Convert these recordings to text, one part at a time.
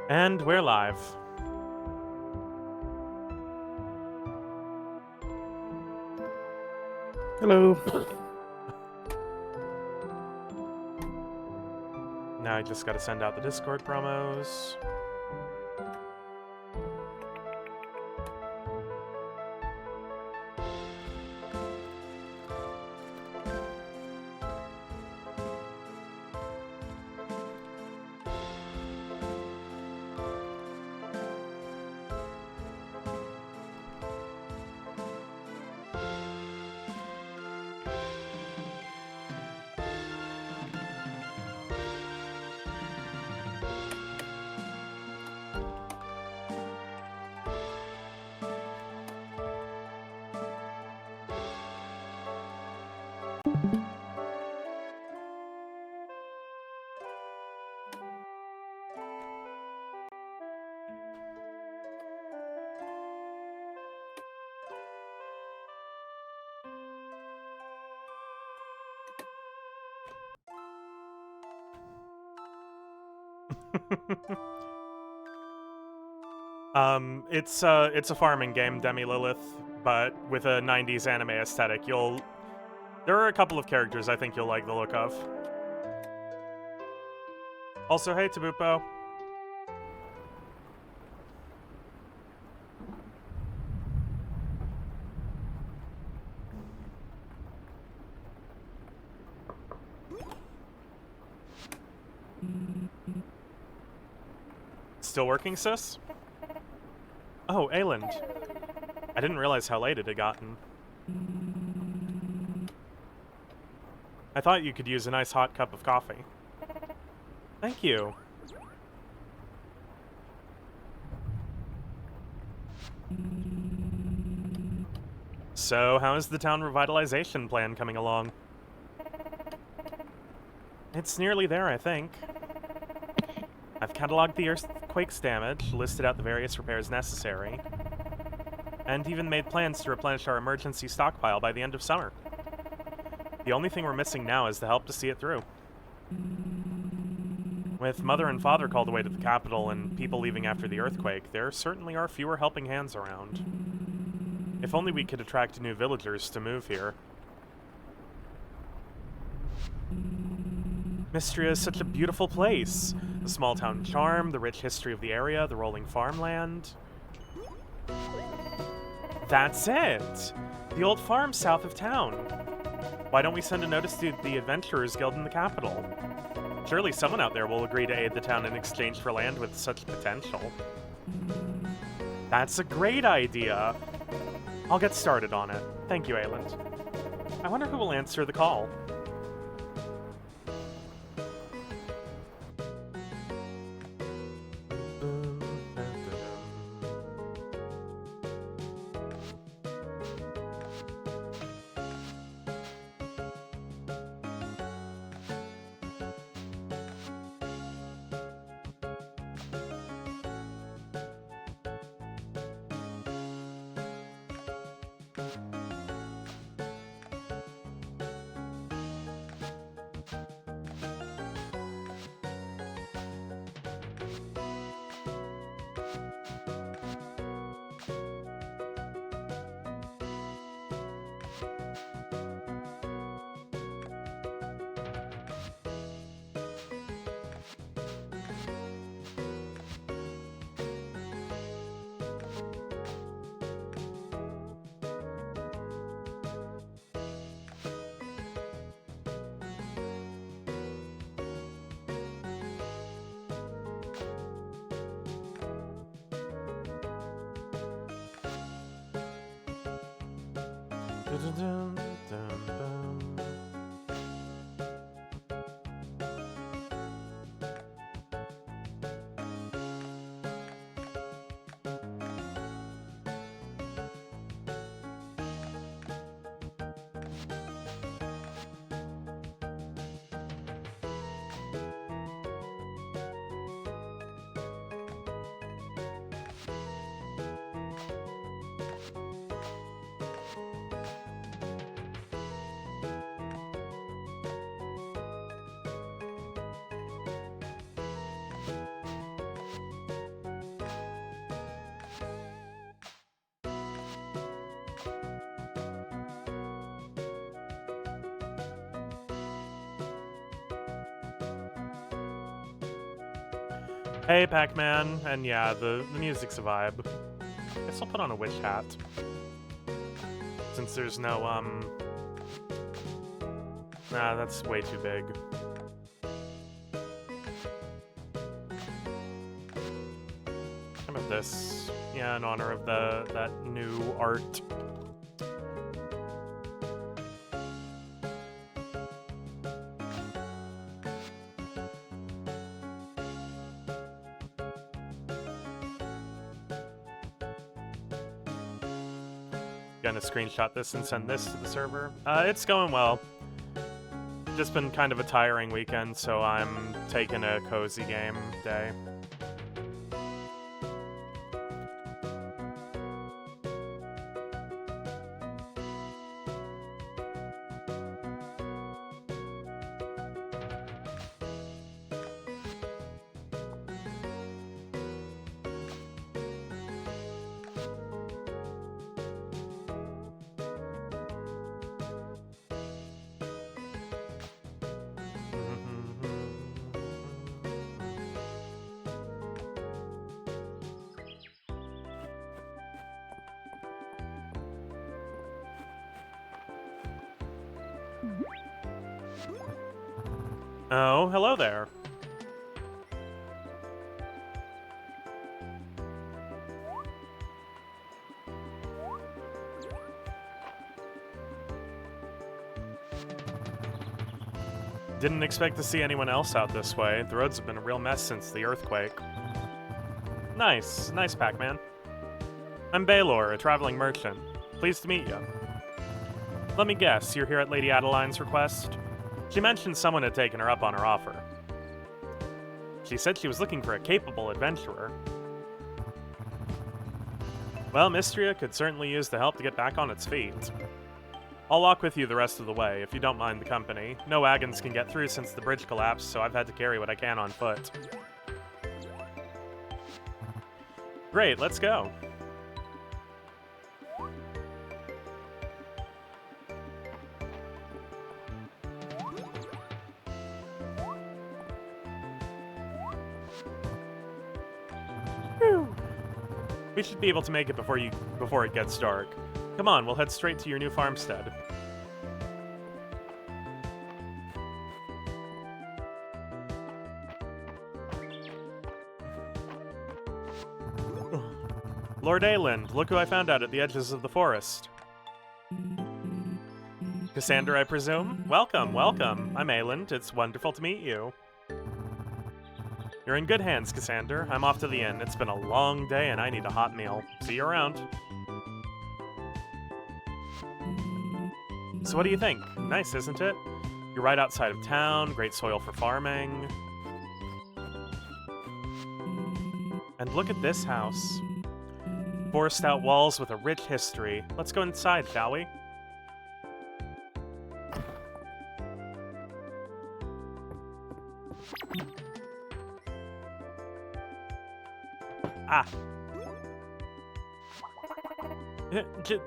And we're live. Hello. Now I just gotta send out the Discord promos. It's a farming game, Demi Lilith, but with a 90s anime aesthetic. There are a couple of characters I think you'll like the look of. Also, hey Tabupo. Still working, sis? Oh, Ayland. I didn't realize how late it had gotten. I thought you could use a nice hot cup of coffee. Thank you. So, how is the town revitalization plan coming along? It's nearly there, I think. I've cataloged the earthquake's damage, listed out the various repairs necessary, and even made plans to replenish our emergency stockpile by the end of summer. The only thing we're missing now is the help to see it through. With Mother and Father called away to the capital and people leaving after the earthquake, there certainly are fewer helping hands around. If only we could attract new villagers to move here. Mistria is such a beautiful place. The small town charm, the rich history of the area, the rolling farmland. That's it! The old farm south of town. Why don't we send a notice to the Adventurers Guild in the capital? Surely someone out there will agree to aid the town in exchange for land with such potential. That's a great idea! I'll get started on it. Thank you, Ayland. I wonder who will answer the call. Hey, Pac-Man. And yeah, the music's a vibe. Guess I'll put on a witch hat. Since there's no, Nah, that's way too big. How about this? Yeah, in honor of that new art. Gonna screenshot this and send this to the server. It's going well. Just been kind of a tiring weekend, so I'm taking a cozy game day. Oh, hello there. Didn't expect to see anyone else out this way. The roads have been a real mess since the earthquake. Nice. Nice, Pac-Man. I'm Baylor, a traveling merchant. Pleased to meet you. Let me guess, you're here at Lady Adeline's request? She mentioned someone had taken her up on her offer. She said she was looking for a capable adventurer. Well, Mistria could certainly use the help to get back on its feet. I'll walk with you the rest of the way, if you don't mind the company. No wagons can get through since the bridge collapsed, so I've had to carry what I can on foot. Great, let's go. We should be able to make it before it gets dark. Come on, we'll head straight to your new farmstead. Lord Ayland, look who I found out at the edges of the forest. Cassandra, I presume? Welcome, welcome. I'm Ayland. It's wonderful to meet you. You're in good hands, Cassandra. I'm off to the inn. It's been a long day and I need a hot meal. See you around. So what do you think? Nice, isn't it? You're right outside of town, great soil for farming. And look at this house. Four stout walls with a rich history. Let's go inside, shall we? Ah.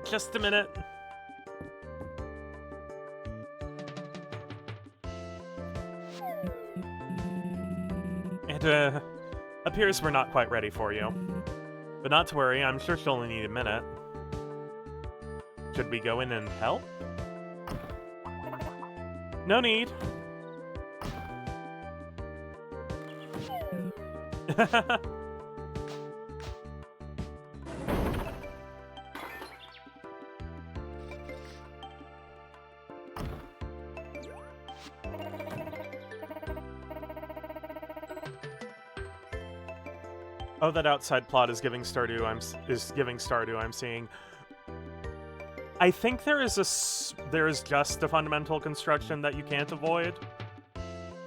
Just a minute. It, appears we're not quite ready for you. But not to worry, I'm sure she'll only need a minute. Should we go in and help? No need. Oh, that outside plot is giving Stardew. I'm seeing. I think there is just a fundamental construction that you can't avoid.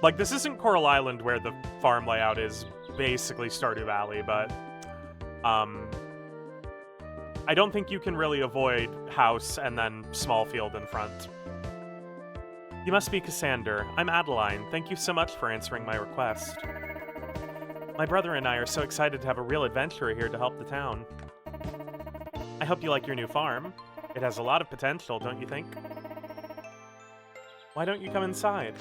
Like, this isn't Coral Island where the farm layout is basically Stardew Valley, but I don't think you can really avoid house and then small field in front. You must be Cassandra. I'm Adeline. Thank you so much for answering my request. My brother and I are so excited to have a real adventurer here to help the town. I hope you like your new farm. It has a lot of potential, don't you think? Why don't you come inside?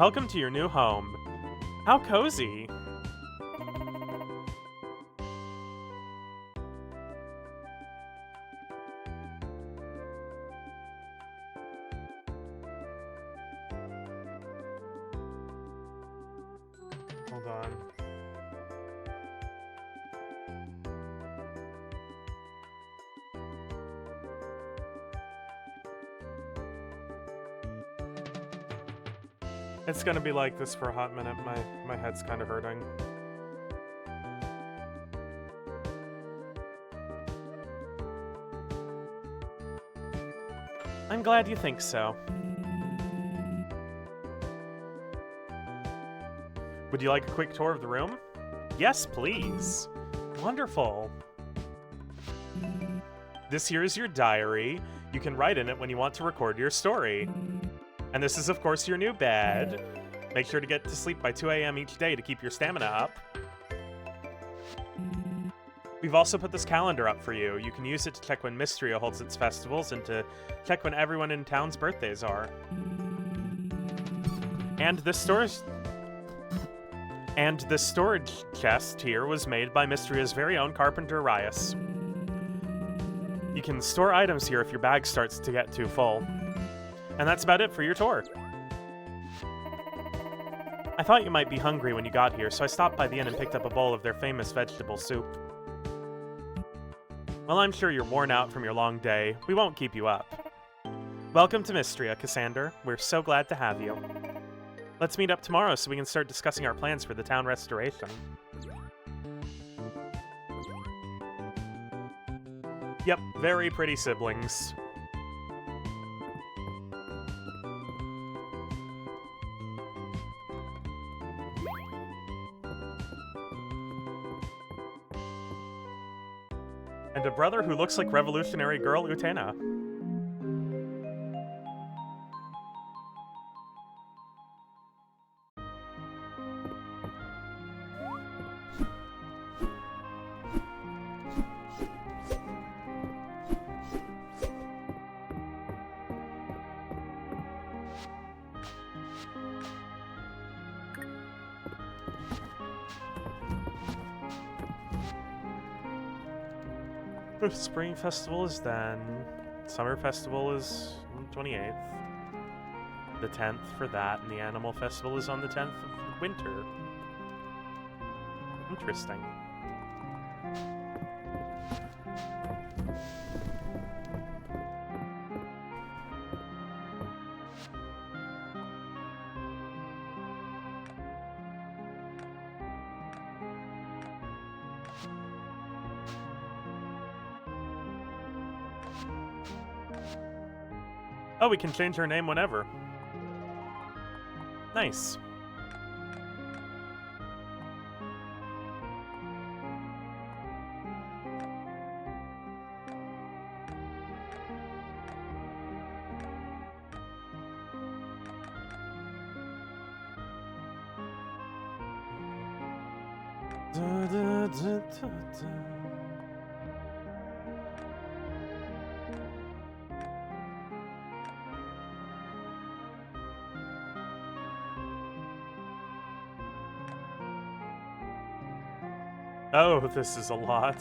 Welcome to your new home. How cozy. Hold on. It's gonna be like this for a hot minute. My head's kind of hurting. I'm glad you think so. Would you like a quick tour of the room? Yes, please. Wonderful. This here is your diary. You can write in it when you want to record your story. And this is, of course, your new bed. Make sure to get to sleep by 2 a.m. each day to keep your stamina up. We've also put this calendar up for you. You can use it to check when Mistria holds its festivals and to check when everyone in town's birthdays are. And this storage chest here was made by Mistria's very own carpenter, Rias. You can store items here if your bag starts to get too full. And that's about it for your tour. I thought you might be hungry when you got here, so I stopped by the inn and picked up a bowl of their famous vegetable soup. Well, I'm sure you're worn out from your long day. We won't keep you up. Welcome to Mistria, Cassander. We're so glad to have you. Let's meet up tomorrow so we can start discussing our plans for the town restoration. Yep, very pretty siblings. And a brother who looks like revolutionary girl Utena. The Spring Festival is then. Summer Festival is on the 28th. The 10th for that, and the Animal Festival is on the 10th of winter. Interesting. Oh, we can change her name whenever. Nice. Oh, this is a lot.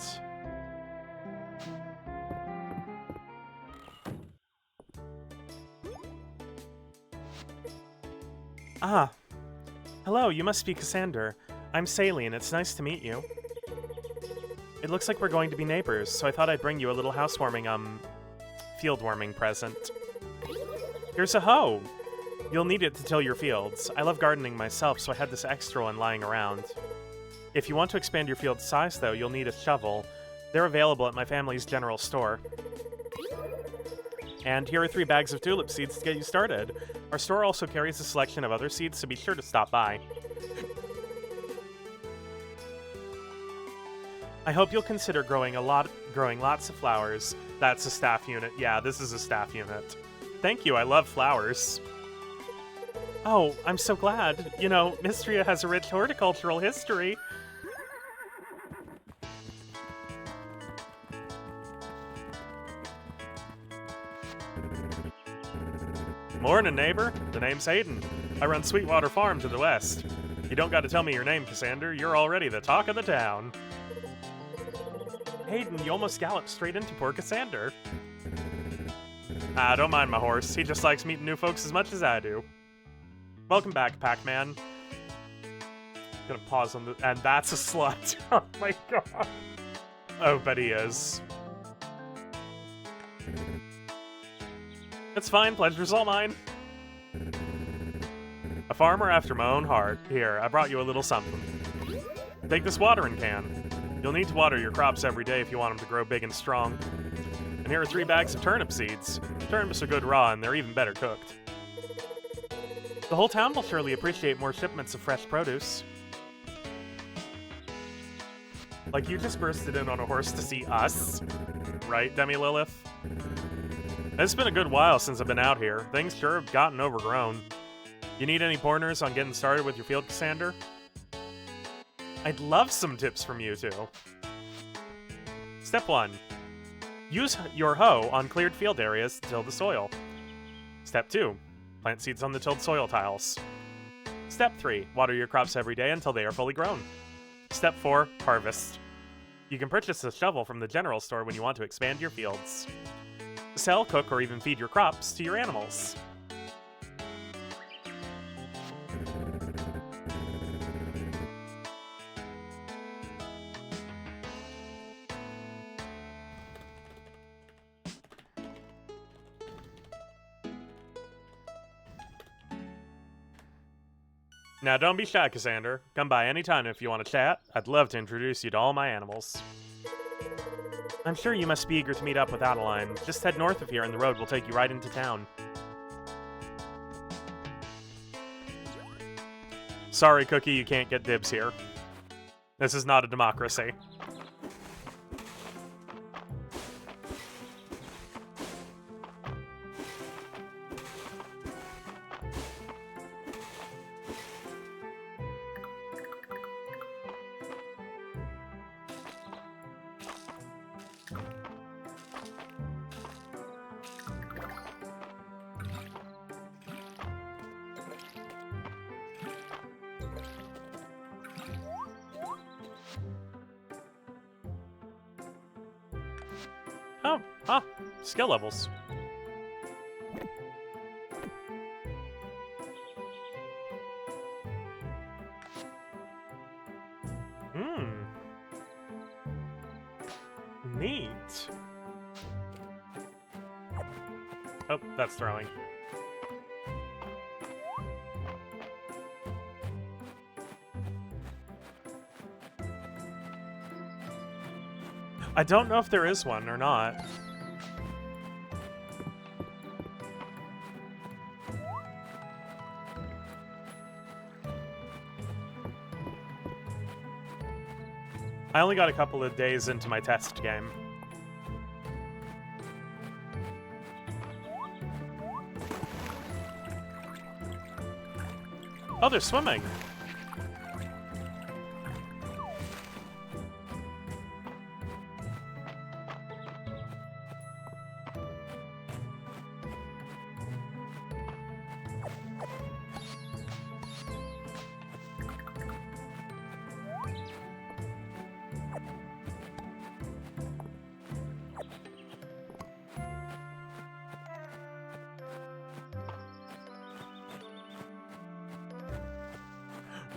Ah. Hello, you must be Cassander. I'm Salene, it's nice to meet you. It looks like we're going to be neighbors, so I thought I'd bring you a little housewarming, field warming present. Here's a hoe! You'll need it to till your fields. I love gardening myself, so I had this extra one lying around. If you want to expand your field size, though, you'll need a shovel. They're available at my family's general store. And here are 3 bags of tulip seeds to get you started. Our store also carries a selection of other seeds, so be sure to stop by. I hope you'll consider growing lots of flowers. That's a staff unit. Yeah, this is a staff unit. Thank you, I love flowers. Oh, I'm so glad. You know, Mistria has a rich horticultural history. Morning, neighbor. The name's Hayden. I run Sweetwater Farm to the west. You don't gotta tell me your name, Cassander. You're already the talk of the town. Hayden, you almost galloped straight into poor Cassander. Ah, don't mind my horse. He just likes meeting new folks as much as I do. Welcome back, Pac-Man. Gonna pause on the... And that's a slut. Oh my god. Oh, but he is. It's fine, pleasure's all mine. A farmer after my own heart. Here, I brought you a little something. Take this watering can. You'll need to water your crops every day if you want them to grow big and strong. And here are 3 bags of turnip seeds. Turnips are good raw, and they're even better cooked. The whole town will surely appreciate more shipments of fresh produce. Like, you just bursted in on a horse to see us? Right, Demi Lilith? It's been a good while since I've been out here. Things sure have gotten overgrown. You need any pointers on getting started with your field, Cassander? I'd love some tips from you two. Step 1. Use your hoe on cleared field areas to till the soil. Step 2. Plant seeds on the tilled soil tiles. Step 3. Water your crops every day until they are fully grown. Step 4. Harvest. You can purchase a shovel from the general store when you want to expand your fields. Sell, cook, or even feed your crops to your animals. Now don't be shy, Cassander. Come by anytime if you want to chat. I'd love to introduce you to all my animals. I'm sure you must be eager to meet up with Adeline. Just head north of here and the road will take you right into town. Sorry, Cookie, you can't get dibs here. This is not a democracy. Oh, huh. Skill levels. Neat. Oh, that's throwing. I don't know if there is one or not. I only got a couple of days into my test game. Oh, they're swimming.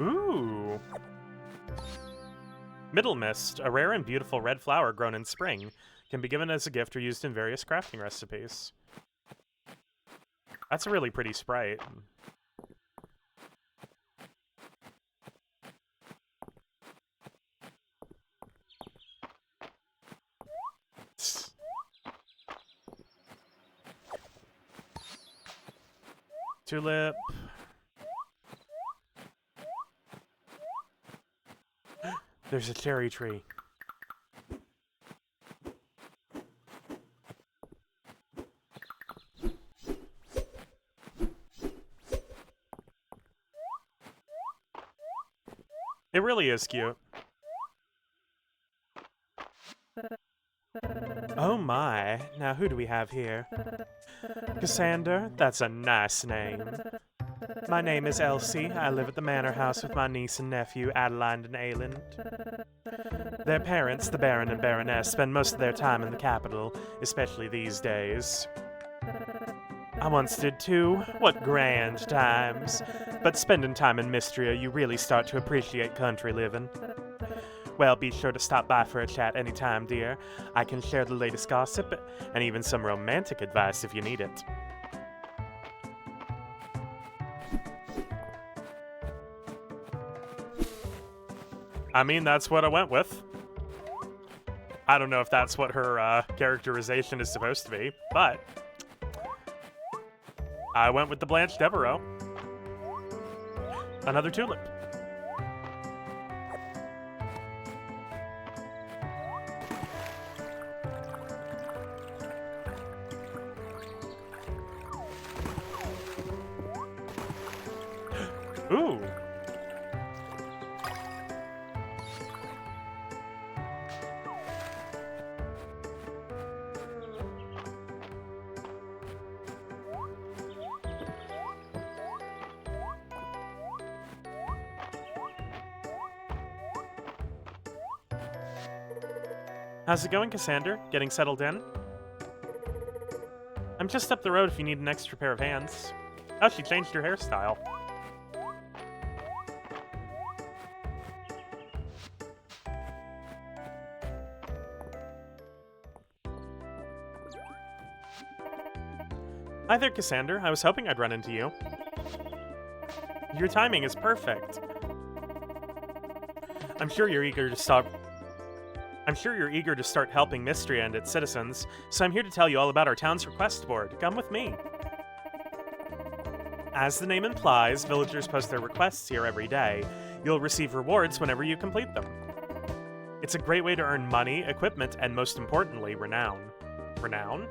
Ooh. Middle Mist, a rare and beautiful red flower grown in spring, can be given as a gift or used in various crafting recipes. That's a really pretty sprite. Tulip. There's a cherry tree. It really is cute. Oh my, now who do we have here? Cassander, that's a nice name. My name is Elsie. I live at the manor house with my niece and nephew, Adeline and Ayland. Their parents, the Baron and Baroness, spend most of their time in the capital, especially these days. I once did too. What grand times. But spending time in Mistria, you really start to appreciate country living. Well, be sure to stop by for a chat anytime, dear. I can share the latest gossip, and even some romantic advice if you need it. I mean, that's what I went with. I don't know if that's what her characterization is supposed to be, but I went with the Blanche Devereaux. Another tulip. Ooh. How's it going, Cassander? Getting settled in? I'm just up the road if you need an extra pair of hands. Oh, she changed her hairstyle. Hi there, Cassander. I was hoping I'd run into you. Your timing is perfect. I'm sure you're eager to start helping Mistria and its citizens, so I'm here to tell you all about our town's request board. Come with me. As the name implies, villagers post their requests here every day. You'll receive rewards whenever you complete them. It's a great way to earn money, equipment, and most importantly, renown. Renown?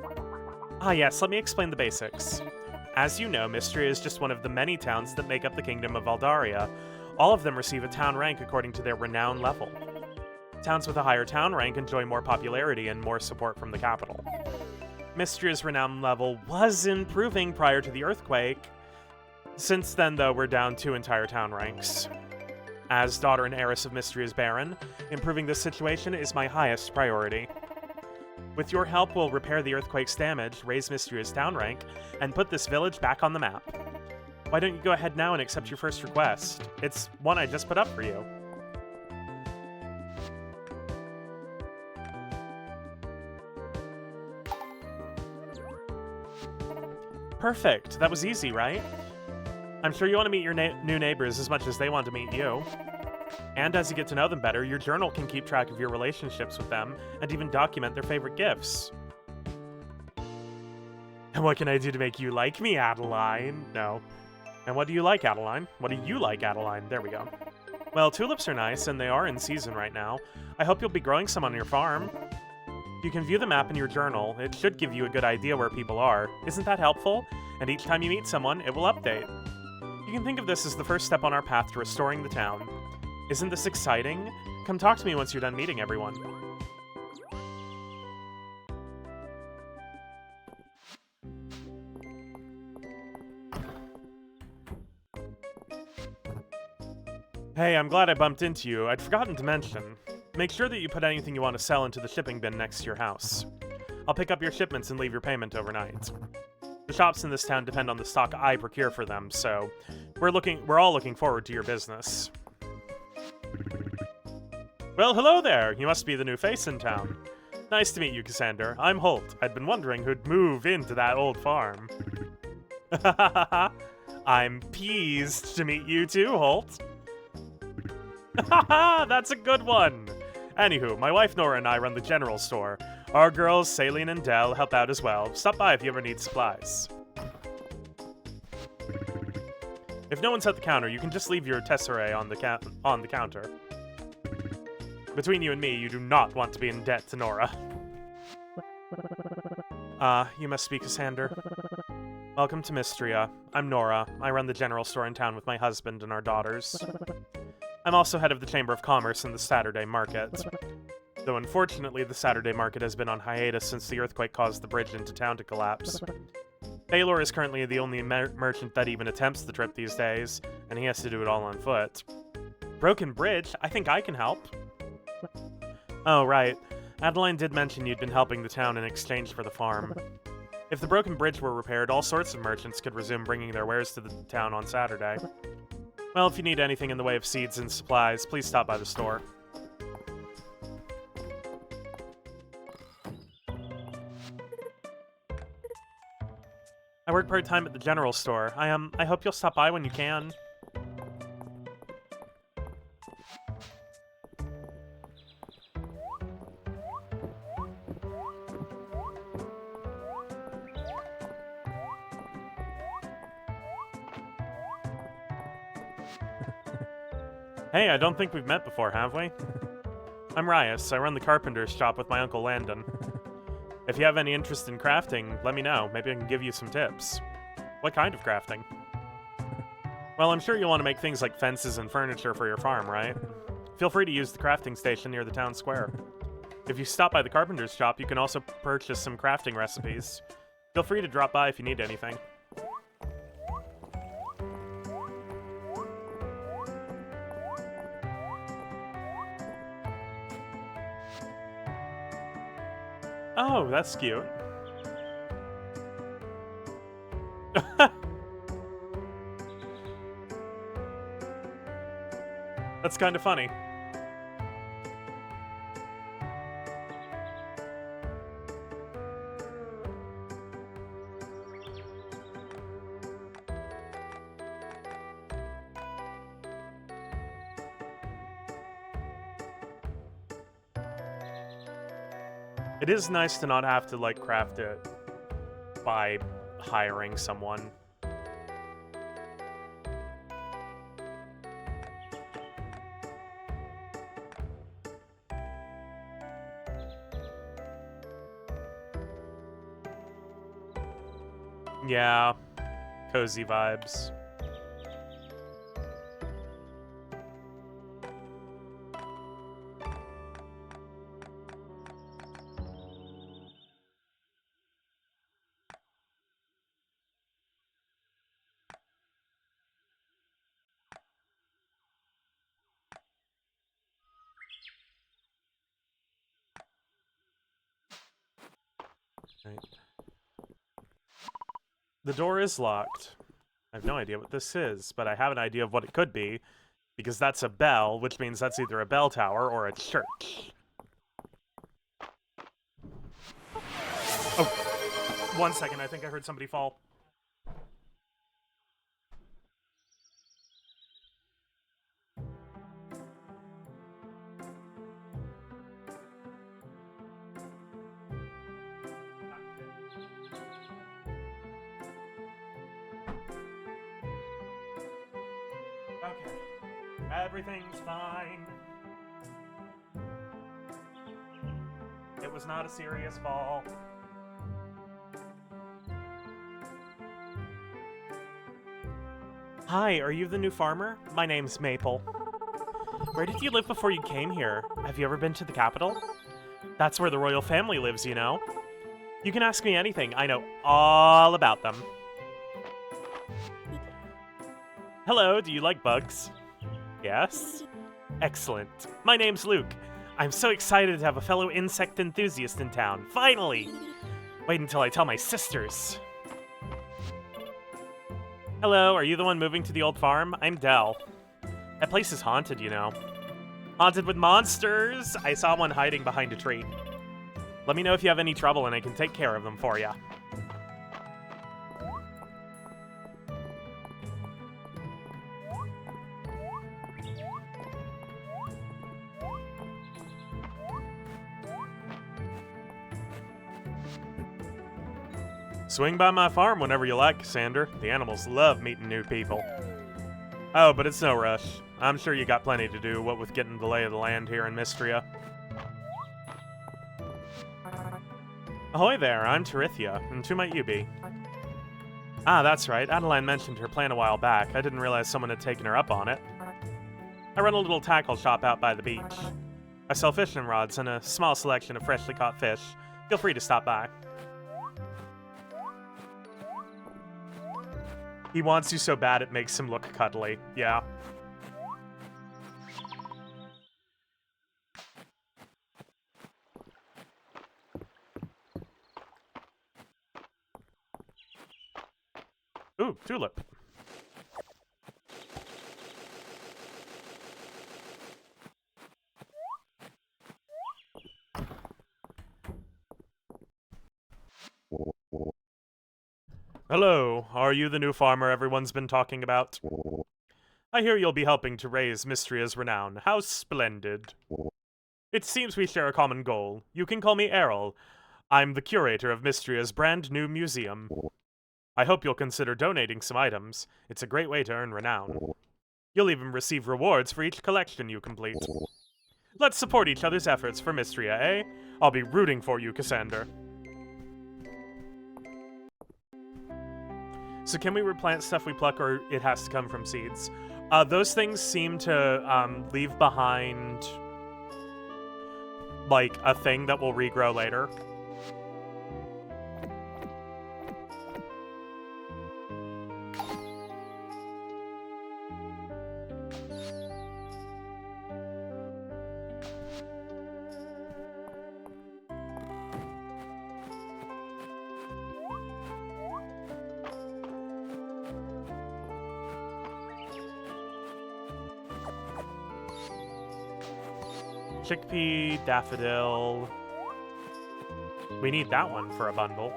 Ah yes, let me explain the basics. As you know, Mistria is just one of the many towns that make up the Kingdom of Valdaria. All of them receive a town rank according to their renown level. Towns with a higher town rank enjoy more popularity and more support from the capital. Mistria's renown level was improving prior to the earthquake. Since then, though, we're down 2 entire town ranks. As daughter and heiress of Mistria's Baron, improving this situation is my highest priority. With your help, we'll repair the earthquake's damage, raise Mistria's town rank, and put this village back on the map. Why don't you go ahead now and accept your first request? It's one I just put up for you. Perfect. That was easy, right? I'm sure you want to meet your new neighbors as much as they want to meet you. And as you get to know them better, your journal can keep track of your relationships with them and even document their favorite gifts. And what can I do to make you like me, Adeline? No. And what do you like, Adeline? What do you like, Adeline? There we go. Well, tulips are nice, and they are in season right now. I hope you'll be growing some on your farm. You can view the map in your journal. It should give you a good idea where people are. Isn't that helpful? And each time you meet someone, it will update. You can think of this as the first step on our path to restoring the town. Isn't this exciting? Come talk to me once you're done meeting everyone. Hey, I'm glad I bumped into you. I'd forgotten to mention. Make sure that you put anything you want to sell into the shipping bin next to your house. I'll pick up your shipments and leave your payment overnight. The shops in this town depend on the stock I procure for them, so we're all looking forward to your business. Well, hello there! You must be the new face in town. Nice to meet you, Cassander. I'm Holt. I'd been wondering who'd move into that old farm. I'm pleased to meet you too, Holt. That's a good one! Anywho, my wife Nora and I run the general store. Our girls, Saline and Dell, help out as well. Stop by if you ever need supplies. If no one's at the counter, you can just leave your tesserae on the counter. Between you and me, you do not want to be in debt to Nora. You must be Cassander. Welcome to Mistria. I'm Nora. I run the general store in town with my husband and our daughters. I'm also head of the Chamber of Commerce in the Saturday Market. Though unfortunately, the Saturday Market has been on hiatus since the earthquake caused the bridge into town to collapse. Baylor is currently the only merchant that even attempts the trip these days, and he has to do it all on foot. Broken bridge? I think I can help. Oh, right. Adeline did mention you'd been helping the town in exchange for the farm. If the broken bridge were repaired, all sorts of merchants could resume bringing their wares to the town on Saturday. Well, if you need anything in the way of seeds and supplies, please stop by the store. I work part-time at the general store. I hope you'll stop by when you can. Hey, I don't think we've met before, have we? I'm Rias. I run the carpenter's shop with my Uncle Landon. If you have any interest in crafting, let me know. Maybe I can give you some tips. What kind of crafting? Well, I'm sure you'll want to make things like fences and furniture for your farm, right? Feel free to use the crafting station near the town square. If you stop by the carpenter's shop, you can also purchase some crafting recipes. Feel free to drop by if you need anything. Oh, that's cute. That's kind of funny. It is nice to not have to, like, craft it by hiring someone. Yeah, cozy vibes. Right. The door is locked. I have no idea what this is, but I have an idea of what it could be, because that's a bell, which means that's either a bell tower or a church. Oh, 1 second, I think I heard somebody fall. Okay. Everything's fine. It was not a serious fall. Hi, are you the new farmer? My name's Maple. Where did you live before you came here? Have you ever been to the capital? That's where the royal family lives, you know. You can ask me anything. I know all about them. Hello, do you like bugs? Yes? Excellent. My name's Luke. I'm so excited to have a fellow insect enthusiast in town. Finally! Wait until I tell my sisters. Hello, are you the one moving to the old farm? I'm Del. That place is haunted, you know. Haunted with monsters! I saw one hiding behind a tree. Let me know if you have any trouble and I can take care of them for you. Swing by my farm whenever you like, Cassandra. The animals love meeting new people. Oh, but it's no rush. I'm sure you got plenty to do, what with getting the lay of the land here in Mistria. Ahoy there, I'm Terithia, and who might you be? Ah, that's right. Adeline mentioned her plan a while back. I didn't realize someone had taken her up on it. I run a little tackle shop out by the beach. I sell fishing rods and a small selection of freshly caught fish. Feel free to stop by. He wants you so bad it makes him look cuddly. Yeah. Ooh, tulip. Hello, are you the new farmer everyone's been talking about? I hear you'll be helping to raise Mistria's renown. How splendid. It seems we share a common goal. You can call me Errol. I'm the curator of Mistria's brand new museum. I hope you'll consider donating some items. It's a great way to earn renown. You'll even receive rewards for each collection you complete. Let's support each other's efforts for Mistria, eh? I'll be rooting for you, Cassander. So can we replant stuff we pluck, or it has to come from seeds? Those things seem to leave behind, like, a thing that will regrow later. Chickpea, daffodil. We need that one for a bundle.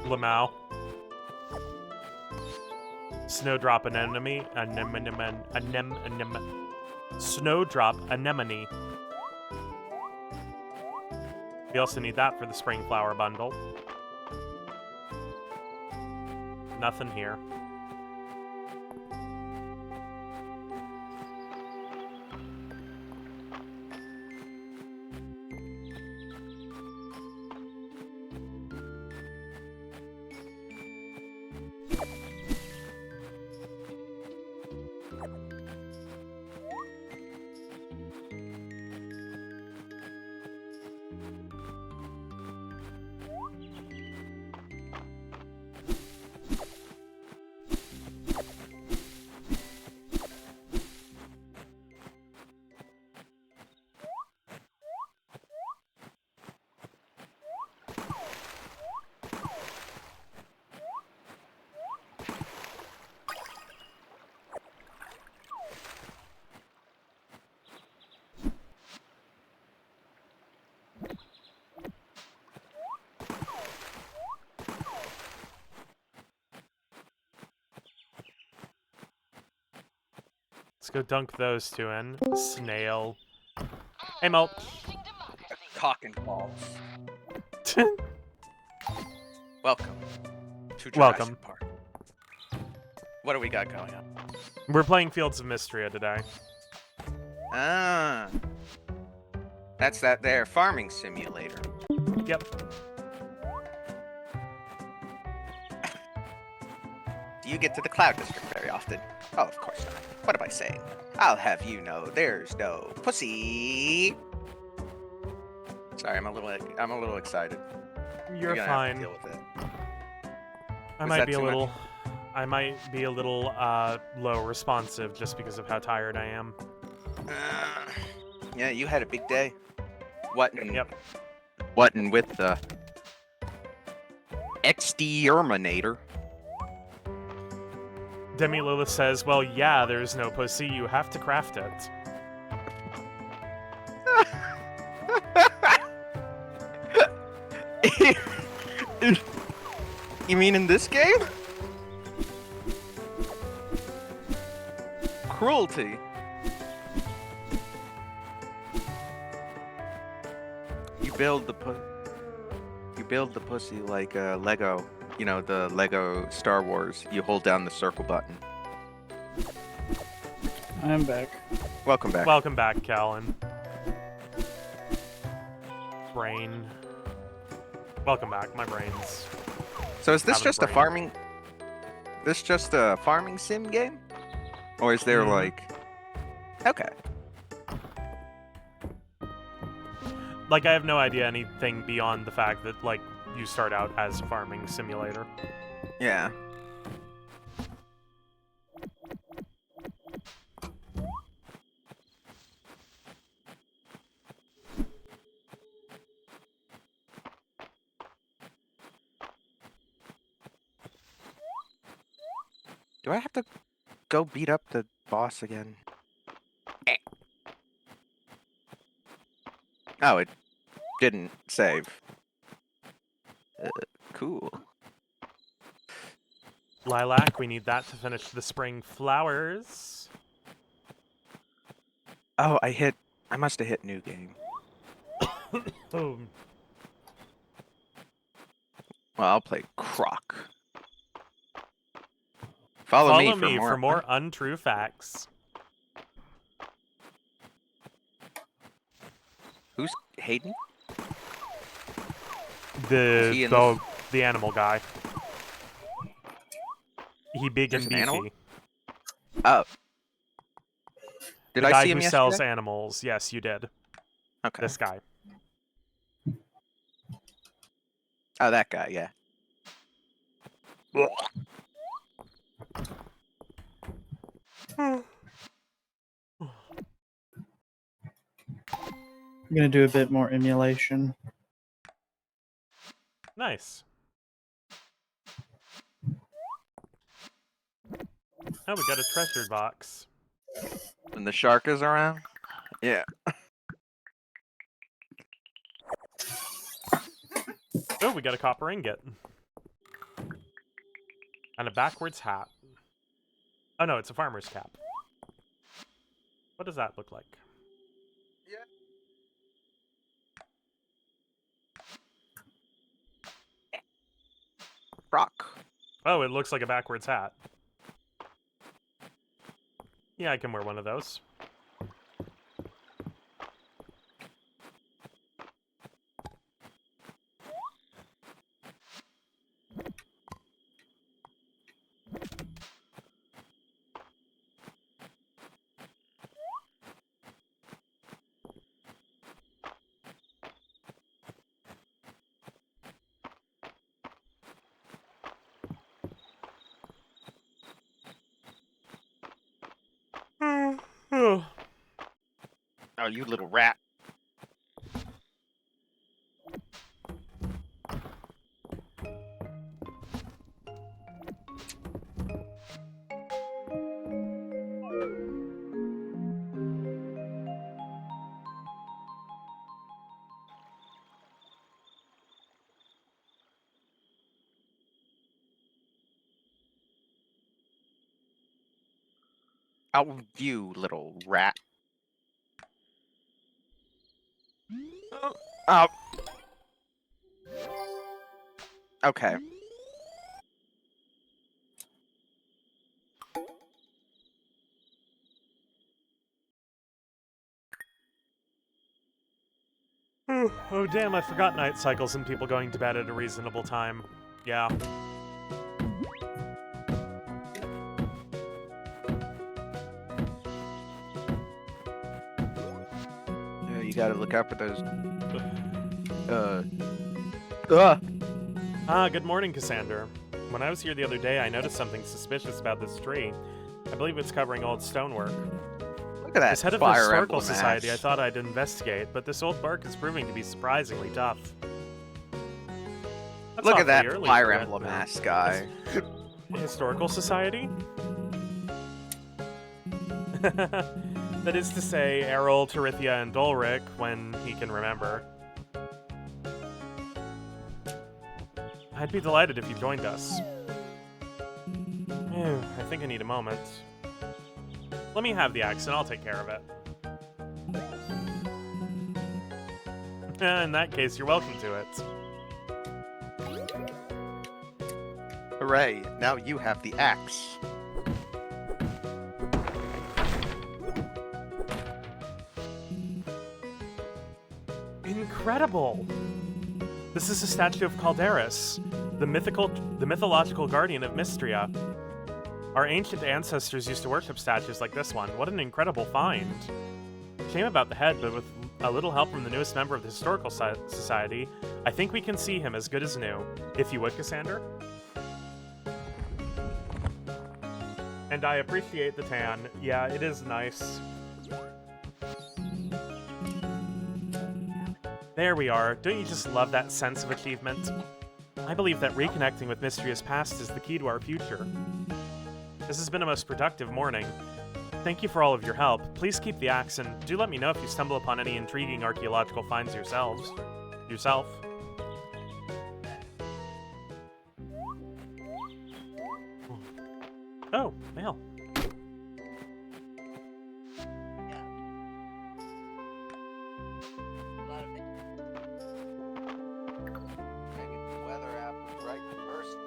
Lamau. Snowdrop anemone. Snowdrop anemone. We also need that for the spring flower bundle. Nothing here. Let's go dunk those two in. Snail. Hey, Mo. Cock and balls. Welcome to Jurassic Welcome. Park. What do we got going on? We're playing Fields of Mistria today. Ah. That's that there farming simulator. Yep. Do you get to the Cloud District very often? Oh, of course not. What am I saying? I'll have you know there's no pussy. Sorry, I'm a little excited. You're gonna fine. Have to deal with it. I Was might that be a too little. much? I might be a little low responsive just because of how tired I am. Yeah, you had a big day. What? Yep. What and with the exterminator? Demi Lilith says, "Well, yeah, there's no pussy. You have to craft it." You mean in this game? Cruelty. You build the pussy like Lego. You know, the Lego Star Wars. You hold down the circle button. I'm back. Welcome back. Welcome back, Callan. Brain. Welcome back. My brain's. So is this having a just a brain. farming? this just a farming sim game? Or is there, Mhm. like... Okay. Like, I have no idea anything beyond the fact that, like, you start out as a farming simulator. Yeah. Do I have to go beat up the boss again? Oh, it didn't save. Cool. Lilac, we need that to finish the spring flowers. Oh, I must have hit new game. Oh, Well, I'll play Croc. Follow me for more. untrue facts. Who's Hayden? The he in the, the animal guy. He big There's and an animal? beefy. Oh. Did The I guy see him who yesterday? sells animals. Yes, you did. Okay. This guy. Oh, that guy, yeah. I'm gonna do a bit more emulation. Nice. Oh, we got a treasure box. When the shark is around? Yeah. Oh, we got a copper ingot. And a backwards hat. Oh no, it's a farmer's cap. What does that look like? Croc. Oh, it looks like a backwards hat. Yeah, I can wear one of those. Oh. Oh, you little rat. Oh, you little rat. Oh. Okay. Oh damn, I forgot night cycles and people going to bed at a reasonable time. Yeah. Yeah, you gotta look out for those. Ah, good morning, Cassander. When I was here the other day, I noticed something suspicious about this tree. I believe it's covering old stonework. Look at that As head of the Fire Historical Emblem Society, I ass. thought I'd investigate, but this old bark is proving to be surprisingly tough. That's Look at awfully that early Fire for it, Emblem though. ass guy. Historical Society? That is to say, Errol, Terithia, and Dulric, when he can remember. I'd be delighted if you joined us. I think I need a moment. Let me have the axe and I'll take care of it. In that case, you're welcome to it. Hooray, now you have the axe. Incredible! This is a statue of Calderis, the mythological guardian of Mistria. Our ancient ancestors used to worship statues like this one. What an incredible find. Shame about the head, but with a little help from the newest member of the Historical Society, I think we can see him as good as new. If you would, Cassander? And I appreciate the tan. Yeah, it is nice. There we are. Don't you just love that sense of achievement? I believe that reconnecting with Mistria's past is the key to our future. This has been a most productive morning. Thank you for all of your help. Please keep the axe, and do let me know if you stumble upon any intriguing archaeological finds yourself. Oh, mail. Weather app was right first.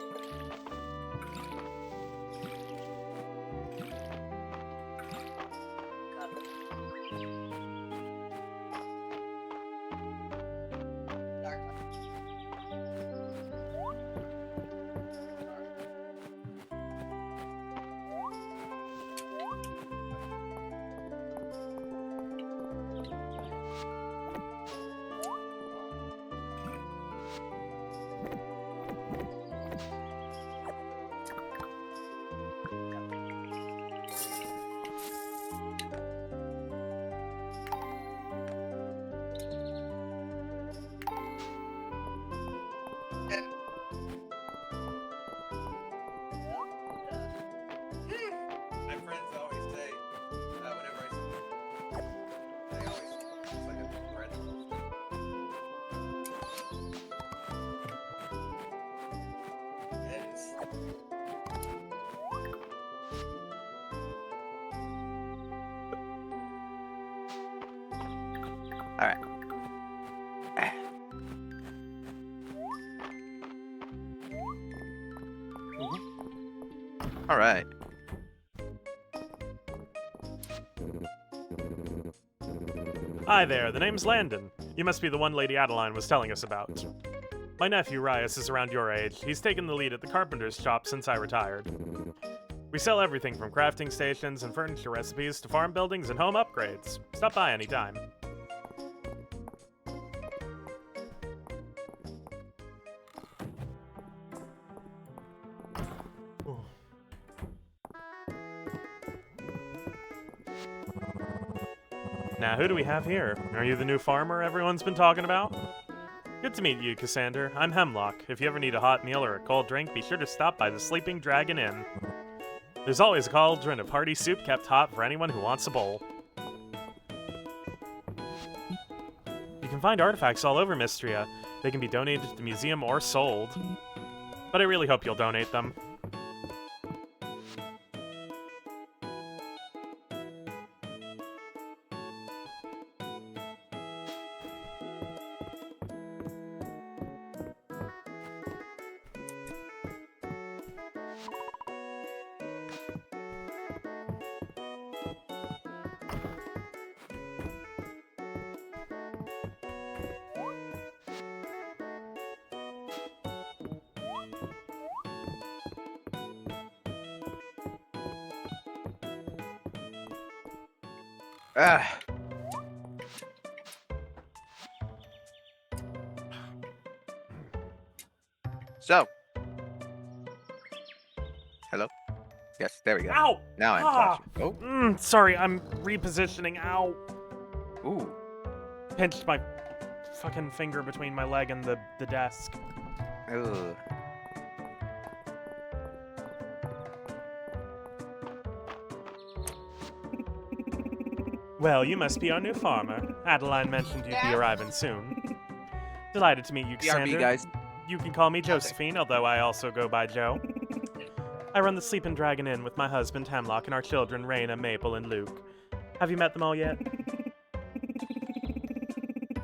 My friends always say, whenever they always, it's like a bread roast. It is. All right. All right. Hi there, the name's Landon. You must be the one Lady Adeline was telling us about. My nephew, Rias, is around your age. He's taken the lead at the carpenter's shop since I retired. We sell everything from crafting stations and furniture recipes to farm buildings and home upgrades. Stop by anytime. Now, who do we have here? Are you the new farmer everyone's been talking about? Good to meet you, Cassander. I'm Hemlock. If you ever need a hot meal or a cold drink, be sure to stop by the Sleeping Dragon Inn. There's always a cauldron of hearty soup kept hot for anyone who wants a bowl. You can find artifacts all over Mistria. They can be donated to the museum or sold. But I really hope you'll donate them. Ah. So. Hello? Yes, there we go. Ow! Now I'm Ah! flashing. Sorry, I'm repositioning. Ow! Oh. Ooh. Pinched my fucking finger between my leg and the desk. Ooh. Well, you must be our new farmer. Adeline mentioned you'd be arriving soon. Delighted to meet you, Cassander. BRB, guys. You can call me Josephine, although I also go by Joe. I run the Sleeping Dragon Inn with my husband, Hemlock, and our children, Raina, Maple, and Luke. Have you met them all yet?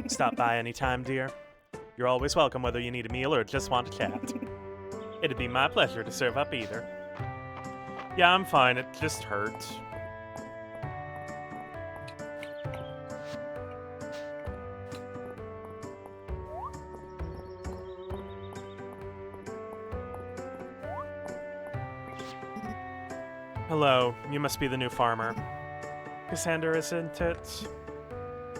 Stop by anytime, dear. You're always welcome whether you need a meal or just want to chat. It'd be my pleasure to serve up either. Yeah, I'm fine. It just hurt. Hello, you must be the new farmer. Cassandra, isn't it?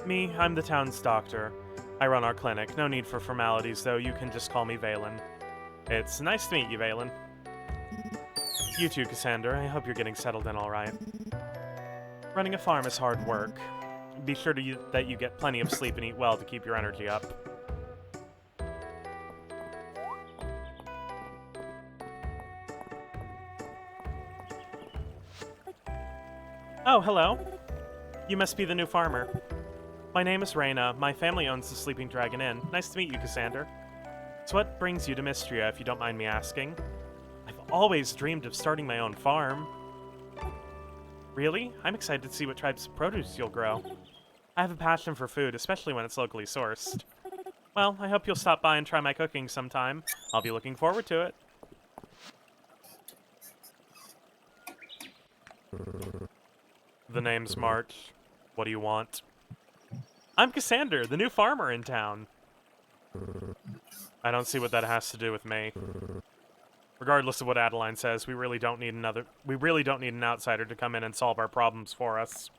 Me, I'm the town's doctor. I run our clinic. No need for formalities, though. You can just call me Valen. It's nice to meet you, Valen. You too, Cassandra. I hope you're getting settled in all right. Running a farm is hard work. Be sure that you get plenty of sleep and eat well to keep your energy up. Oh, hello. You must be the new farmer. My name is Reyna. My family owns the Sleeping Dragon Inn. Nice to meet you, Cassandra. So what brings you to Mistria, if you don't mind me asking? I've always dreamed of starting my own farm. Really? I'm excited to see what types of produce you'll grow. I have a passion for food, especially when it's locally sourced. Well, I hope you'll stop by and try my cooking sometime. I'll be looking forward to it. The name's March. What do you want? I'm Cassandra, the new farmer in town. I don't see what that has to do with me. Regardless of what Adeline says, we really don't need an outsider to come in and solve our problems for us.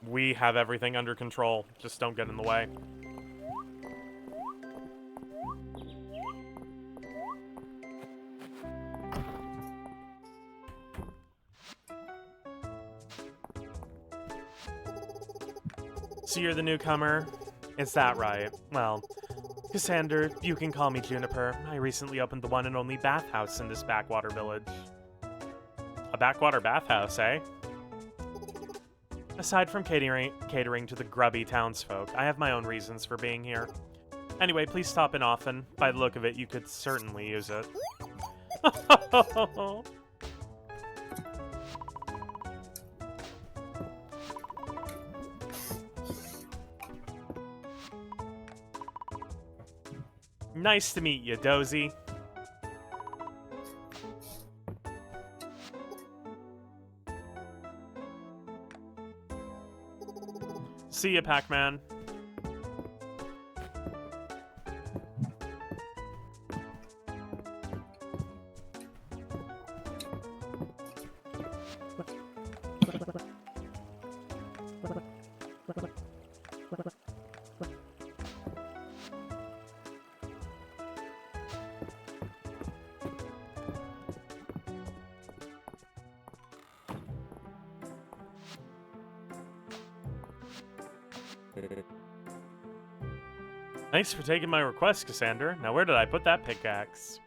We have everything under control. Just don't get in the way. So you're the newcomer? Is that right? Well, Cassandra, you can call me Juniper. I recently opened the one and only bathhouse in this backwater village. A backwater bathhouse, eh? Aside from catering to the grubby townsfolk, I have my own reasons for being here. Anyway, please stop in often. By the look of it, you could certainly use it. Nice to meet you, Dozy. See ya, Pac-Man. Thanks for taking my request, Cassandra. Now where did I put that pickaxe?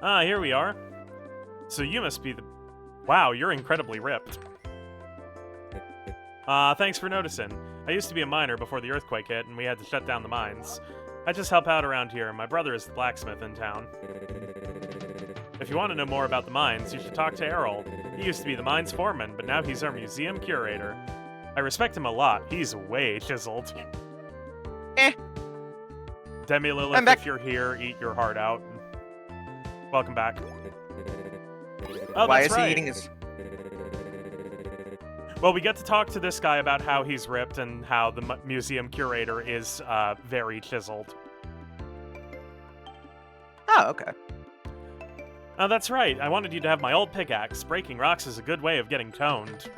Ah, here we are. So you must be the... Wow, you're incredibly ripped. Thanks for noticing. I used to be a miner before the earthquake hit, and we had to shut down the mines. I just help out around here. My brother is the blacksmith in town. If you want to know more about the mines, you should talk to Errol. He used to be the mines foreman, but now he's our museum curator. I respect him a lot. He's way chiseled. Demi Lilith, if you're here, eat your heart out. Welcome back. Oh, Why that's is right. he eating his... Well, we get to talk to this guy about how he's ripped and how the museum curator is very chiseled. Oh, okay. Oh, that's right. I wanted you to have my old pickaxe. Breaking rocks is a good way of getting toned.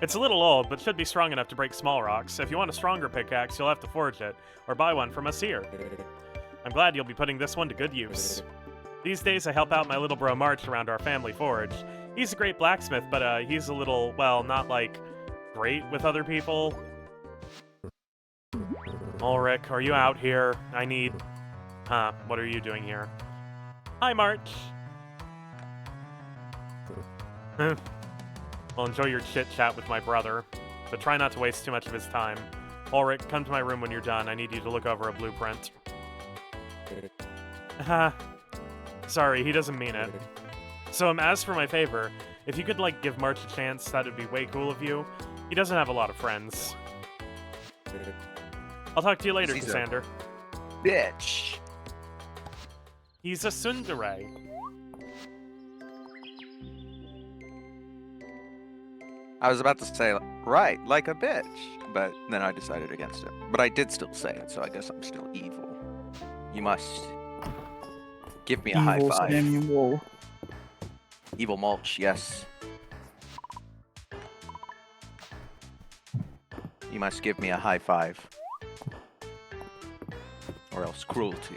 It's a little old, but should be strong enough to break small rocks. If you want a stronger pickaxe, you'll have to forge it, or buy one from us here. I'm glad you'll be putting this one to good use. These days, I help out my little bro March around our family forge. He's a great blacksmith, but he's a little, well, not like great with other people. Ulrich, are you out here? I need... Huh, what are you doing here? Hi, March. Well, enjoy your chit-chat with my brother, but try not to waste too much of his time. Ulrich, come to my room when you're done. I need you to look over a blueprint. Sorry, he doesn't mean it. So, as for my favor, if you could, like, give March a chance, that would be way cool of you. He doesn't have a lot of friends. I'll talk to you later, Cassandra. Bitch. He's a tsundere. I was about to say, right, like a bitch, but then I decided against it. But I did still say it, so I guess I'm still evil. You must give me a high Evil five. Samuel. Evil mulch, yes. You must give me a high five. Or else cruelty.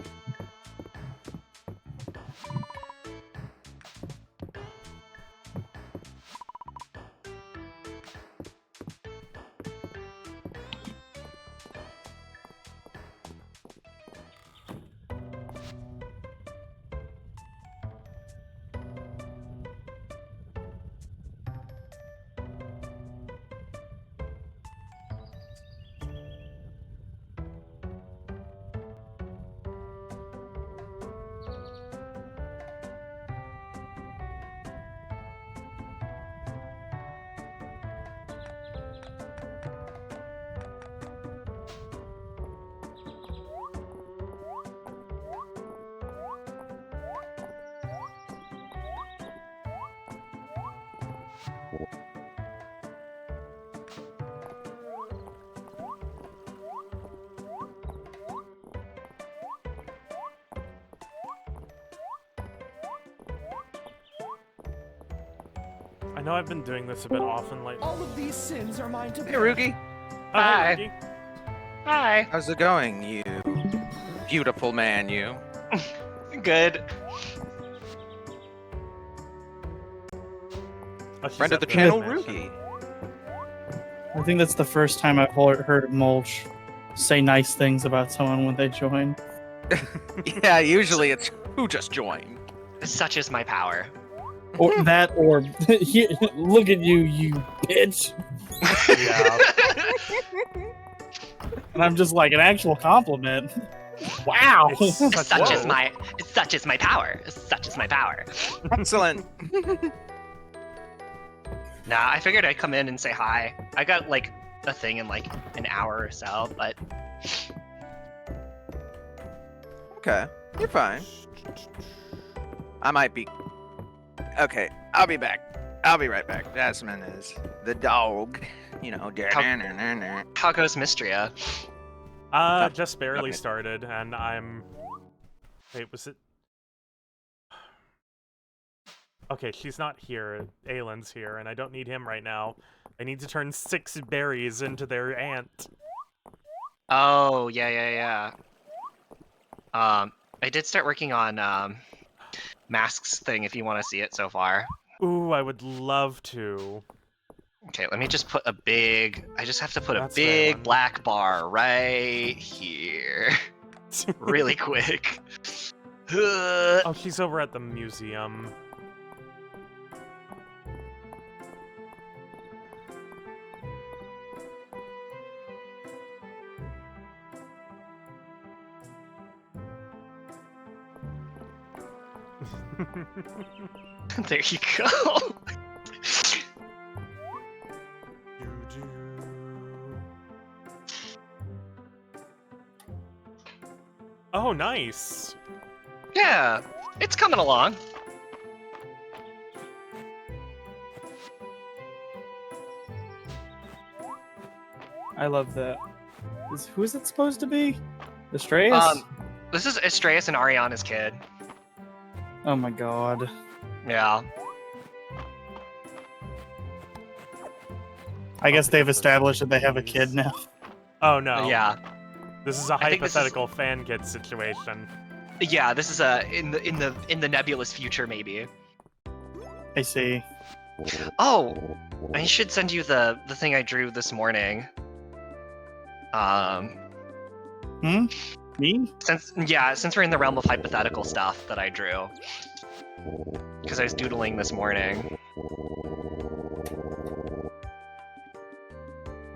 I know I've been doing this a bit often lately. All of these sins are mine to Hey, bear. Rugi. Oh, hey, Hi. Rudy. Hi. How's it going, you beautiful man, you? Good. Oh, she's Friend of at the the channel, mansion. Rugi. I think that's the first time I've heard Mulch say nice things about someone when they join. Yeah, usually it's who just joined. Such is my power. Or that, or look at you, you bitch. Yeah. And I'm just like, an actual compliment. Wow. It's such Such is whoa. my power. Such is my power. Excellent. Nah, I figured I'd come in and say hi. I got like a thing in like an hour or so, but Okay, you're fine. I might be. Okay, I'll be back. I'll be right back. Jasmine is the dog. You know. how goes Mistria? Just barely okay. started, and I'm... Wait, was it... Okay, she's not here. Aylin's here, and I don't need him right now. I need to turn 6 berries into their aunt. Oh, yeah. I did start working on Masks thing if you want to see it so far. Ooh, I would love to. Okay, let me just put a big... I just have to put That's a big Valen. black bar right here. Really quick. Oh, she's over at the museum. There you go. Oh, nice. Yeah, it's coming along. I love that. Who is it supposed to be? Estrellas? This is Estrellas and Ariana's kid. Oh my god. Yeah. I guess they've because of established that they have a kid these. now. Oh, no. Yeah. This is a I think this is- hypothetical fan kid situation. Yeah, this is a in the nebulous future maybe. I see. Oh, I should send you the thing I drew this morning. Me? Since we're in the realm of hypothetical stuff that I drew. Because I was doodling this morning.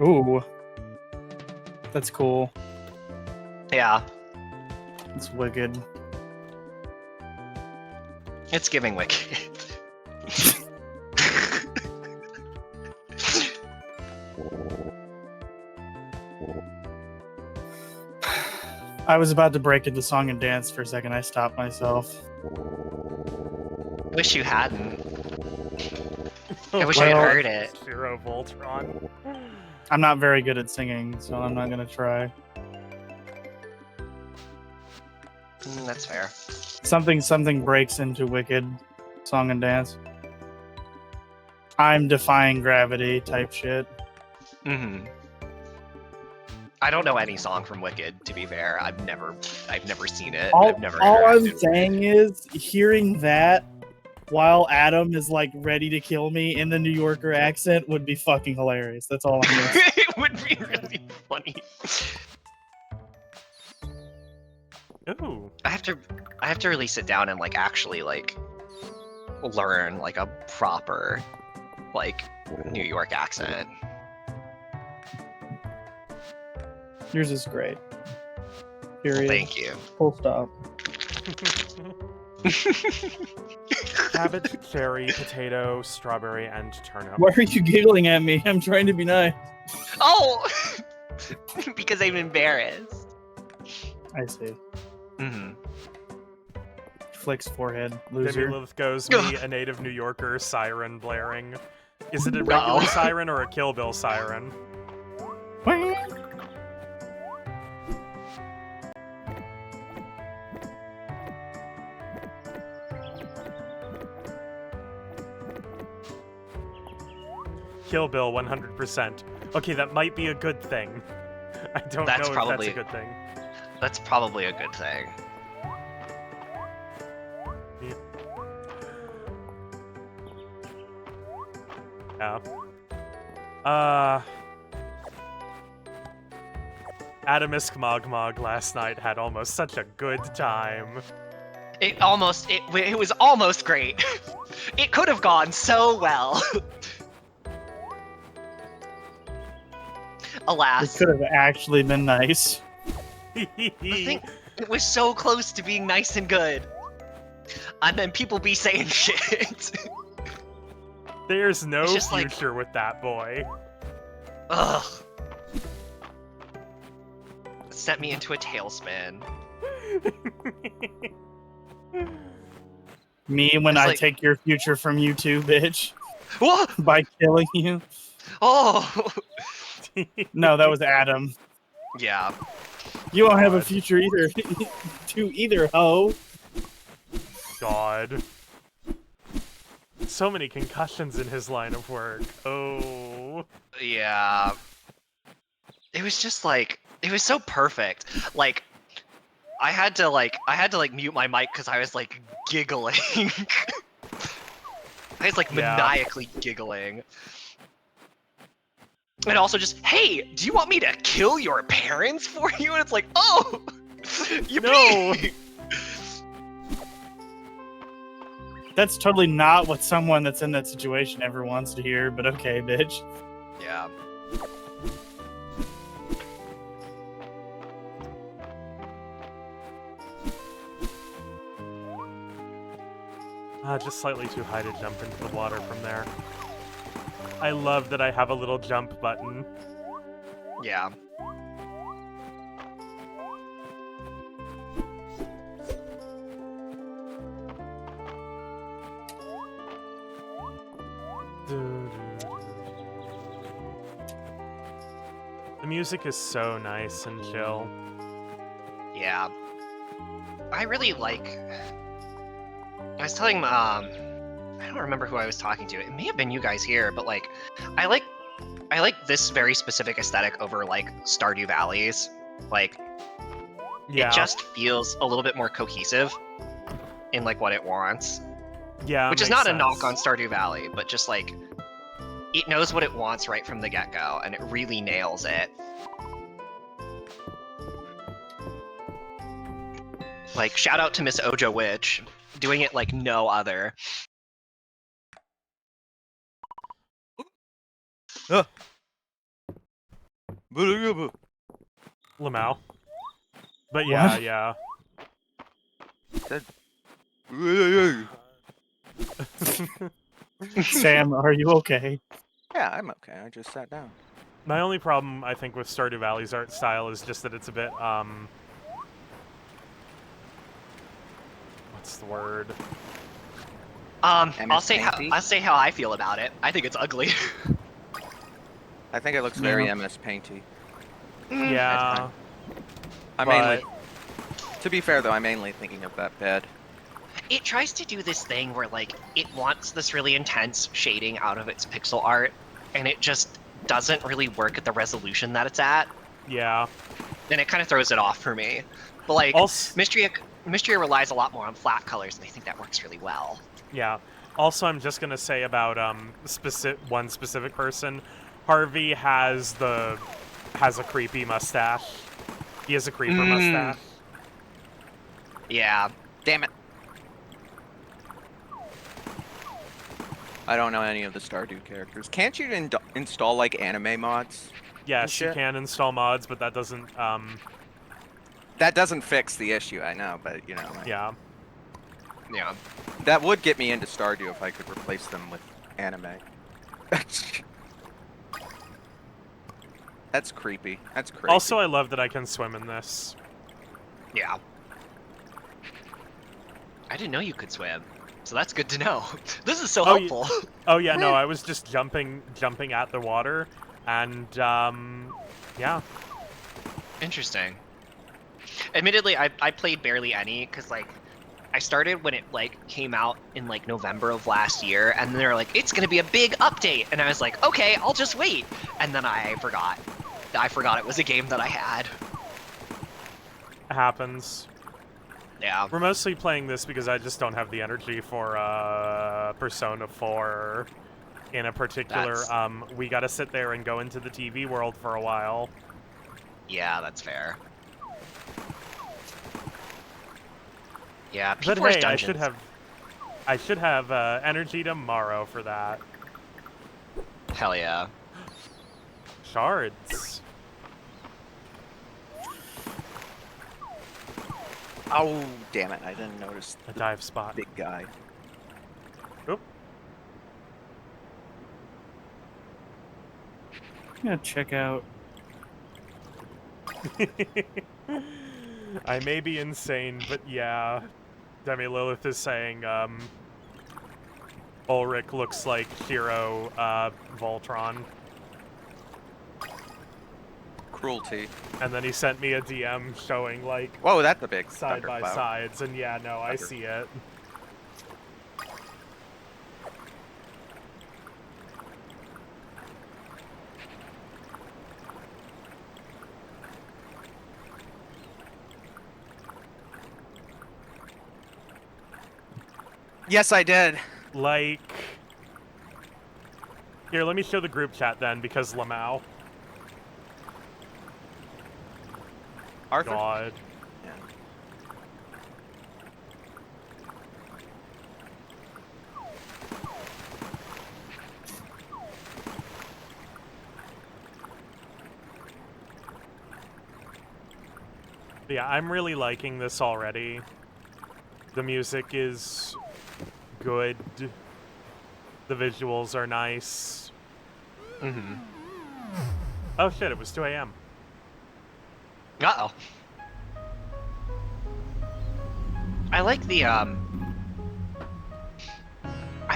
Ooh. That's cool. Yeah, It's wicked. it's giving wicked. I was about to break into song and dance for a second. I stopped myself. Wish you hadn't. I wish I had Well- heard it. Zero Voltron. I'm not very good at singing, so I'm not gonna try. That's fair. Something breaks into Wicked song and dance. I'm defying gravity type shit. Mm-hmm. I don't know any song from Wicked, to be fair. I've never seen it. I've never All I'm interacted with saying is hearing that while Adam is like ready to kill me in the New Yorker accent would be fucking hilarious. That's all I'm gonna say. it would be really funny. Ooh. I have to really sit down and like actually like learn like a proper like New York accent. Yours is great. Period. Thank you. Full stop. Cabbage, cherry, potato, strawberry, and turnip. Why are you giggling at me? I'm trying to be nice. Oh, because I'm embarrassed. I see. Mm-hmm. Flicks forehead. Demi Loser. Lilith goes me, a native New Yorker, siren blaring. Is it a regular Uh-oh. siren or a Kill Bill siren? Kill Bill 100%. Okay, that might be a good thing. I don't That's know probably- if that's a good thing. That's probably a good thing. Yeah. Adamisk Mogmog last night had almost such a good time. It was almost great. It could have gone so well. It Alas, could have actually been nice. the thing, it was so close to being nice and good. And then people be saying shit. There's no It's just like- future with that boy. Ugh. Sent me into a tailspin. Me when It's I like- take your future from you too, bitch. Whoa! By killing you. Oh! No, that was Adam. Yeah. You won't have a God. future either. To either, ho. God. So many concussions in his line of work. Oh. Yeah. It was just like, it was so perfect. Like, I had to mute my mic because I was like giggling. I was like Yeah. maniacally giggling. And also just, hey, do you want me to kill your parents for you? And it's like, oh, yippee! That's totally not what someone that's in that situation ever wants to hear, but okay, bitch. Yeah. Just slightly too high to jump into the water from there. I love that I have a little jump button. Yeah. The music is so nice and chill. Yeah. I really like. I was telling I don't remember who I was talking to. It may have been you guys here, but like I like this very specific aesthetic over like Stardew Valley's. Like Yeah, it just feels a little bit more cohesive in like what it wants. yeah, Which is makes not a knock sense. on Stardew Valley, but just like it knows what it wants right from the get-go and it really nails it. Like shout out to Miss Ojo Witch, doing it like no other. Lamau. But yeah, What? yeah. Sam, are you okay? Yeah, I'm okay. I just sat down. My only problem, I think, with Stardew Valley's art style is just that it's a bit, what's the word? I'll say Painty? how I feel about it. I think it's ugly. I think it looks very MS Painty. Yeah, I mainly, to be fair though, I'm mainly thinking of that bed. It tries to do this thing where like it wants this really intense shading out of its pixel art, and it just doesn't really work at the resolution that it's at, yeah. and it kind of throws it off for me. But like Also, Mistria relies a lot more on flat colors, and I think that works really well. yeah. Also, I'm just gonna say about one specific person. Harvey has a creepy mustache. He has a creeper mustache. Yeah. Damn it. I don't know any of the Stardew characters. Can't you install like anime mods? Yes, you shit. can install mods, but that doesn't. That doesn't fix the issue, I know, but you know. Yeah. Yeah. That would get me into Stardew if I could replace them with anime. That's creepy. That's crazy. Also, I love that I can swim in this. Yeah. I didn't know you could swim, so that's good to know. This is so Oh, helpful. Oh yeah, no, I was just jumping at the water, and yeah. Interesting. Admittedly, I played barely any because like I started when it like came out in like November of last year, and then they were like, it's gonna be a big update, and I was like, okay, I'll just wait, and then I forgot. I forgot it was a game that I had. It happens. Yeah. We're mostly playing this because I just don't have the energy for Persona 4 in a particular. We gotta sit there and go into the TV world for a while. Yeah, that's fair. Yeah, But P4's hey, dungeons. I should have energy tomorrow for that. Hell yeah. Shards. Oh, damn it! I didn't notice A dive spot. big guy. Oop. I'm gonna check out. I may be insane, but yeah. Demi Lilith is saying, Ulrich looks like Hero, Voltron. Cruelty. And then he sent me a DM showing, like, Whoa, that's a big side by thundercloud. sides, and yeah, no, I see it. Yes, I did. Like... Here, let me show the group chat then, because Lamau. Arthur? God. Yeah. But yeah, I'm really liking this already. The music is good. The visuals are nice. Mm-hmm. Oh shit, it was 2 a.m. Uh-oh. I like the, I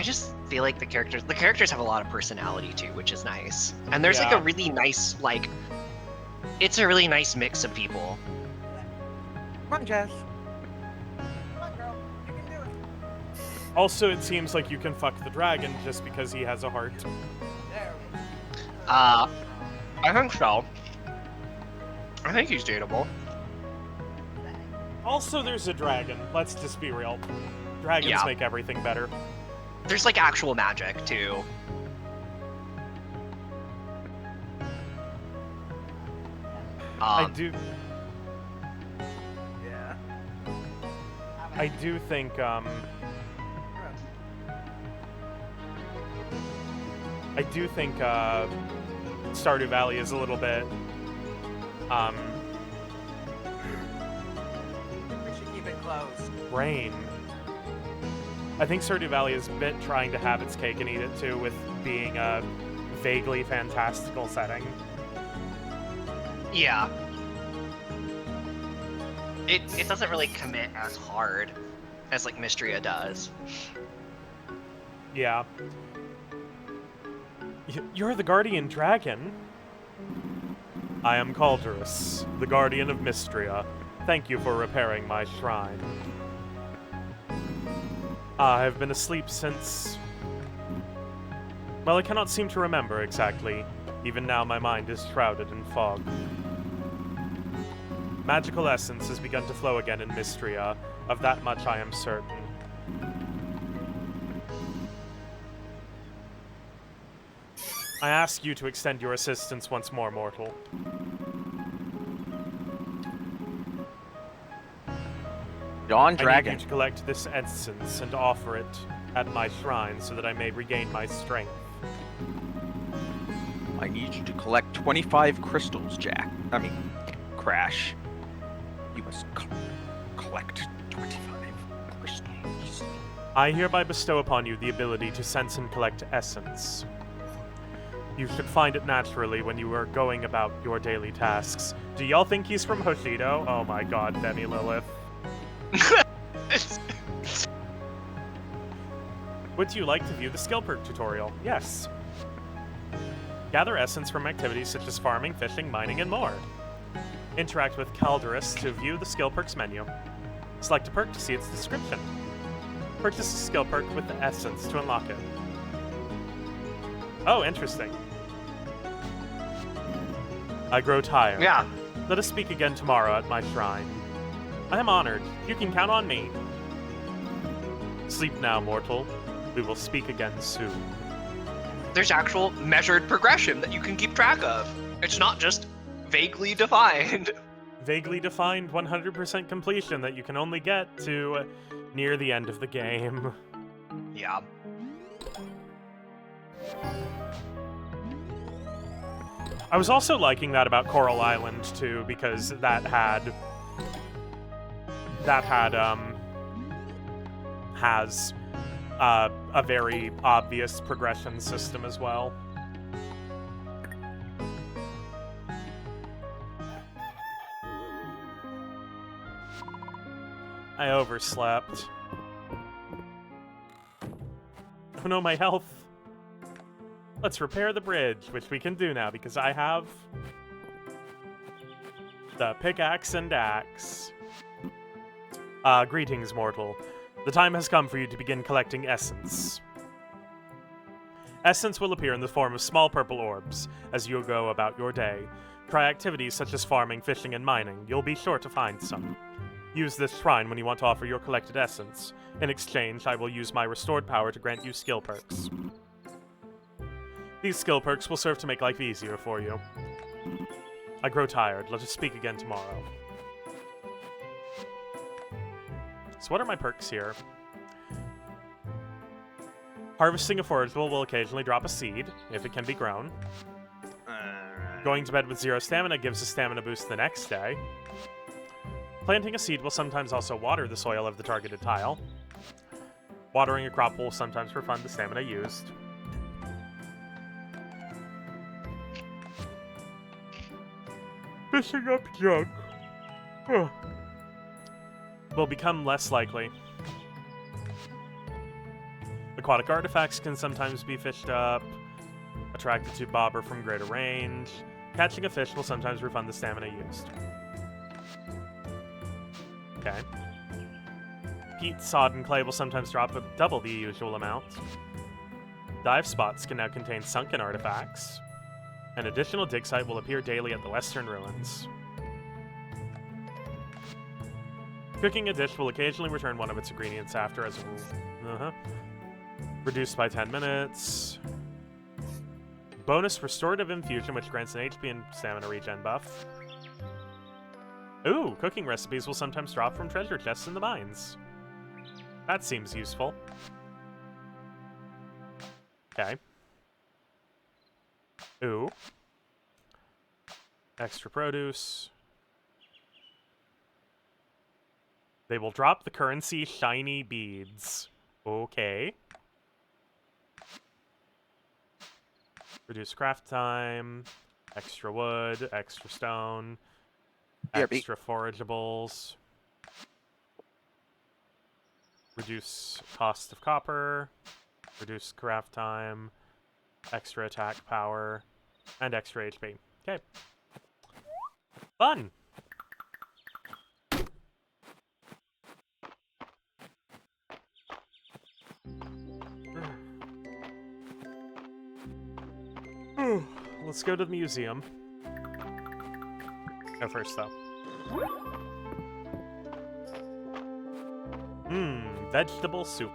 just feel like the characters have a lot of personality too, which is nice. And there's like a Yeah. really nice, like, it's a really nice mix of people. Come on, Jess. Also, it seems like you can fuck the dragon just because he has a heart. I think so. I think he's dateable. Also, there's a dragon. Let's just be real. Dragons Yeah. make everything better. There's like actual magic too. I Um, do. Yeah. I do think. I do think Stardew Valley is a little bit. We should keep it closed. Rain. I think Stardew Valley is a bit trying to have its cake and eat it too, with being a vaguely fantastical setting. yeah. It doesn't really commit as hard as like Mistria does. Yeah. You're the guardian dragon? I am Calderus, the guardian of Mistria. Thank you for repairing my shrine. I have been asleep since... Well, I cannot seem to remember exactly. Even now my mind is shrouded in fog. Magical essence has begun to flow again in Mistria. Of that much I am certain. I ask you to extend your assistance once more, mortal. Dawn I need Dragon. you to collect this essence and offer it at my shrine so that I may regain my strength. I need you to collect 25 crystals, Jack. I mean, Crash. You must collect 25 crystals. I hereby bestow upon you the ability to sense and collect essence. You should find it naturally when you are going about your daily tasks. Do y'all think he's from Hoshido? Oh my god, Demi Lilith. Would you like to view the skill perk tutorial? Yes. Gather essence from activities such as farming, fishing, mining, and more. Interact with Calderus to view the skill perks menu. Select a perk to see its description. Purchase a skill perk with the essence to unlock it. Oh, interesting. I grow tired. Yeah. Let us speak again tomorrow at my shrine. I am honored. You can count on me. Sleep now, mortal. We will speak again soon. There's actual measured progression that you can keep track of. It's not just vaguely defined. Vaguely defined 100% completion that you can only get to near the end of the game. Yeah. I was also liking that about Coral Island too, because has a very obvious progression system as well. I overslept. Oh no, my health. Let's repair the bridge, which we can do now because I have the pickaxe and axe. Greetings, mortal. The time has come for you to begin collecting essence. Essence will appear in the form of small purple orbs as you go about your day. Try activities such as farming, fishing, and mining. You'll be sure to find some. Use this shrine when you want to offer your collected essence. In exchange, I will use my restored power to grant you skill perks. These skill perks will serve to make life easier for you. I grow tired. Let us speak again tomorrow. So what are my perks here? Harvesting a forageable will occasionally drop a seed, if it can be grown. Going to bed with 0 stamina gives a stamina boost the next day. Planting a seed will sometimes also water the soil of the targeted tile. Watering a crop will sometimes refund the stamina used. Fishing up junk. Will become less likely. Aquatic artifacts can sometimes be fished up. Attracted to bobber from greater range. Catching a fish will sometimes refund the stamina used. Okay. Peat, sod, and clay will sometimes drop double the usual amount. Dive spots can now contain sunken artifacts. An additional dig site will appear daily at the Western Ruins. Cooking a dish will occasionally return one of its ingredients after as a rule. Reduced by 10 minutes. Bonus restorative infusion, which grants an HP and stamina regen buff. Ooh, cooking recipes will sometimes drop from treasure chests in the mines. That seems useful. Okay. Ooh. Extra produce. They will drop the currency shiny beads. Okay. Reduce craft time. Extra wood. Extra stone. Extra forageables. Reduce cost of copper. Reduced craft time, extra attack power, and extra HP. Okay. Fun! Let's go to the museum. Go first, though. Vegetable soup.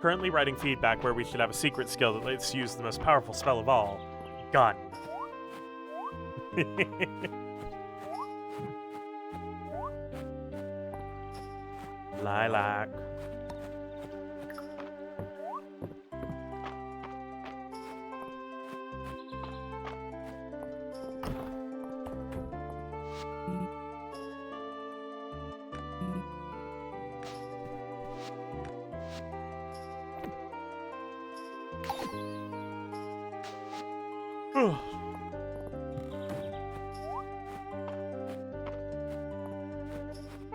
Currently writing feedback where we should have a secret skill that lets us use the most powerful spell of all. Gun. Lilac.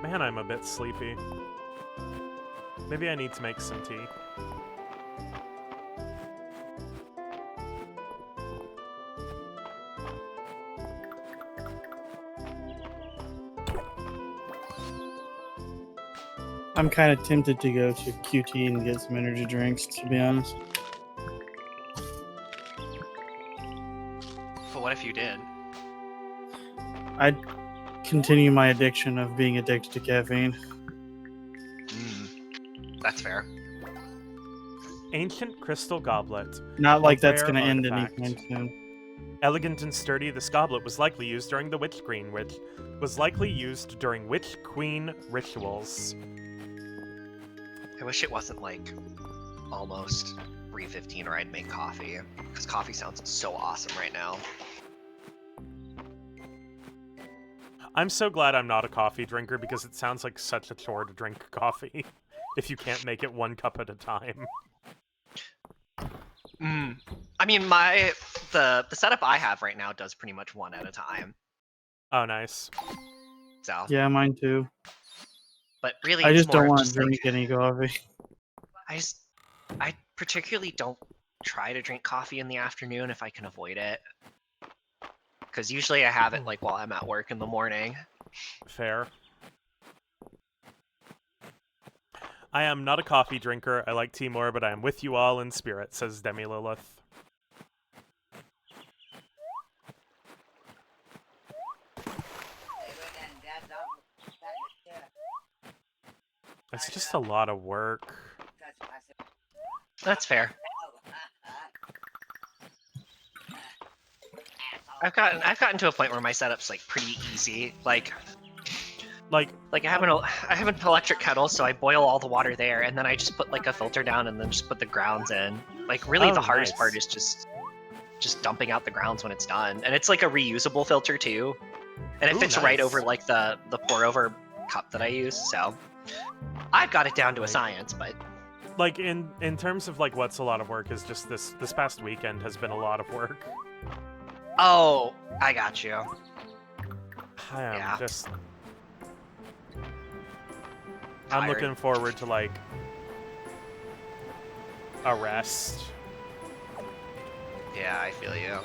Man, I'm a bit sleepy. Maybe I need to make some tea. I'm kind of tempted to go to QT and get some energy drinks, to be honest. But what if you did? I'd continue my addiction of being addicted to caffeine. That's fair. Ancient crystal goblet. Not like A that's rare going to end artifact. anytime soon. Elegant and sturdy, this goblet was likely used during the Witch Queen, which was likely used during Witch Queen rituals. I wish it wasn't like almost 3:15 or I'd make coffee, because coffee sounds so awesome right now. I'm so glad I'm not a coffee drinker because it sounds like such a chore to drink coffee if you can't make it 1 cup at a time. I mean, the setup I have right now does pretty much 1 at a time. Oh, nice. So, Yeah, mine too. but really, I it's just don't more want to just, drink any coffee. I particularly don't try to drink coffee in the afternoon if I can avoid it, because usually I have it like while I'm at work in the morning. Fair. I am not a coffee drinker. I like tea more, but I am with you all in spirit, says Demi Lilith. It's just a lot of work. That's fair. I've gotten to a point where my setup's like pretty easy. Like I have an electric kettle, so I boil all the water there, and then I just put like a filter down, and then just put the grounds in. Like really, Oh, the hardest nice. part is just dumping out the grounds when it's done, and it's like a reusable filter too, and it Ooh, fits right nice. over like the pour over cup that I use. So I've got it down to a Right. science, but Like, in terms of, like, what's a lot of work is just this past weekend has been a lot of work. oh, I got you. I am Yeah. just... Tired. I'm looking forward to, like, a rest. Yeah, I feel you.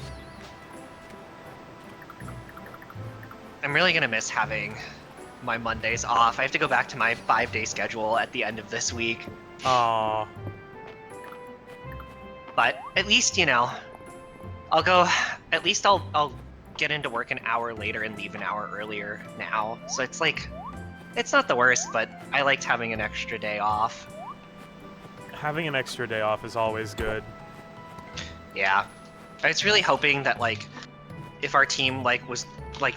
I'm really gonna miss having my Mondays off. I have to go back to my 5-day schedule at the end of this week. Aww. But at least, you know, I'll get into work an hour later and leave an hour earlier now. So it's like, it's not the worst, but I liked having an extra day off. Having an extra day off is always good. Yeah. I was really hoping that, like, if our team, like,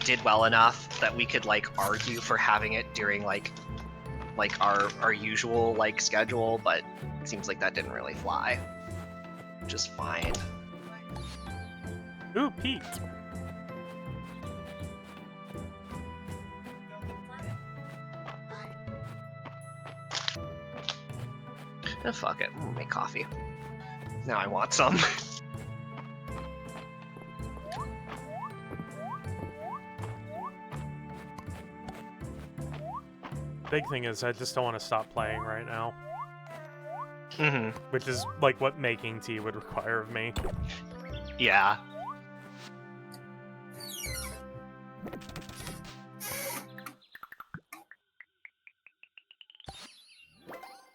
did well enough that we could, like, argue for having it during, like our usual, like, schedule, but it seems like that didn't really fly. Which is fine. Ooh, Pete. Oh, fuck it. We'll make coffee. Now I want some. Big thing is I just don't want to stop playing right now. Mm-hmm. which is like what making tea would require of me. Yeah.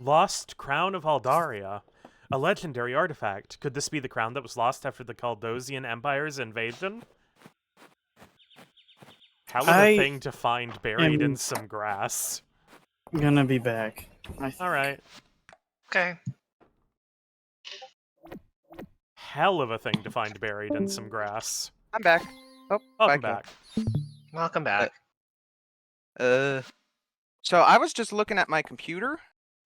Lost Crown of Haldaria. A legendary artifact. Could this be the crown that was lost after the Caldosian Empire's invasion? Hell of a I thing to find buried am- in some grass. Gonna be back. Alright. Okay. Hell of a thing to find buried in some grass. I'm back. Oh, Welcome back. back. Welcome back. So I was just looking at my computer,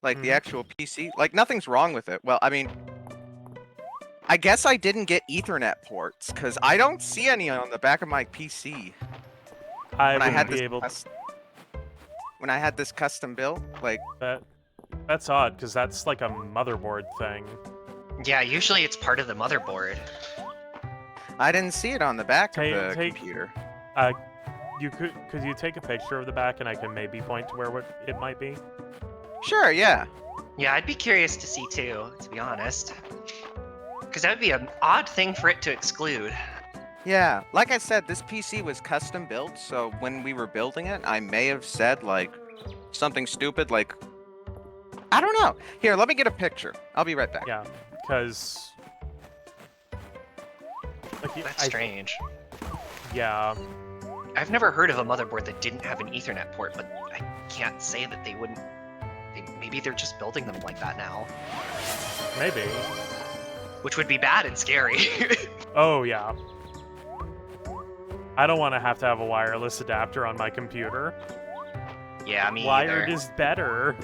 like the Mhm. actual PC. Like nothing's wrong with it. Well, I mean, I guess I didn't get Ethernet ports because I don't see any on the back of my PC I when I wouldn't had be this able when I had this custom build. Like, That's odd, because that's like a motherboard thing. Yeah, usually it's part of the motherboard. I didn't see it on the back of the Take- computer. Could you take a picture of the back and I can maybe point to where it might be? Sure, yeah. Yeah, I'd be curious to see too, to be honest. Because that would be an odd thing for it to exclude. Yeah, like I said, this PC was custom built, so when we were building it, I may have said, like, something stupid, like, I don't know. Here, let me get a picture. I'll be right back. Yeah, because... That's strange. Yeah. I've never heard of a motherboard that didn't have an Ethernet port, but I can't say that they wouldn't. Maybe they're just building them like that now. Maybe. Which would be bad and scary. Oh, yeah. I don't want to have a wireless adapter on my computer. Yeah, me Wired either. is better.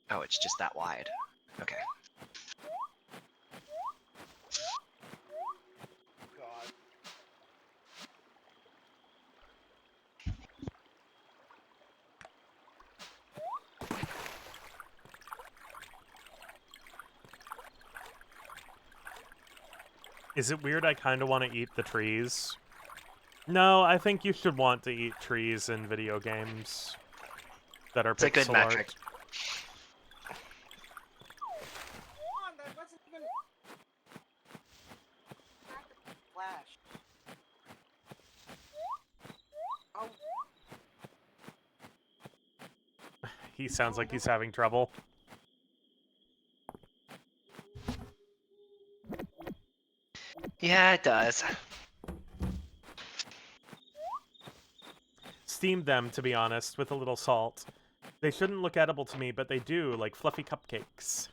Oh, it's just that wide. Okay. Is it weird I kind of want to eat the trees? No, I think you should want to eat trees in video games that are It's a good pixel art. metric. That wasn't even... Flash. Oh. He sounds like he's having trouble. Yeah, it does. Steamed them, to be honest, with a little salt. They shouldn't look edible to me, but they do, like fluffy cupcakes.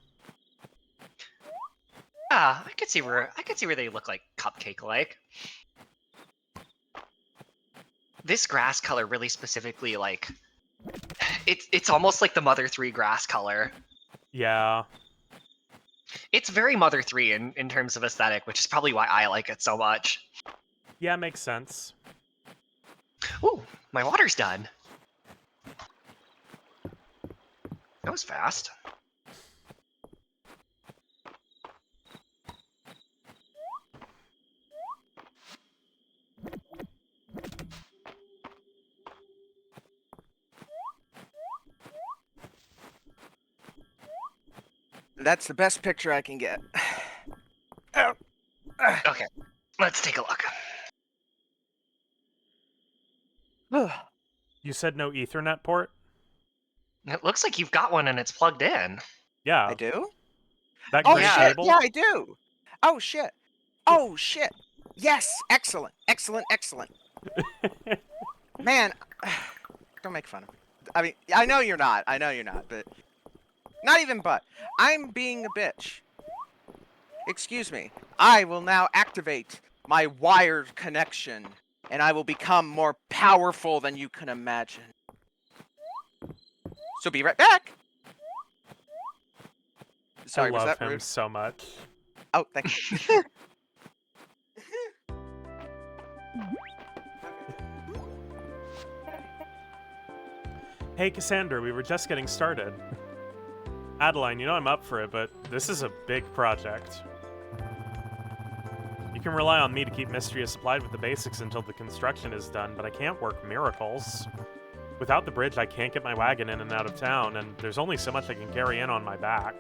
Yeah, I could see where they look like cupcake-like. This grass color really specifically, like, it's almost like the Mother 3 grass color. Yeah. It's very Mother 3 in terms of aesthetic, which is probably why I like it so much. Yeah, makes sense. Ooh, my water's done. That was fast. That's the best picture I can get. Oh. Okay, let's take a look. You said no Ethernet port? It looks like you've got one and it's plugged in. Yeah. I do? That Oh green yeah. shit! cable? Yeah, I do. Oh shit! Oh shit! Yes! Excellent! Excellent! Excellent! Man, don't make fun of me. I mean, I know you're not. I know you're not, but not even but. I'm being a bitch. Excuse me. I will now activate my wired connection, and I will become more powerful than you can imagine. So be right back. Sorry, I was love that him rude? so much. Oh, thank you. Hey, Cassandra, we were just getting started. Adeline, you know I'm up for it, but this is a big project. You can rely on me to keep Mistria supplied with the basics until the construction is done, but I can't work miracles. Without the bridge, I can't get my wagon in and out of town, and there's only so much I can carry in on my back.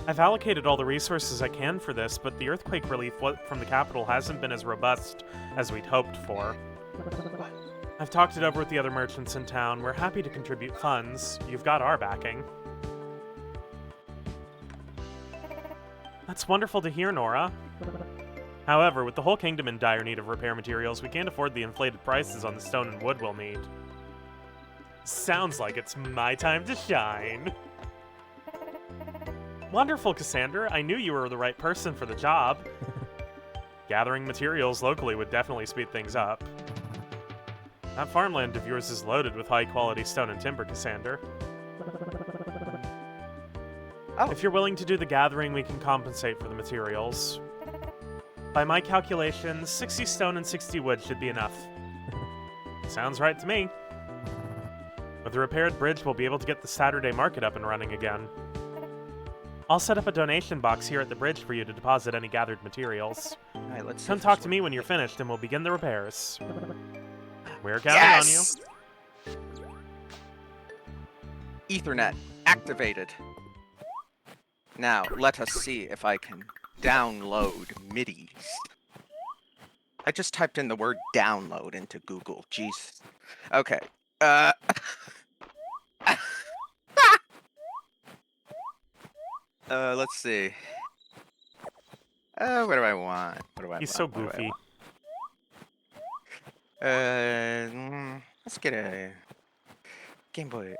I've allocated all the resources I can for this, but the earthquake relief from the capital hasn't been as robust as we'd hoped for. I've talked it over with the other merchants in town. We're happy to contribute funds. You've got our backing. That's wonderful to hear, Nora. However, with the whole kingdom in dire need of repair materials, we can't afford the inflated prices on the stone and wood we'll need. Sounds like it's my time to shine. Wonderful, Cassandra. I knew you were the right person for the job. Gathering materials locally would definitely speed things up. That farmland of yours is loaded with high-quality stone and timber, Cassandra. Oh. If you're willing to do the gathering, we can compensate for the materials. By my calculations, 60 stone and 60 wood should be enough. Sounds right to me. With the repaired bridge, we'll be able to get the Saturday market up and running again. I'll set up a donation box here at the bridge for you to deposit any gathered materials. Alright, let's see Come if talk this to me works. when you're finished, and we'll begin the repairs. We're counting on you. Yes! Ethernet activated. Now, let us see if I can download MIDIs. I just typed in the word download into Google. Jesus. Okay. Let's see. What do I want? What do I He's want? so What do I goofy. want? Let's get a Game Boy.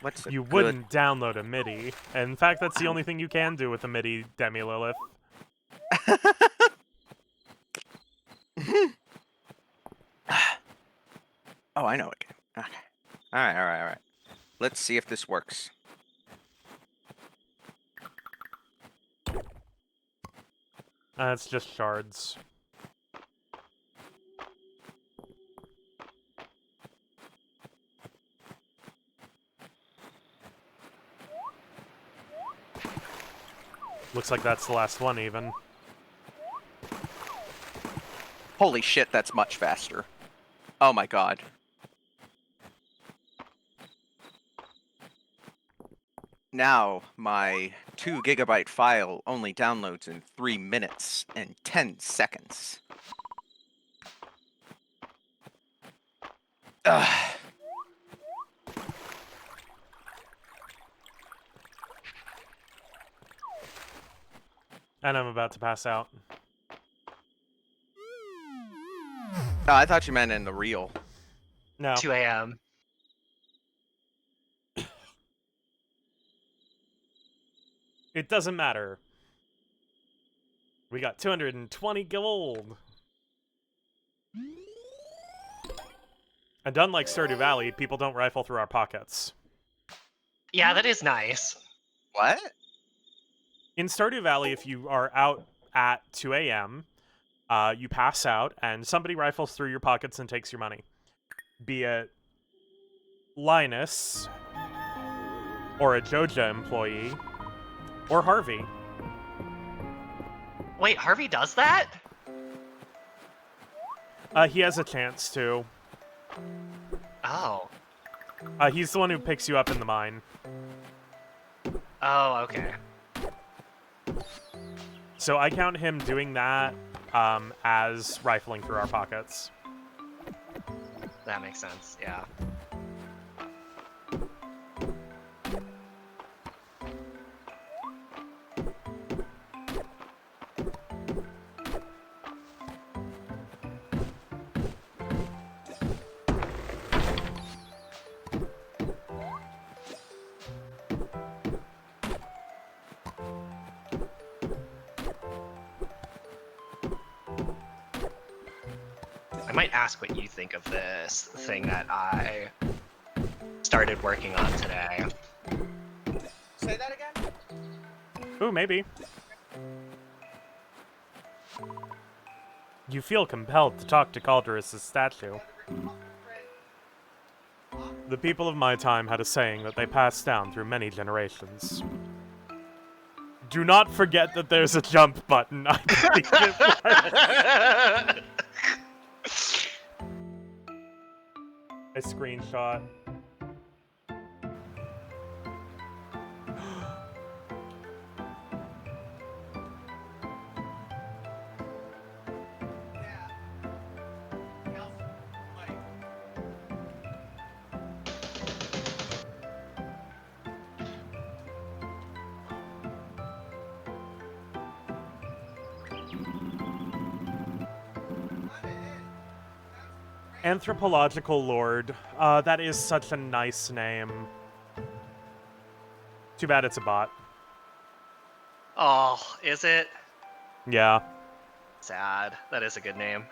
What's a You good... wouldn't download a MIDI. In fact, that's the only thing you can do with a MIDI, Demi Lilith. Oh, I know it. Okay. Alright. Let's see if this works. It's just shards. Looks like that's the last one, even. Holy shit, that's much faster. Oh my god. Now, my 2 gigabyte file only downloads in 3 minutes and 10 seconds. Ugh. And I'm about to pass out. Oh, I thought you meant in the real. No. 2 a.m. It doesn't matter. We got 220 gold. And unlike Stardew Valley, people don't rifle through our pockets. Yeah, that is nice. What? In Stardew Valley, if you are out at 2 a.m., you pass out, and somebody rifles through your pockets and takes your money. Be it Linus, or a Joja employee, or Harvey. Wait, Harvey does that? He has a chance to. Oh. He's the one who picks you up in the mine. Oh, okay. So I count him doing that as rifling through our pockets. That makes sense, yeah. might ask what you think of this thing that I started working on today. Say that again? Ooh, maybe. You feel compelled to talk to Calderus' statue. The people of my time had a saying that they passed down through many generations. Do not forget that there's a jump button. I think it was. I screenshot. Anthropological Lord. That is such a nice name. Too bad it's a bot. Oh, is it? Yeah. Sad. That is a good name.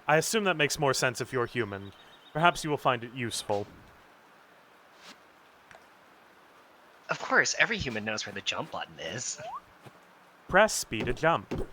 I assume that makes more sense if you're human. Perhaps you will find it useful. Of course, every human knows where the jump button is. Press B to jump.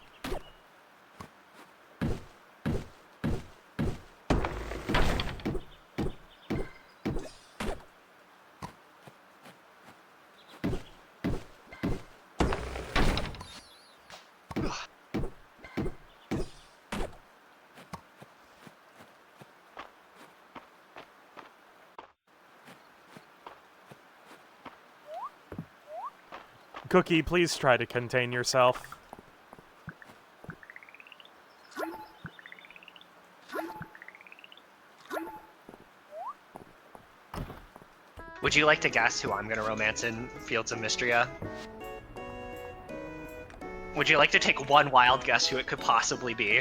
Cookie, please try to contain yourself. Would you like to guess who I'm gonna romance in Fields of Mistria? Would you like to take one wild guess who it could possibly be?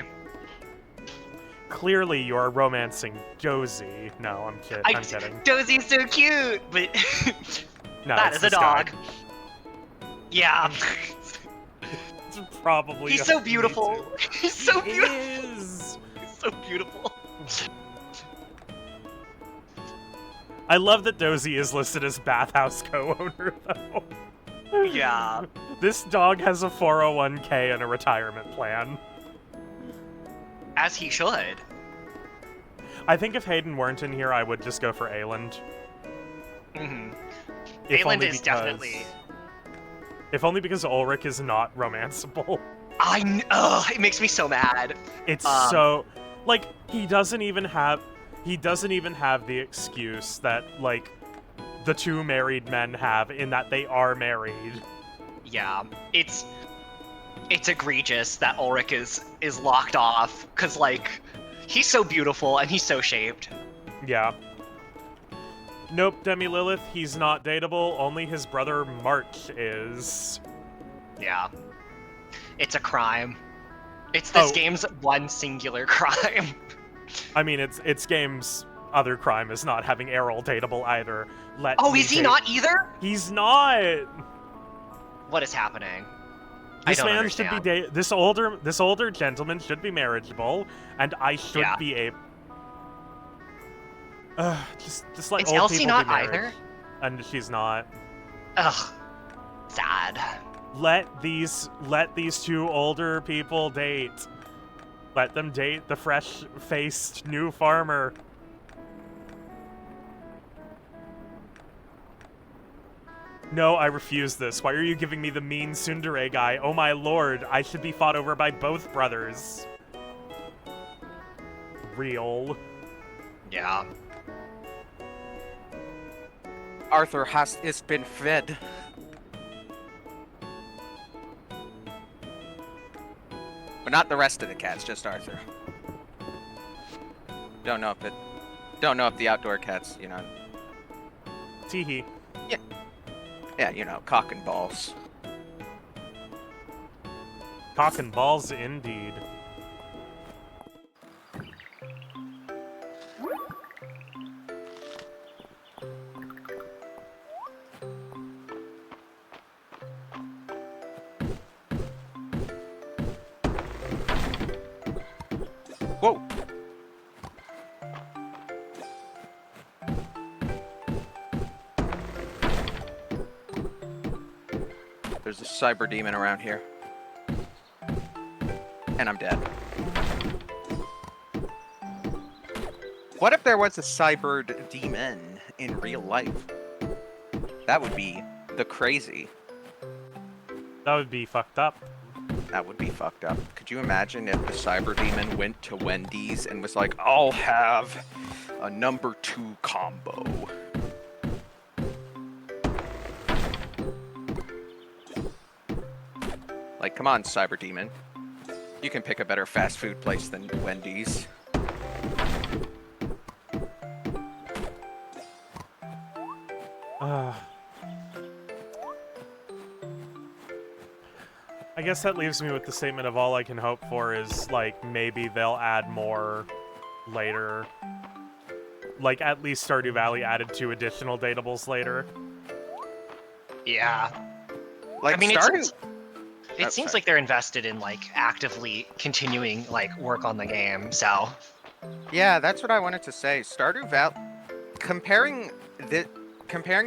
Clearly, you're romancing Josie. No, I'm kidding. I'm kidding. Josie's so cute, but No, that it's is a this guy. dog. Yeah. It's probably. He's so me beautiful. too. He's so He beautiful. is. He's so beautiful. I love that Dozy is listed as bathhouse co-owner, though. Yeah. This dog has a 401k and a retirement plan. As he should. I think if Hayden weren't in here, I would just go for Ayland. Mm-hmm. If Ayland only is because- definitely... If only because Ulrich is not romanceable. It makes me so mad. It's so... Like, he doesn't even have the excuse that, like, the two married men have in that they are married. Yeah, it's egregious that Ulrich is locked off, because, like, he's so beautiful and he's so shaped. Yeah. Nope, Demi Lilith, he's not dateable, only his brother March is. Yeah. It's a crime. It's this Oh. game's one singular crime. I mean, it's game's other crime is not having Errol dateable either. Oh, is he not either? He's not! What is happening? This I don't man understand. should be this older gentleman should be marriageable, and I should be a. Just let Is old Elsie people not be married. either? And she's not. Ugh. Sad. Let these two older people date. Let them date the fresh-faced new farmer. No, I refuse this. Why are you giving me the mean tsundere guy? Oh my lord, I should be fought over by both brothers. Real. Yeah. Arthur is been fed. But not the rest of the cats, just Arthur. Don't know if the outdoor cats, you know. Teehee. Yeah, you know, cock and balls. Cock and balls indeed. Whoa! There's a cyber demon around here. And I'm dead. What if there was a cyber demon in real life? That would be the crazy. That would be fucked up. That would be fucked up. Could you imagine if the cyber demon went to Wendy's and was like, I'll have a number 2 combo. Like, come on, cyber demon. You can pick a better fast food place than Wendy's. I guess that leaves me with the statement of all I can hope for is, like, maybe they'll add more later. Like, at least Stardew Valley added 2 additional datables later. Yeah. Like, I mean, Stardew... it seems like they're invested in, like, actively continuing, like, work on the game, so... Yeah, that's what I wanted to say. Stardew Valley... Comparing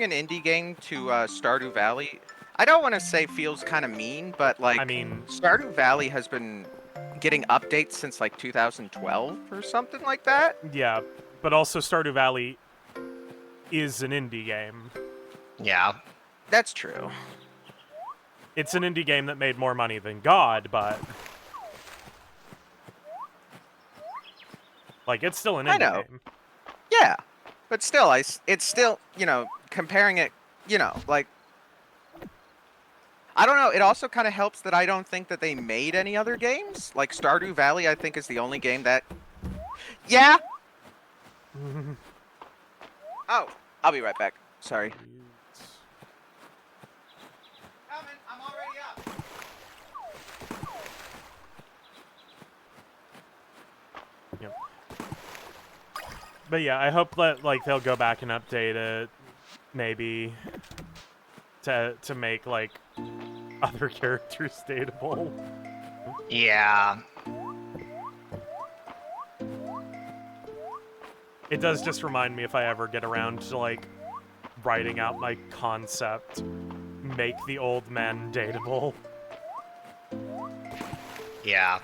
an indie game to Stardew Valley, I don't want to say feels kind of mean, but, like, I mean... Stardew Valley has been getting updates since, like, 2012 or something like that. Yeah, but also Stardew Valley is an indie game. Yeah. That's true. It's an indie game that made more money than God, but... Like, it's still an indie game. Yeah, but still, it's still, you know, comparing it, you know, like... I don't know, it also kind of helps that I don't think that they made any other games. Like, Stardew Valley, I think, is the only game that... Yeah! Oh, I'll be right back. Sorry. Coming, I'm already up. Yep. But yeah, I hope that, like, they'll go back and update it, maybe, to make, like, other characters dateable. Yeah. It does just remind me, if I ever get around to, like, writing out my concept, make the old men dateable. Yeah.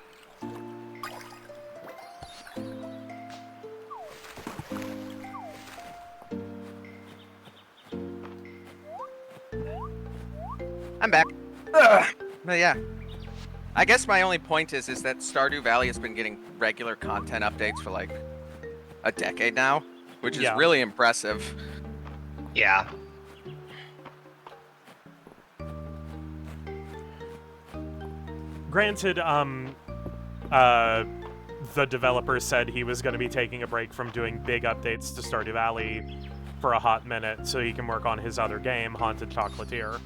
I'm back. Ugh. But yeah. I guess my only point is that Stardew Valley has been getting regular content updates for like a decade now, which is really impressive. Yeah. Granted, the developer said he was going to be taking a break from doing big updates to Stardew Valley for a hot minute so he can work on his other game, Haunted Chocolatier.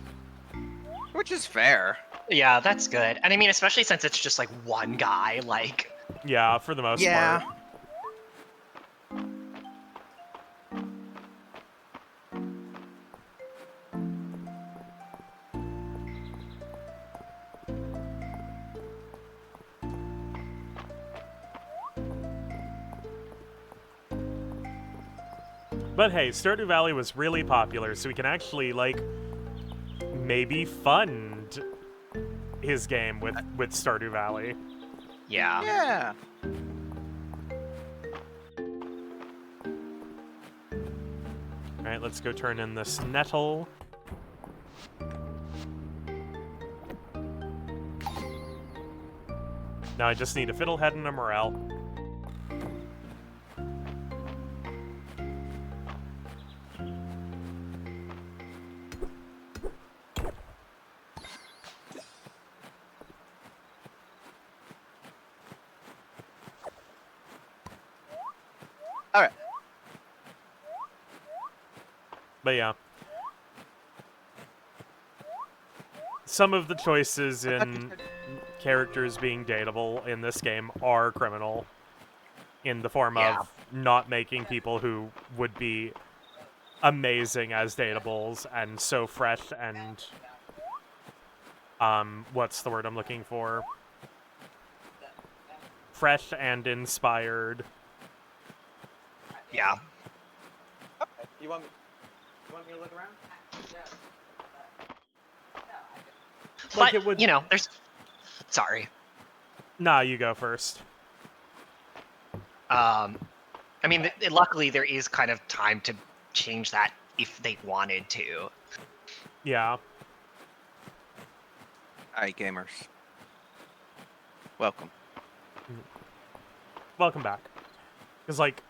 Which is fair. Yeah, that's good. And I mean, especially since it's just like one guy, like... Yeah, for the most part. But hey, Stardew Valley was really popular, so we can actually, like, maybe fund his game with Stardew Valley. Yeah. Yeah. Alright, let's go turn in this nettle. Now I just need a fiddlehead and a morel. Alright. But yeah. Some of the choices in characters being dateable in this game are criminal. In the form of not making people who would be amazing as dateables and so fresh and... what's the word I'm looking for? fresh and inspired. Yeah. Okay. You want me to look around? Like, But, it would- you know, there's... Sorry. Nah, you go first. I mean, luckily there is kind of time to change that if they wanted to. Yeah. Alright, gamers. Welcome. Welcome back. Because, like,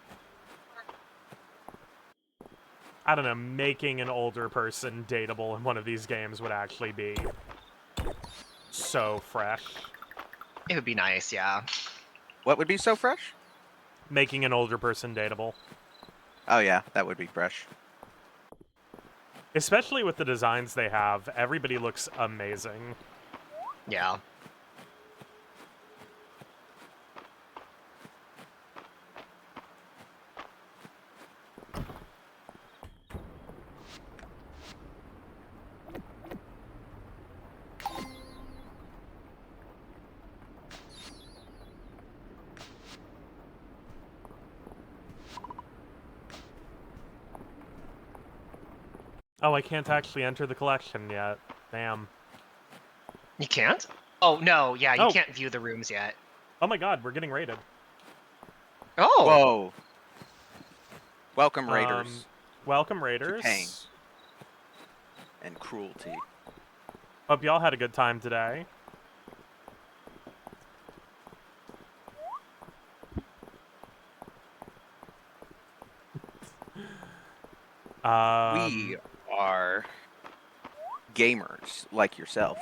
I don't know, making an older person dateable in one of these games would actually be so fresh. It would be nice, yeah. What would be so fresh? Making an older person dateable. Oh yeah, that would be fresh. Especially with the designs they have, everybody looks amazing. Yeah. Oh, I can't actually enter the collection yet. Damn. You can't? Oh, no, yeah, you Oh. can't view the rooms yet. Oh my god, we're getting raided. Oh! Whoa. Welcome, Raiders. Welcome, Raiders. pain. And cruelty. Hope y'all had a good time today. We are gamers like yourself.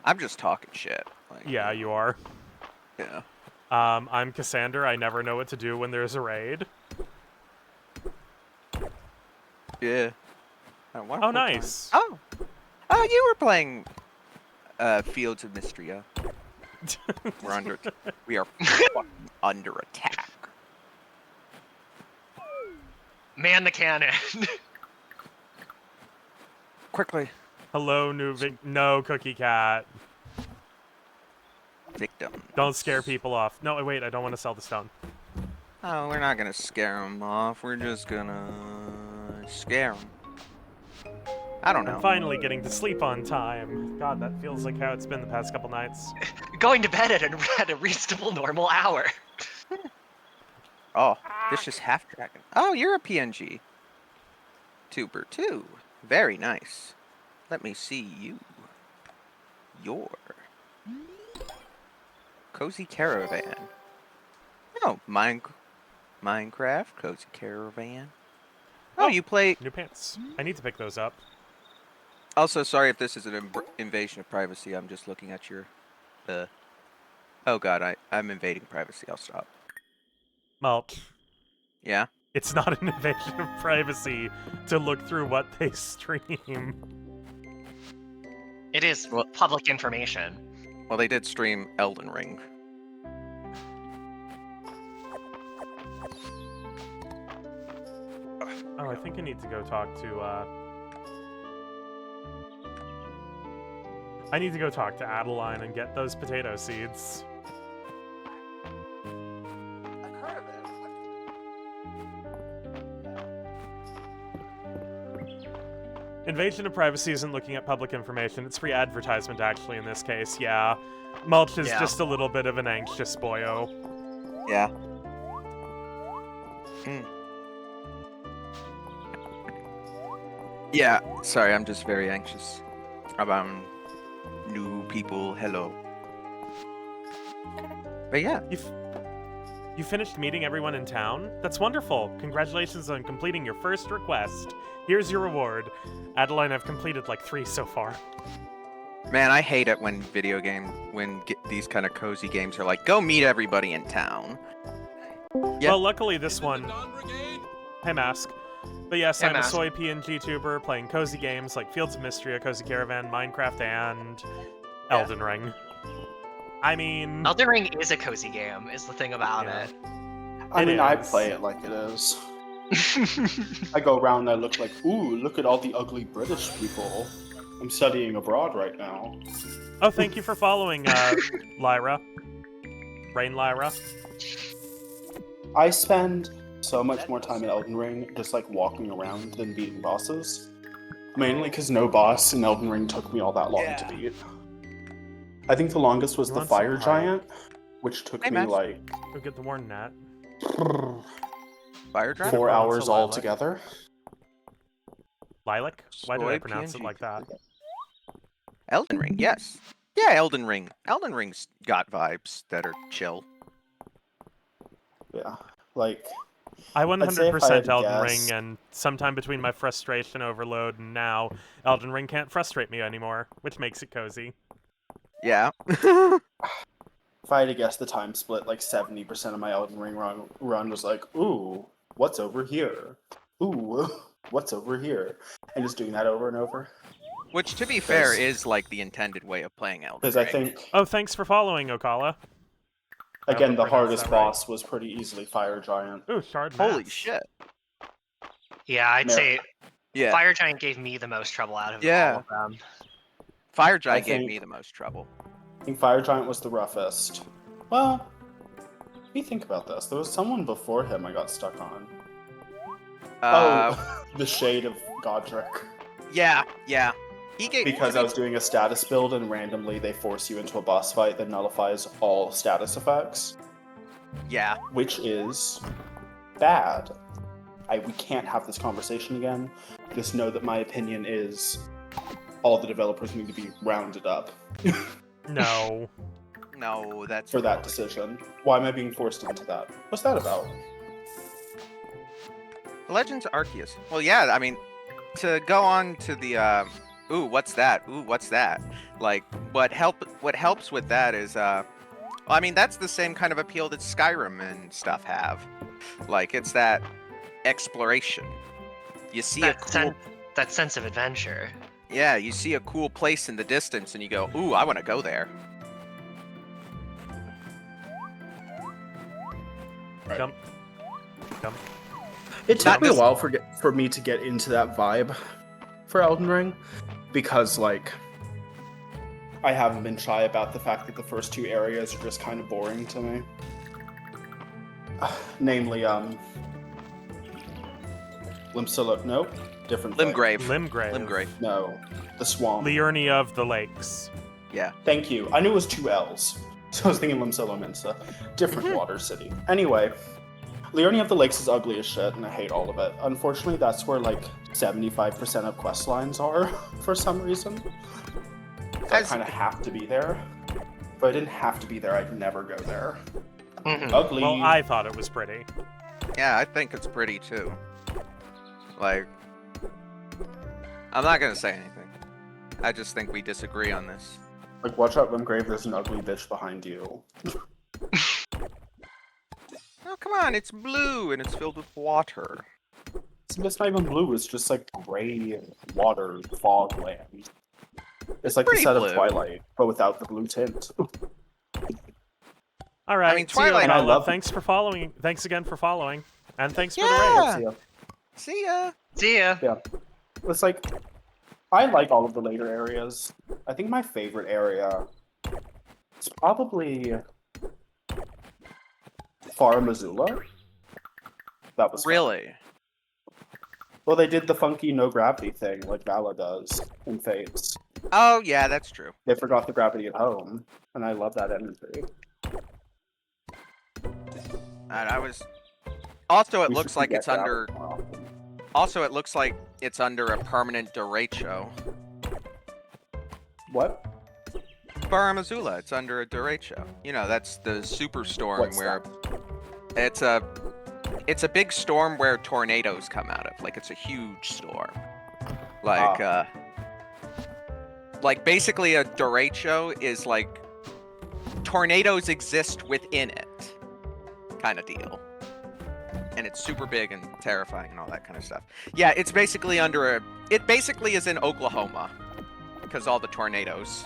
I'm just talking shit. Like, Yeah, you are. Yeah. I'm Cassander. I never know what to do when there's a raid. Yeah. Oh, nice. Oh, you were playing Fields of Mistria. We are fucking under attack. Man the cannon! Quickly, Hello, no, Cookie Cat. victim. Don't scare people off. No, wait, I don't want to sell the stone. Oh, we're not gonna scare them off. We're just gonna scare them. I don't know. I'm finally getting to sleep on time. God, that feels like how it's been the past couple nights. Going to bed at a reasonable normal hour. Oh, vicious half dragon. Oh, you're a PNG tuber too. Very nice. Let me see you. Your cozy caravan. Oh, Minecraft cozy caravan. Oh, you play. New pants. I need to pick those up. Also, sorry if this is an invasion of privacy. I'm just looking at your. Oh God, I'm invading privacy. I'll stop. Well, Yeah. it's not an invasion of privacy to look through what they stream. It is public information. Well, they did stream Elden Ring. Oh, I think I need to go talk to, I need to go talk to Adeline and get those potato seeds. I've heard of it. Invasion of privacy isn't looking at public information. It's free advertisement, actually, in this case, yeah. Mulch is Yeah. just a little bit of an anxious boyo. Yeah. Yeah, sorry, I'm just very anxious about new people. Hello. But yeah, You finished meeting everyone in town? That's wonderful. Congratulations on completing your first request. Here's your reward. Adeline, I've completed like 3 so far. man, I hate it when these kind of cozy games are like, go meet everybody in town. Yeah. Well, luckily this one... Hey, Mask. But yes, Hey, I'm a Mask. soy PNG tuber playing cozy games like Fields of Mistria, Cozy Caravan, Minecraft, and Elden Ring. I mean... Elden Ring is a cozy game, is the thing about Yeah. it. I It mean, I is. play it like it is. I go around and I look like, ooh, look at all the ugly British people. I'm studying abroad right now. Oh, thank you for following, Lyra. Rain Lyra. I spend so much more time in Elden Ring just like walking around than beating bosses. Mainly because no boss in Elden Ring took me all that long to beat. I think the longest was You the want some Fire heart? Giant, which took Hey, me Max. like Go get the Warden Gnat. Fire drive? 4 Bonus hours to Lilac. altogether. Lilac? Why did I Soy pronounce it PNG. like that? Elden Ring, yes. Yeah, Elden Ring. Elden Ring's got vibes that are chill. Yeah, like I I'd say if I had 100% to Elden guess, Ring, and sometime between my frustration overload and now, Elden Ring can't frustrate me anymore, which makes it cozy. Yeah. if I had to guess the time split, like 70% of my Elden Ring run was like, ooh, what's over here? Ooh, what's over here? And just doing that over and over. Which, to be fair, 'Cause- is like the intended way of playing Elden Because Ring. I think, Oh, thanks for following, Okala. I again, hope the I pronounced hardest that right. boss was pretty easily Fire Giant. Ooh, Shard Holy Mass. shit. Yeah, I'd Mer- say Yeah. Fire Giant gave me the most trouble out of Yeah. all of them. Fire Giant gave think- me the most trouble. I think Fire Giant was the roughest. Well, let me think about this. There was someone before him I got stuck on. The Shade of Godric. Yeah, yeah. He gave Because I was doing a status build and randomly they force you into a boss fight that nullifies all status effects, Yeah. which is bad. We can't have this conversation again. Just know that my opinion is all the developers need to be rounded up No. No, that's for that decision. Why am I being forced into that? What's that about? Legends Arceus. Well, yeah, I mean, to go on to the ooh, what's that? Ooh, what's that? Like, what helps with that is well, I mean, that's the same kind of appeal that Skyrim and stuff have. Like, it's that exploration. You see a cool That sense of adventure. Yeah, you see a cool place in the distance and you go, "Ooh, I want to go there." Right. Jump. Jump. It took Not me a this- while for me to get into that vibe for Elden Ring, because like I haven't been shy about the fact that the first 2 areas are just kind of boring to me. Namely, Limsilla. No, different. thing. Limgrave. Limgrave. Limgrave. No, the swamp. Liurny of the Lakes. Yeah. Thank you. I knew it was 2 L's, so I was thinking Limsilla Minsa. Different water city. Anyway, Liurny of the Lakes is ugly as shit, and I hate all of it. Unfortunately, that's where like 75% of quest lines are for some reason. So I As- kind of have to be there. If I didn't have to be there, I'd never go there. Mhm. Ugly. Well, I thought it was pretty. Yeah, I think it's pretty too. Like, I'm not gonna say anything. I just think we disagree on this. Like, watch out, Limgrave, there's an ugly bitch behind you. Oh, come on, it's blue and it's filled with water. It's not even blue, it's just like gray water, fog land. It's like the Pretty set blue. of Twilight, but without the blue tint. All right. I mean, see you, Twilight- And I Okala. love- Thanks for following. Thanks again for following. And thanks for the Yeah. raid. See ya. See ya. See ya. It's like, I like all of the later areas. I think my favorite area is probably Far Missoula. That was fun. Really? Well, they did the funky no gravity thing like Vala does in Fates. Oh, yeah, that's true. They forgot the gravity at home, and I love that energy. And I was. Also, it We looks should like get it's that under. more often. Also, it looks like it's under a permanent derecho. What? Baramazula, it's under a derecho. You know, that's the superstorm What's where it's a big storm where tornadoes come out of. Like, it's a huge storm. Like basically a derecho is like tornadoes exist within it, kind of deal. And it's super big and terrifying and all that kind of stuff. Yeah, it's basically under a. It basically is in Oklahoma, because all the tornadoes.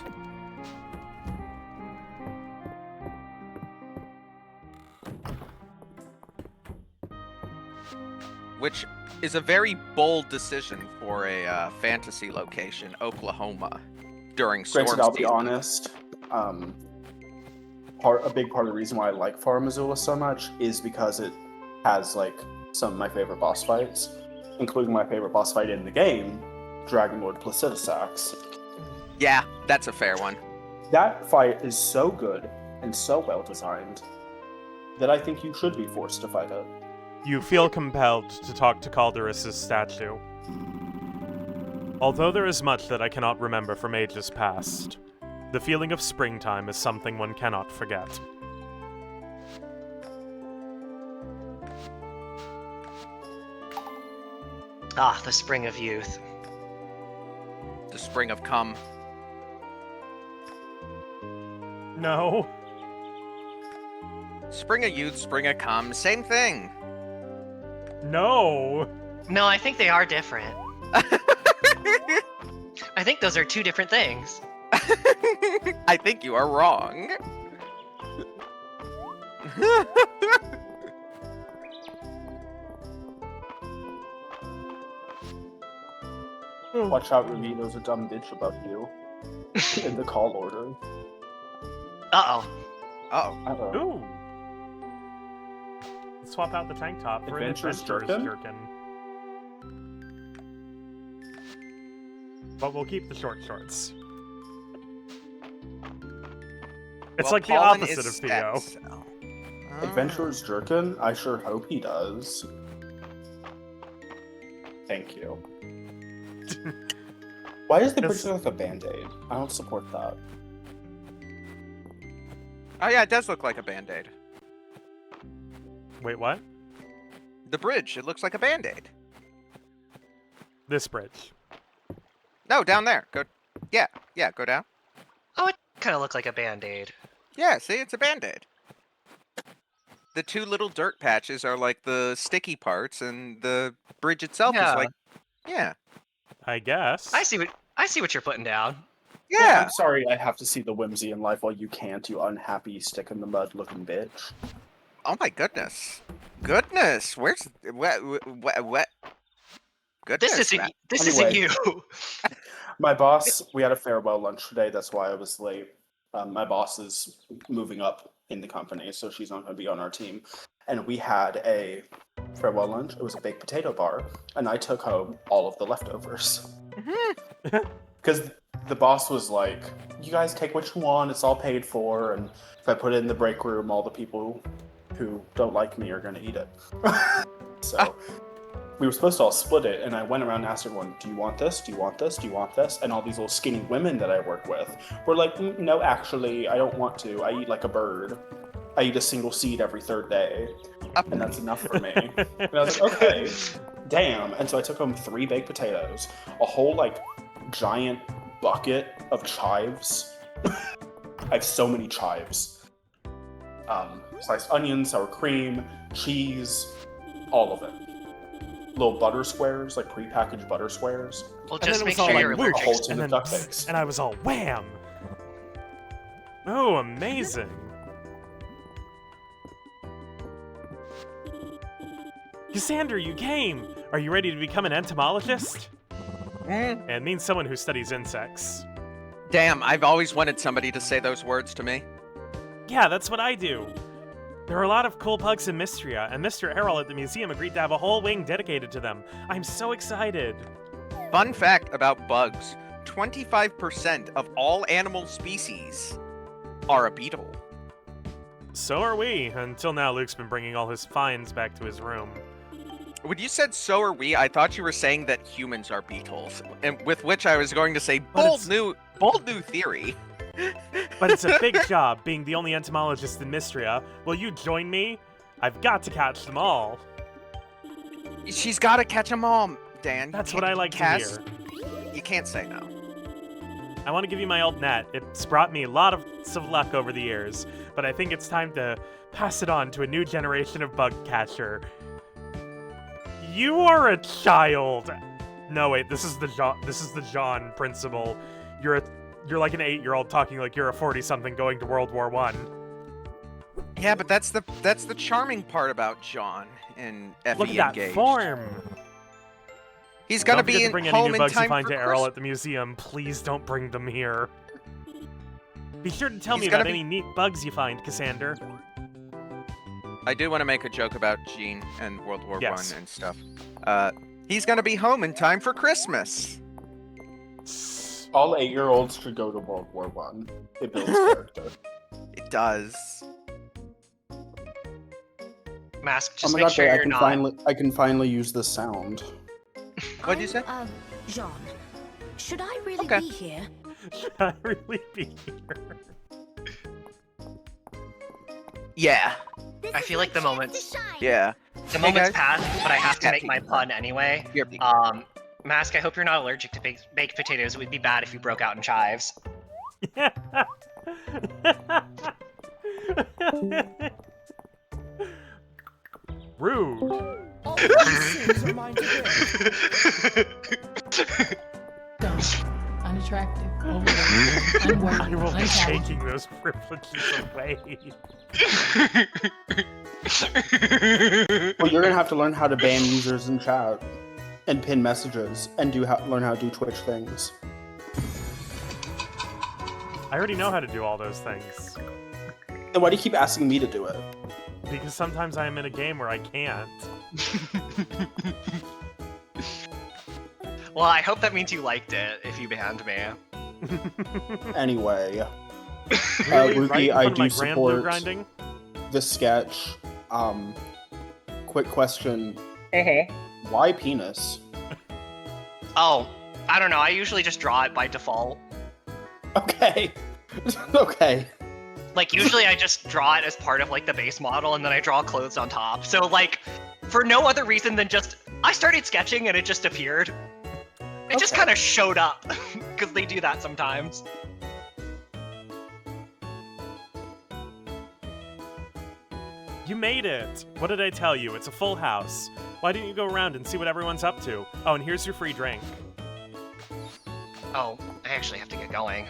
Which is a very bold decision for a fantasy location, Oklahoma. during storm Granted, I'll be season. honest. A big part of the reason why I like Far Missoula so much is because it has like some of my favorite boss fights, including my favorite boss fight in the game, Dragon Lord Placidusax. Yeah, that's a fair one. That fight is so good and so well designed that I think you should be forced to fight it. You feel compelled to talk to Calderus's statue. Although there is much that I cannot remember from ages past, the feeling of springtime is something one cannot forget. Ah, the spring of youth. The spring of cum. No. Spring of youth, spring of cum, same thing. No. No, I think they are different. I think those are two different things. I think you are wrong. Watch out, Ruby, there's a dumb bitch above you in the call order. Uh-oh. Oh, Uh-oh. Ooh. Let's swap out the tank top for Adventurous an adventurous jerkin? jerkin. But we'll keep the short shorts. It's well, like the pollen opposite is of Theo. sex, so- Adventurer's Jerkin? I sure hope he does. Thank you. Why is the Yes. bridge like a band-aid? I don't support that. Oh yeah, it does look like a band-aid. Wait, what? The bridge, it looks like a band-aid. This bridge. No, down there. Go. Yeah, go down. Oh, it kind of looked like a band-aid. Yeah, see, it's a band-aid. The two little dirt patches are like the sticky parts, and the bridge itself is Yeah. like, yeah, I guess. I see what you're putting down. yeah. I'm sorry I have to see the whimsy in life while you can't, you unhappy stick-in-the-mud-looking bitch. Oh my goodness, Where's what? Goodness. This isn't man. isn't Anyway. you. My boss, we had a farewell lunch today, that's why I was late. My boss is moving up in the company, so she's not going to be on our team. And we had a farewell lunch. It was a baked potato bar, and I took home all of the leftovers. Because the boss was like, you guys take what you want, it's all paid for, and if I put it in the break room, all the people who don't like me are going to eat it. So we were supposed to all split it, and I went around and asked everyone, do you want this? Do you want this? Do you want this? And all these little skinny women that I work with were like, no, actually, I don't want to. I eat like a bird. I eat a single seed every third day, and that's enough for me. And I was like, okay, damn. And so I took home 3 baked potatoes, a whole like giant bucket of chives. I have so many chives. Sliced onions, sour cream, cheese, all of it. Little butter squares, like prepackaged butter squares. Well, And then just it make was all sure like you're whoosh, a whole allergic. tin of duck bakes. And I was all wham! Oh, amazing! Cassandra, you came! Are you ready to become an entomologist? Mm. It means someone who studies insects. Damn, I've always wanted somebody to say those words to me. Yeah, that's what I do. There are a lot of cool bugs in Mistria, and Mr. Errol at the museum agreed to have a whole wing dedicated to them. I'm so excited. Fun fact about bugs, 25% of all animal species are a beetle. So are we. Until now, Luke's been bringing all his finds back to his room. When you said so are we, I thought you were saying that humans are beetles, and with which I was going to say bold new theory. But it's a big job being the only entomologist in Mistria. Will you join me? I've got to catch them all. She's got to catch them all, Dan. That's what I like to hear. You can't say no. I want to give you my old net. It's brought me lots of luck over the years, but I think it's time to pass it on to a new generation of bug catcher. You are a child. No, wait, this is the John principle. You're like an 8-year-old talking like you're a 40-something going to World War I. Yeah, but that's the charming part about John and Effie Look at that Engaged. form. He's gonna Don't forget be to in bring any home new in bugs you time find for to Errol Christmas. at the museum. Please don't bring them here. Be sure to tell He's me gonna about be- any neat bugs you find, Cassander. I do want to make a joke about Gene and World War Yes. One and stuff. He's gonna be home in time for Christmas. All 8-year-olds should go to World War One. It builds character. It does. Mask, Oh just my make god, sure Bay, you're not. I can finally use this sound. What'd you say? Jean, should I really Okay. be here? Should I really be here? Yeah. I feel like the moments, Yeah. the moments guys. pass, but I have to Yeah, make my keep pun anyway. Here, Pete. Mask, I hope you're not allergic to baked potatoes. It would be bad if you broke out in chives. Rude. All sins are mine to bear. Dumb, unattractive, overweight, unworthy, I will be untalented. taking those privileges away. Well, you're gonna have to learn how to ban users in chat, and pin messages, and learn how to do Twitch things. I already know how to do all those things. And why do you keep asking me to do it? Because sometimes I am in a game where I can't. Well, I hope that means you liked it if you banned me. Anyway, Really? Ruby, Right in I front of my do grand blue support grinding? the sketch. Quick question: Uh-huh. why penis? Oh, I don't know. I usually just draw it by default. Okay, okay. Like, usually I just draw it as part of, like, the base model, and then I draw clothes on top. So, like, for no other reason than just... I started sketching, and it just appeared. It just Okay. kind of showed up, because they do that sometimes. You made it! What did I tell you? It's a full house. Why didn't you go around and see what everyone's up to? Oh, and here's your free drink. Oh, I actually have to get going.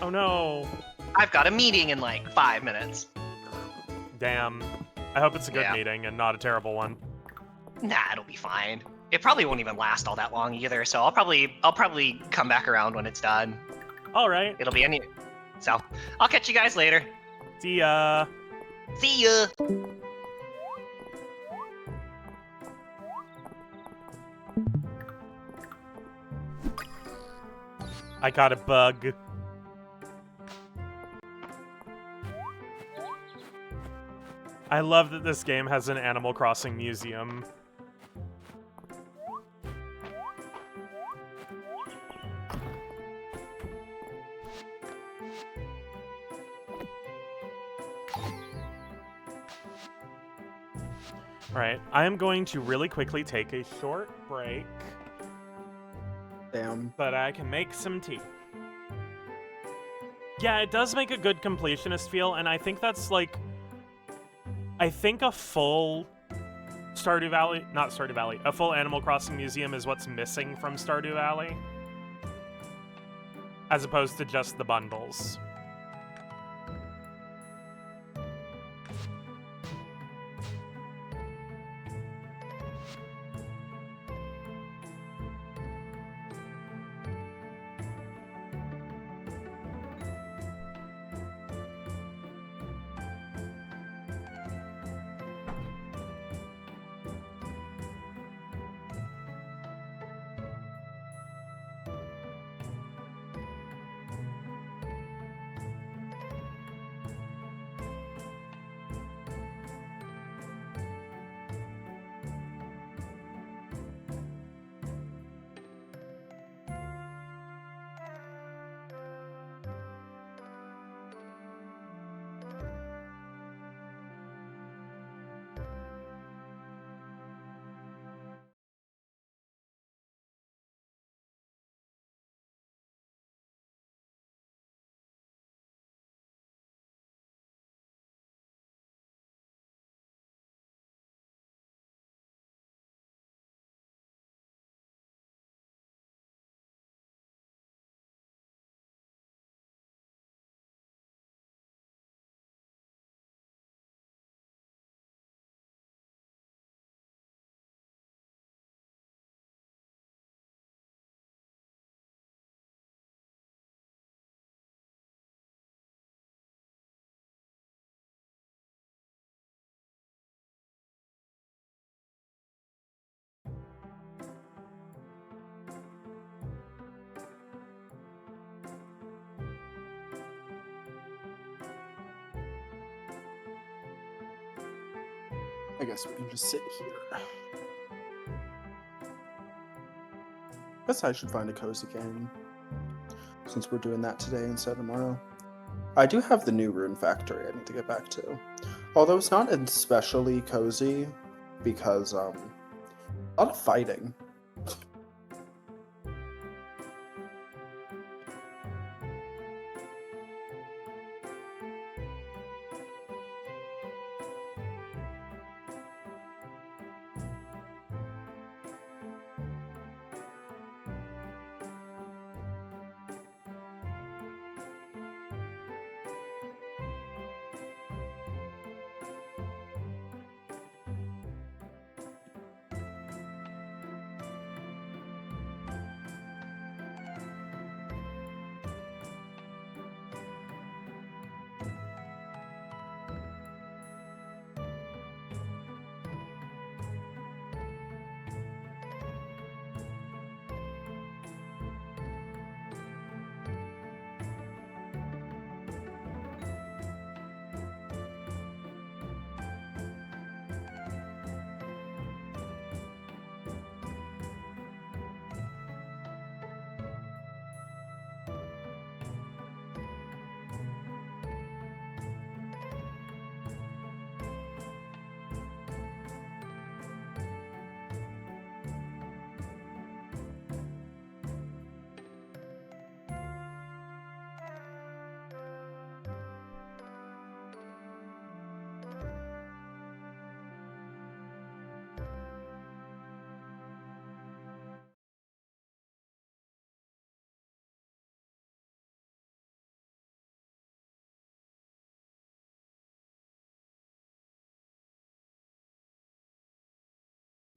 Oh no. I've got a meeting in, like, 5 minutes. Damn. I hope it's a good Yeah. meeting and not a terrible one. Nah, it'll be fine. It probably won't even last all that long either, so I'll probably come back around when it's done. Alright. It'll be any... So, I'll catch you guys later. See ya. See ya! I got a bug. I love that this game has an Animal Crossing museum. Alright, I am going to really quickly take a short break Damn. so that I can make some tea. Yeah, it does make a good completionist feel, and I think that's like... I think a full Stardew Valley... Not Stardew Valley. A full Animal Crossing museum is what's missing from Stardew Valley. As opposed to just the bundles. I guess we can just sit here. Guess I should find a cozy game, since we're doing that today instead of tomorrow. I do have the new Rune Factory I need to get back to. Although it's not especially cozy, because, a lot of fighting.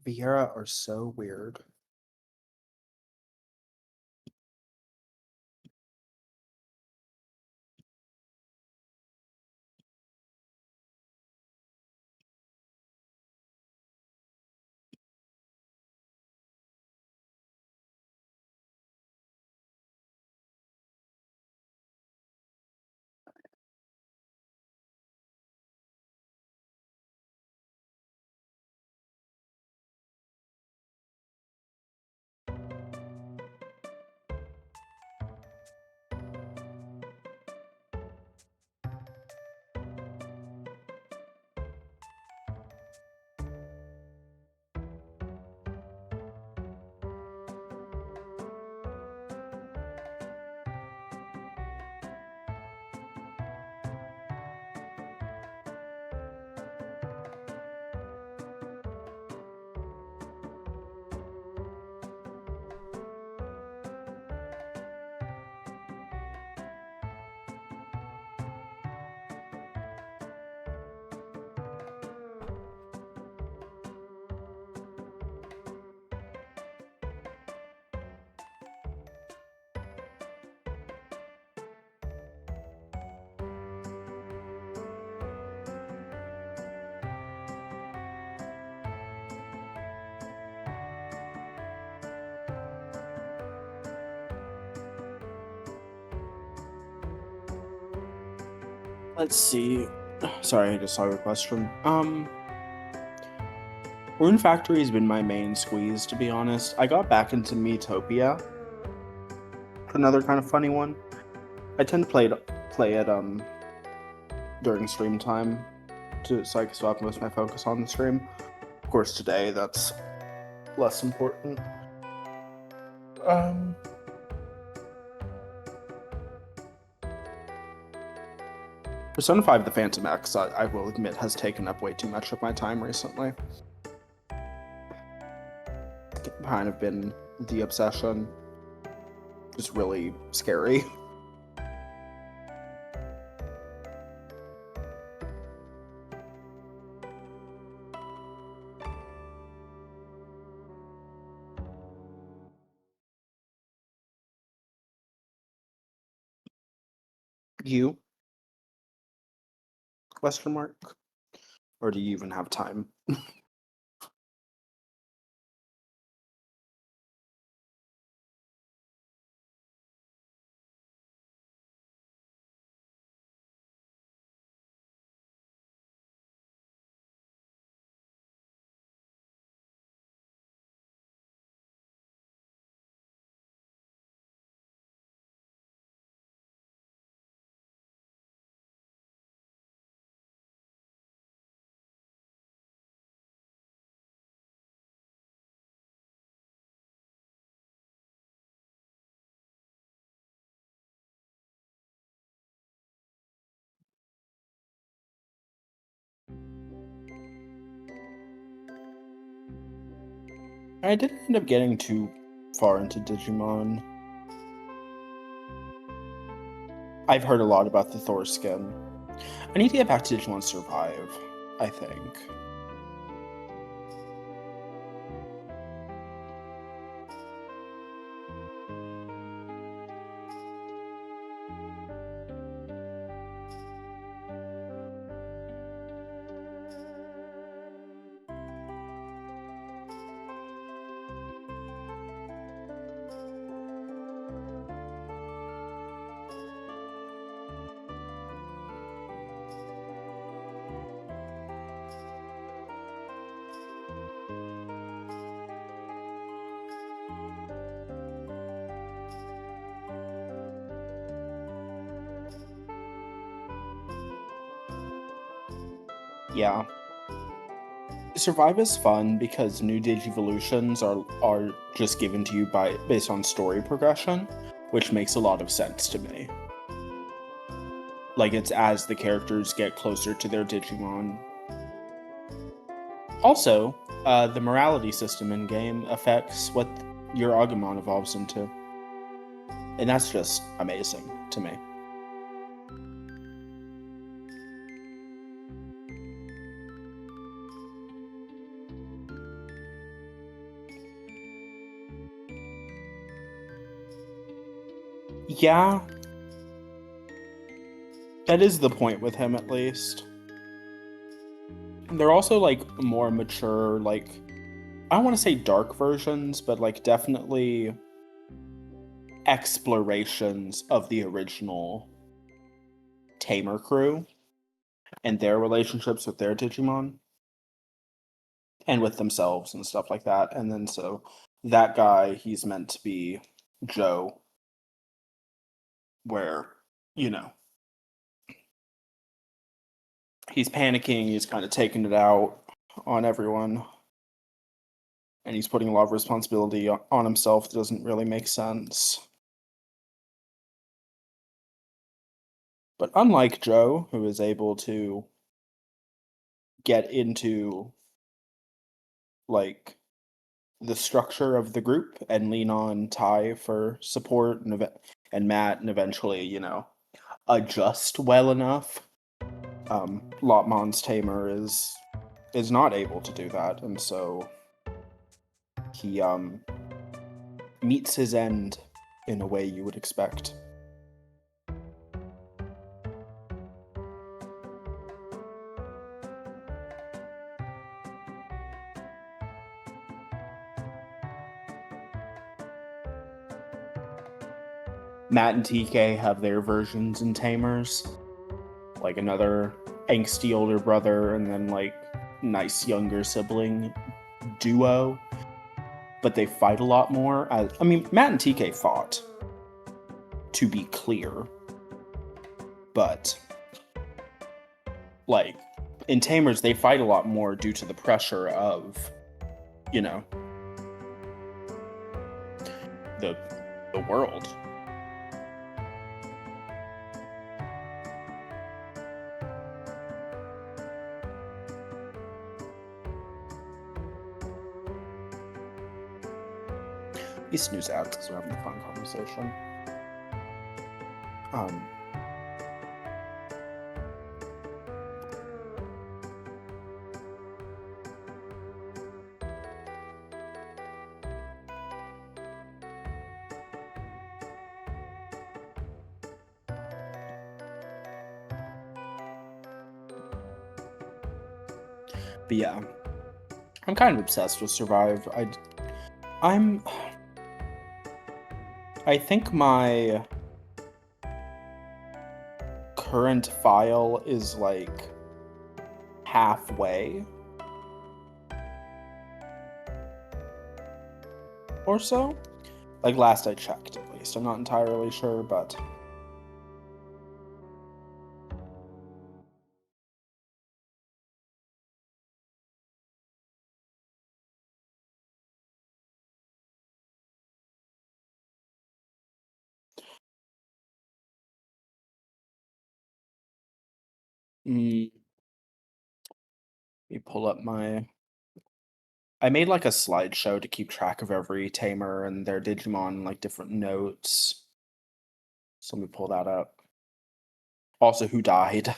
Vieira are so weird. Let's see. Sorry, I just saw your question. Rune Factory has been my main squeeze, to be honest. I got back into Metopia. Another kind of funny one. I tend to play it during stream time, so I can still have most of my focus on the stream. Of course, today that's less important. Persona 5 The Phantom X, I will admit, has taken up way too much of my time recently. Kind of been the obsession. Just really scary. You? Question mark? Or do you even have time? I didn't end up getting too far into Digimon. I've heard a lot about the Thor skin. I need to get back to Digimon Survive, I think. Yeah. Survive is fun because new Digivolutions are just given to you based on story progression, which makes a lot of sense to me. Like, it's as the characters get closer to their Digimon. Also, the morality system in game affects what your Agumon evolves into. And that's just amazing to me. Yeah. That is the point with him, at least. They're also, like, more mature, like, I don't want to say dark versions, but, like, definitely explorations of the original Tamer crew and their relationships with their Digimon and with themselves and stuff like that. And then so that guy, he's meant to be Joe, where, you know, he's panicking, he's kind of taking it out on everyone, and he's putting a lot of responsibility on himself that doesn't really make sense. But unlike Joe, who is able to get into, like, the structure of the group and lean on Ty for support and Matt, and eventually, you know, adjust well enough. Lotmon's Tamer is not able to do that, and so he meets his end in a way you would expect. Matt and TK have their versions in Tamers, like another angsty older brother and then like nice younger sibling duo, but they fight a lot more. I mean, Matt and TK fought, to be clear, but like in Tamers they fight a lot more due to the pressure of, you know, the world. He snooze out because we're having a fun conversation. But yeah, I'm kind of obsessed with Survive. I think my current file is like halfway or so. Like last I checked, at least. I'm not entirely sure, but let me pull up my I made like a slideshow to keep track of every tamer and their Digimon, like different notes. So let me pull that up. Also, who died.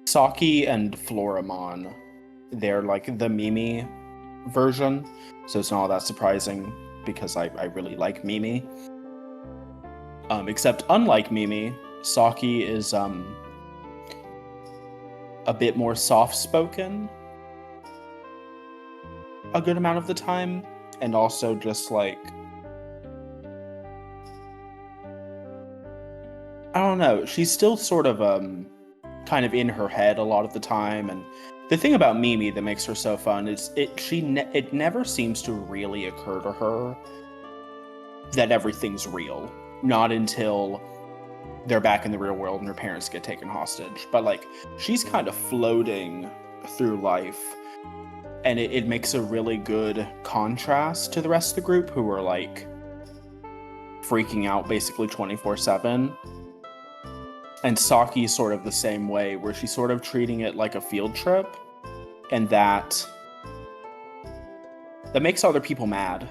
Saki and Floramon, they're like the Mimi version, so it's not all that surprising because I really like Mimi. Except unlike Mimi, Saki is a bit more soft-spoken a good amount of the time, and also just like, I don't know, she's still sort of kind of in her head a lot of the time. And the thing about Mimi that makes her so fun is it never seems to really occur to her that everything's real. Not until they're back in the real world and her parents get taken hostage. But like, she's kind of floating through life, and it makes a really good contrast to the rest of the group, who are like freaking out basically 24/7. And Saki's sort of the same way, where she's sort of treating it like a field trip, and that makes other people mad.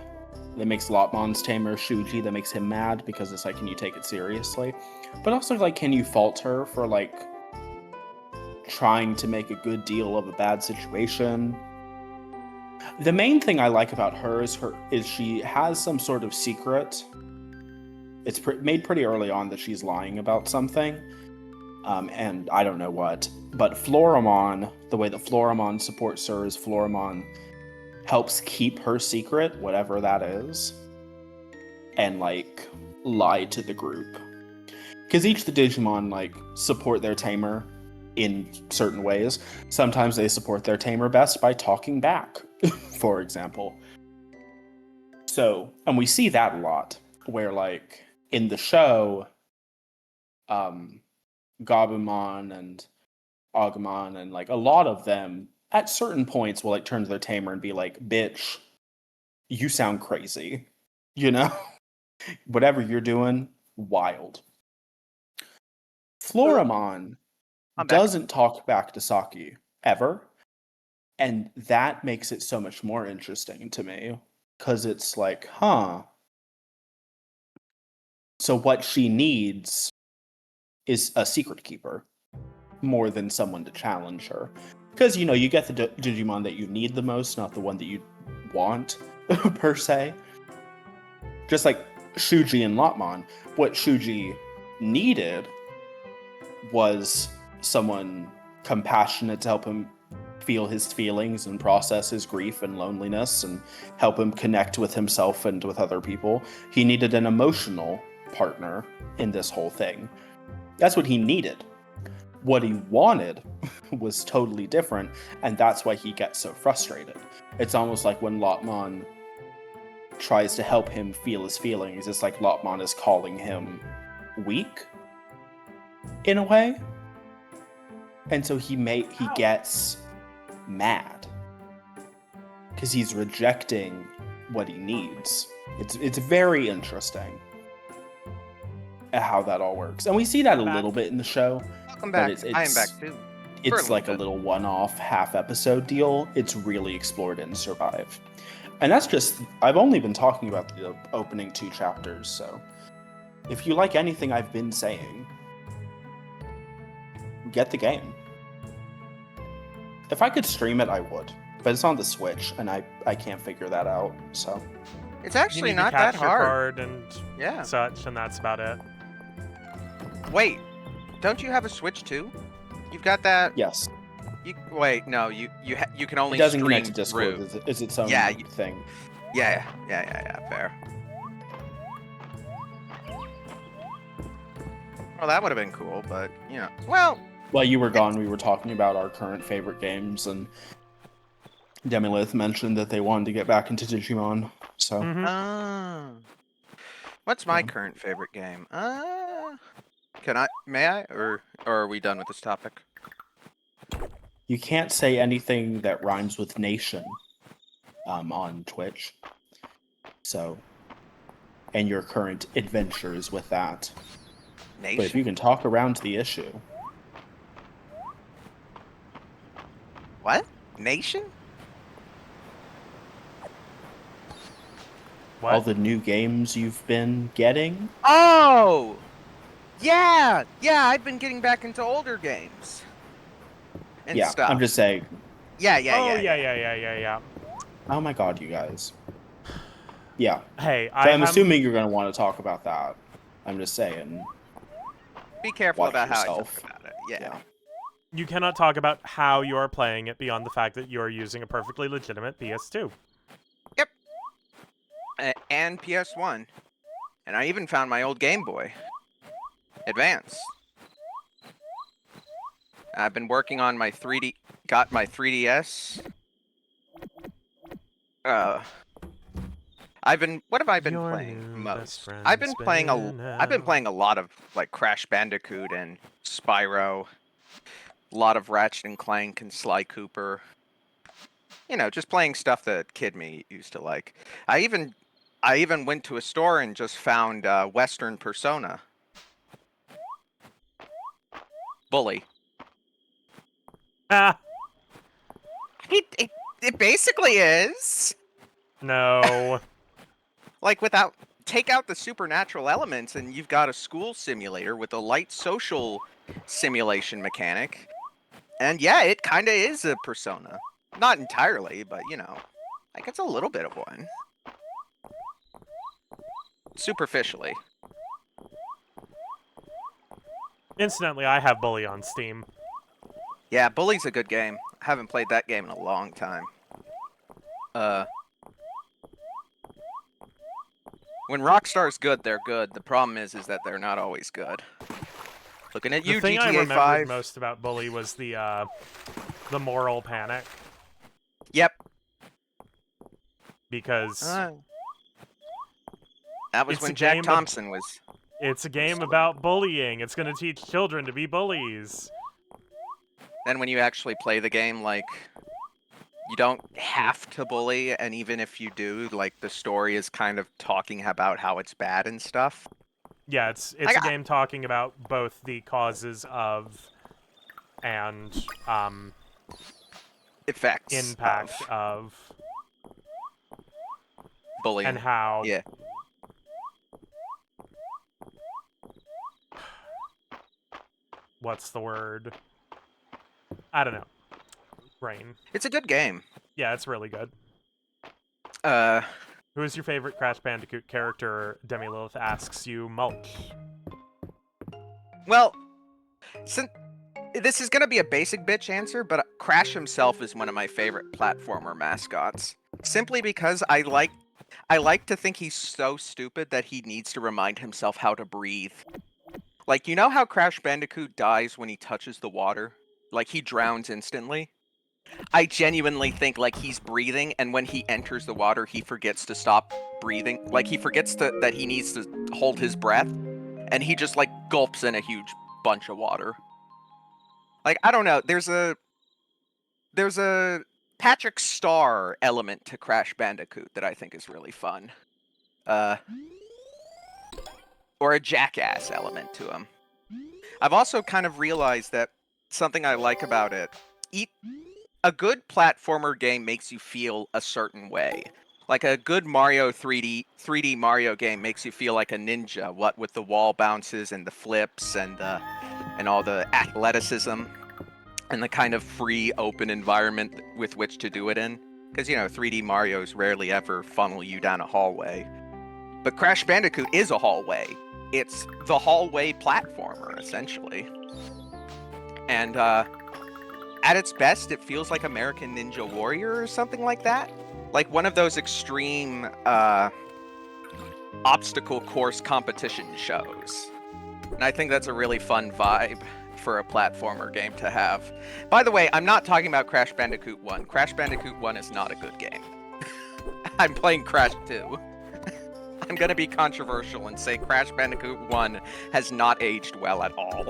That makes Lotmon's tamer Shuji, that makes him mad, because it's like, can you take it seriously? But also, like, can you fault her for like trying to make a good deal of a bad situation? The main thing I like about her is she has some sort of secret. It's made pretty early on that she's lying about something. And I don't know what. But Floramon, the way that Floramon supports her is Floramon helps keep her secret, whatever that is, and like lie to the group. Because each of the Digimon like support their tamer in certain ways. Sometimes they support their tamer best by talking back, for example. So, and we see that a lot, where like in the show, Gabumon and Agumon and like a lot of them at certain points will like turn to their tamer and be like, bitch, you sound crazy. You know? Whatever you're doing, wild. Floramon I'm back. doesn't talk back to Saki ever. And that makes it so much more interesting to me. Because it's like, huh. So what she needs is a secret keeper more than someone to challenge her. Because, you know, you get the Digimon that you need the most, not the one that you want, per se. Just like Shuji and Lotmon, what Shuji needed was someone compassionate to help him feel his feelings and process his grief and loneliness and help him connect with himself and with other people. He needed an emotional partner in this whole thing. That's what he needed. What he wanted was totally different, and that's why he gets so frustrated. It's almost like when Lotmon tries to help him feel his feelings, it's like Lotmon is calling him weak, in a way. And so he gets mad because he's rejecting what he needs. It's very interesting how that all works, and we see that a little bit in the show. Welcome But back. I am back too. It's For like a bit. little one-off half-episode deal. It's really explored and survived. And that's just, I've only been talking about the opening 2 chapters, so if you like anything I've been saying, get the game. If I could stream it, I would. But it's on the Switch, and I can't figure that out, so. It's You actually need not the that capture hard. card and Yeah. such, and that's about it. Wait, don't you have a Switch too? You've got that. Yes. Wait, no, you can only It doesn't stream connect to Discord. through. It's its own Yeah, thing. Yeah, fair. Well, that would have been cool, but you know, well. While you were gone, we were talking about our current favorite games, and Demilith mentioned that they wanted to get back into Digimon, so. Mhm. What's my Yeah. current favorite game? May I, or are we done with this topic? You can't say anything that rhymes with nation on Twitch. So and your current adventures with that. Nation. But if you can talk around the issue, What? Nation? all What? the new games you've been getting, Oh! Yeah! Yeah, I've been getting back into older games. And yeah, stuff. I'm just saying. Yeah, yeah, Oh, yeah, yeah. Oh my god, you guys. Yeah. Hey, So I'm assuming you're going to want to talk about that. I'm just saying. Be careful Watch about how I talk yourself. about it. Yeah. you cannot talk about how you're playing it beyond the fact that you're using a perfectly legitimate PS2. And PS1. And I even found my old Game Boy Advance. I've been working on my 3D. Got my 3DS. What have I been Your playing new most? best friend's I've been playing been a lot of like Crash Bandicoot and Spyro. A lot of Ratchet and Clank and Sly Cooper. You know, just playing stuff that kid me used to like. I even went to a store and just found Western Persona. Bully. Ah, It basically is. no. Like take out the supernatural elements and you've got a school simulator with a light social simulation mechanic. And yeah, it kind of is a Persona. Not entirely, but you know, like it's a little bit of one. Superficially. Incidentally, I have Bully on Steam. Yeah, Bully's a good game. I haven't played that game in a long time. When Rockstar's good, they're good. The problem is that they're not always good. Looking at you, The thing I GTA remembered 5. most about Bully was the moral panic, Yep. because That was It's when a Jack game of- Thompson was. it's a game about bullying. It's going to teach children to be bullies. Then when you actually play the game, like, you don't have to bully, and even if you do, like, the story is kind of talking about how it's bad and stuff. Yeah, it's I a got- game talking about both the causes of and Effects impact of of bullying. and how Yeah. what's the word? I don't know. Brain. It's a good game. Yeah, it's really good. Uh, Who is your favorite Crash Bandicoot character? Demi Lilith asks you. Mulch. well, since this is gonna be a basic bitch answer, but Crash himself is one of my favorite platformer mascots. Simply because I like to think he's so stupid that he needs to remind himself how to breathe. Like, you know how Crash Bandicoot dies when he touches the water? Like, he drowns instantly? I genuinely think, like, he's breathing, and when he enters the water, he forgets to stop breathing. Like, he forgets that he needs to hold his breath, and he just, like, gulps in a huge bunch of water. Like, I don't know, there's a Patrick Star element to Crash Bandicoot that I think is really fun. Or a jackass element to him. I've also kind of realized that something I like about it, a good platformer game makes you feel a certain way. Like a good Mario 3D Mario game makes you feel like a ninja, what with the wall bounces and the flips and all the athleticism and the kind of free open environment with which to do it in. Because, you know, 3D Marios rarely ever funnel you down a hallway. But Crash Bandicoot is a hallway. It's the hallway platformer, essentially. And at its best, it feels like American Ninja Warrior or something like that. Like one of those extreme obstacle course competition shows. And I think that's a really fun vibe for a platformer game to have. By the way, I'm not talking about Crash Bandicoot 1. Crash Bandicoot 1 is not a good game. I'm playing Crash 2. I'm gonna be controversial and say Crash Bandicoot 1 has not aged well at all.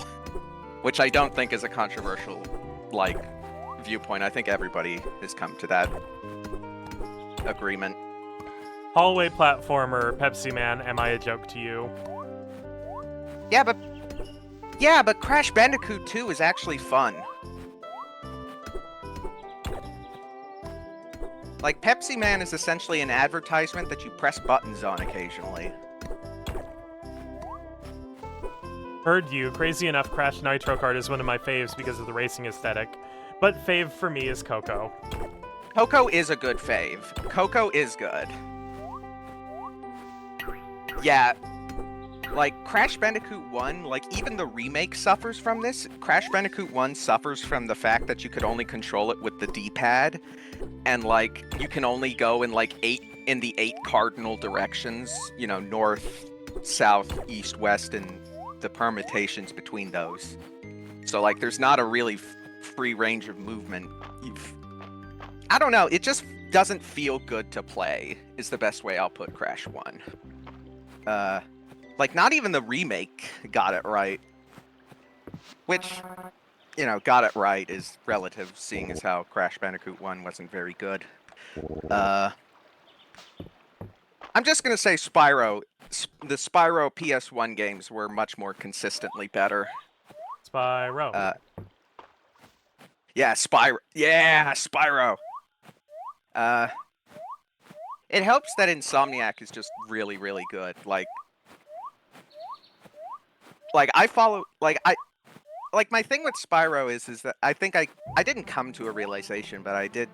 Which I don't think is a controversial, like, viewpoint. I think everybody has come to that agreement. Hallway platformer, Pepsi Man, am I a joke to you? Yeah, but Crash Bandicoot 2 is actually fun. Like, Pepsi Man is essentially an advertisement that you press buttons on occasionally. Heard you. Crazy enough, Crash Nitro Kart is one of my faves because of the racing aesthetic. But fave for me is Coco. Coco is a good fave. Coco is good. Yeah. Like, Crash Bandicoot 1, like, even the remake suffers from this. Crash Bandicoot 1 suffers from the fact that you could only control it with the D-pad. And, like, you can only go in, like, the 8 cardinal directions. You know, north, south, east, west, and the permutations between those. So, like, there's not a really free range of movement. I don't know, it just doesn't feel good to play, is the best way I'll put Crash 1. Like, not even the remake got it right. Which, you know, got it right is relative, seeing as how Crash Bandicoot 1 wasn't very good. I'm just gonna say Spyro. The Spyro PS1 games were much more consistently better. Spyro. Yeah, Spyro. Yeah, Spyro. It helps that Insomniac is just really, really good. Like I follow, like my thing with Spyro is that I think I didn't come to a realization, but I did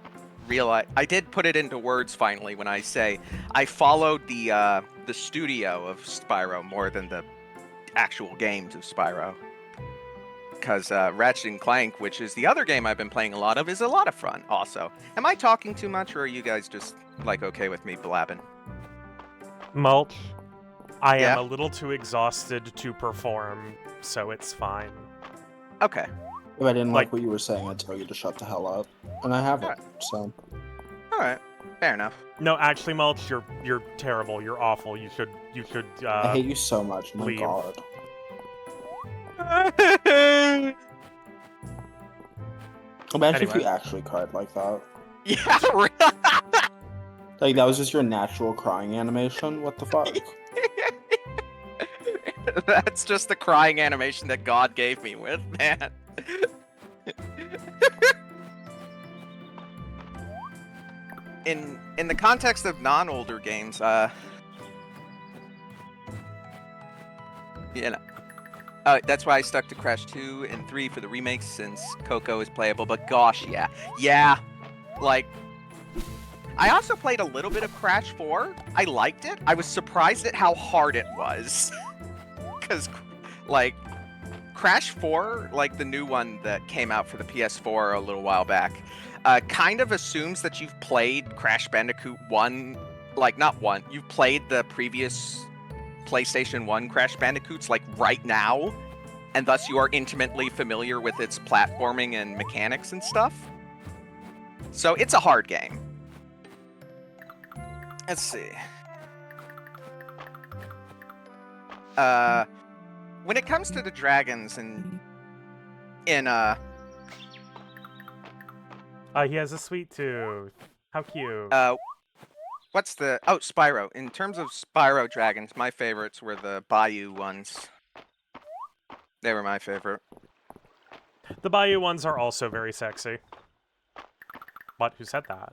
realize, I did put it into words finally when I say I followed the studio of Spyro more than the actual games of Spyro. Because Ratchet & Clank, which is the other game I've been playing a lot of, is a lot of fun also. Am I talking too much, or are you guys just, like, okay with me blabbing? Mulch. I am Yeah? a little too exhausted to perform, so it's fine. Okay. If I didn't like Like- what you were saying, I'd tell you to shut the hell up. And I haven't, so... Alright. Fair enough. No, actually, Mulch, you're terrible. You're awful. You should I hate you so much, my leave. god. Imagine if Anyway. you actually cried like that. Yeah, really? Like, that was just your natural crying animation? What the fuck? That's just the crying animation that God gave me with, man. In the context of non-older games, you know, that's why I stuck to Crash 2 and 3 for the remakes, since Coco is playable. But gosh, yeah, like, I also played a little bit of Crash 4. I liked it. I was surprised at how hard it was. Because, like, Crash 4, like the new one that came out for the PS4 a little while back, kind of assumes that you've played Crash Bandicoot 1, like, not 1, you've played the previous PlayStation 1 Crash Bandicoots, like, right now, and thus you are intimately familiar with its platforming and mechanics and stuff. So it's a hard game. Let's see. When it comes to the dragons he has a sweet tooth. How cute. what's the... Oh, Spyro. In terms of Spyro dragons, my favorites were the Bayou ones. They were my favorite. The Bayou ones are also very sexy. What? Who said that?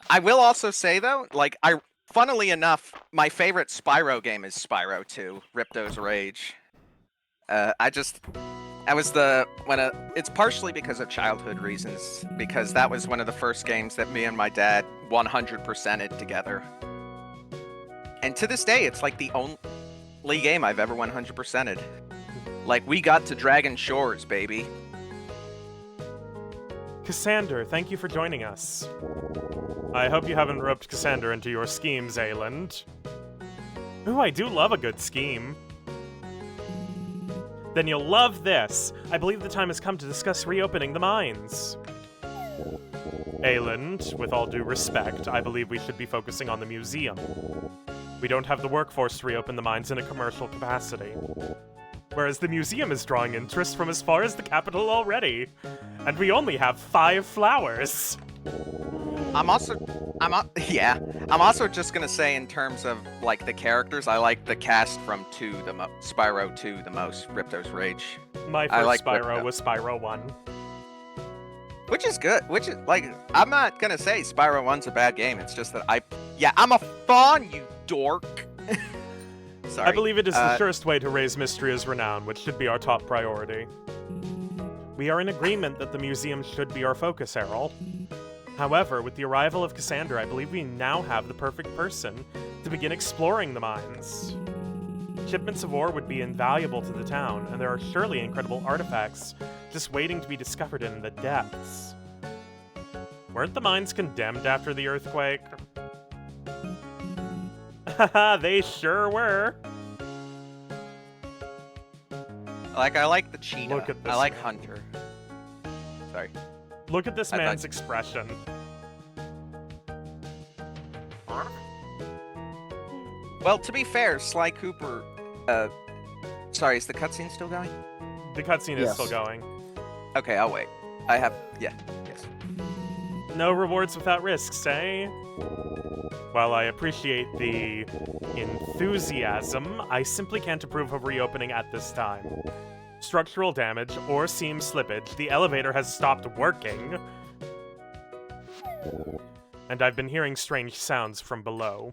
I will also say, though, like, funnily enough, my favorite Spyro game is Spyro 2, Ripto's Rage. It's partially because of childhood reasons, because that was one of the first games that me and my dad 100%ed together. And to this day, it's like the only game I've ever 100%ed. Like, we got to Dragon Shores, baby. Cassander, thank you for joining us. I hope you haven't roped Cassander into your schemes, Ayland. Ooh, I do love a good scheme. Then you'll love this. I believe the time has come to discuss reopening the mines. Ayland, with all due respect, I believe we should be focusing on the museum. We don't have the workforce to reopen the mines in a commercial capacity. Whereas the museum is drawing interest from as far as the capital already. And we only have 5 flowers. yeah. I'm also just gonna say in terms of like the characters, I like the cast from Spyro 2 the most. Ripto's Rage, My I first like Spyro Ripto. was Spyro 1. which is good. Which is like, I'm not gonna say Spyro 1's a bad game. It's just that I'm a fawn, you dork. Sorry. I believe it is the surest way to raise Mistria's renown, which should be our top priority. We are in agreement that the museum should be our focus, Errol. However, with the arrival of Cassandra, I believe we now have the perfect person to begin exploring the mines. Shipments of ore would be invaluable to the town, and there are surely incredible artifacts just waiting to be discovered in the depths. Weren't the mines condemned after the earthquake? Haha, they sure were. I like the cheetah. Look at this I like man. Hunter. Sorry. Look at this I man's thought- expression. Well, to be fair, Sly Cooper. Sorry, is the cutscene still going? The cutscene is Yes. still going. Okay, I'll wait. Yes. No rewards without risks, eh? While I appreciate the enthusiasm, I simply can't approve of reopening at this time. Structural damage or seam slippage, the elevator has stopped working. And I've been hearing strange sounds from below.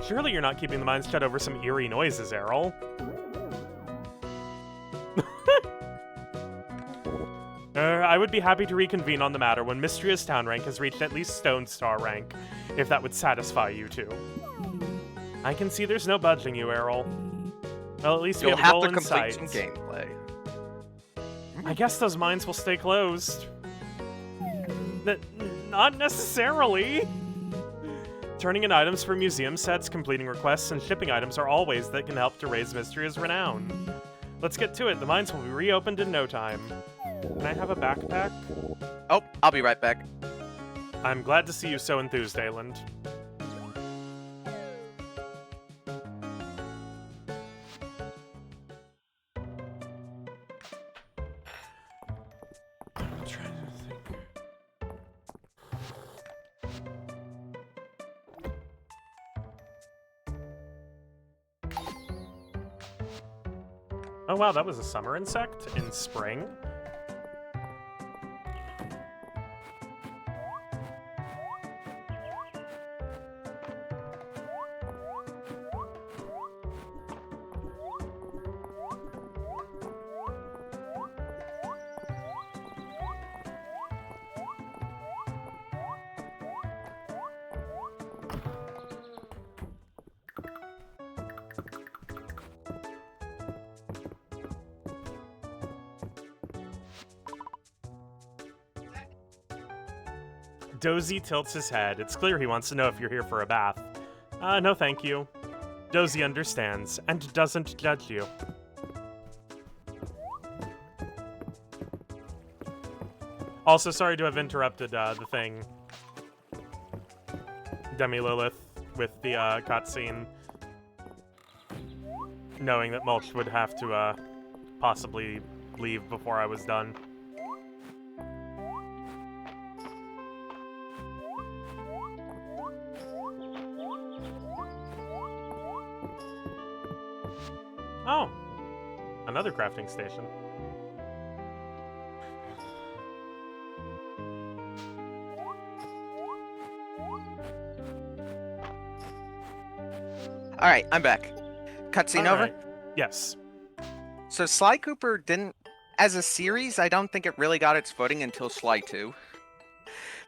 Surely you're not keeping the mines shut over some eerie noises, Errol. I would be happy to reconvene on the matter when Mistria's town rank has reached at least Stone Star rank, if that would satisfy you two. I can see there's no budging you, Errol. Well, at least we You'll have a have goal to in complete sight. some gameplay. I guess those mines will stay closed. Not necessarily. Turning in items for museum sets, completing requests, and shipping items are all ways that can help to raise Mistria's renown. Let's get to it. The mines will be reopened in no time. Can I have a backpack? Oh, I'll be right back. I'm glad to see you so enthused, Ayland. I'm trying to think. Oh wow, that was a summer insect in spring. Dozy tilts his head. It's clear he wants to know if you're here for a bath. No thank you. Dozy understands, and doesn't judge you. Also, sorry to have interrupted the thing. Demi Lilith with the cutscene. Knowing that Mulch would have to possibly leave before I was done. Oh, another crafting station. All right, I'm back. Cutscene over. Alright. Yes. So Sly Cooper didn't, as a series, I don't think it really got its footing until Sly 2.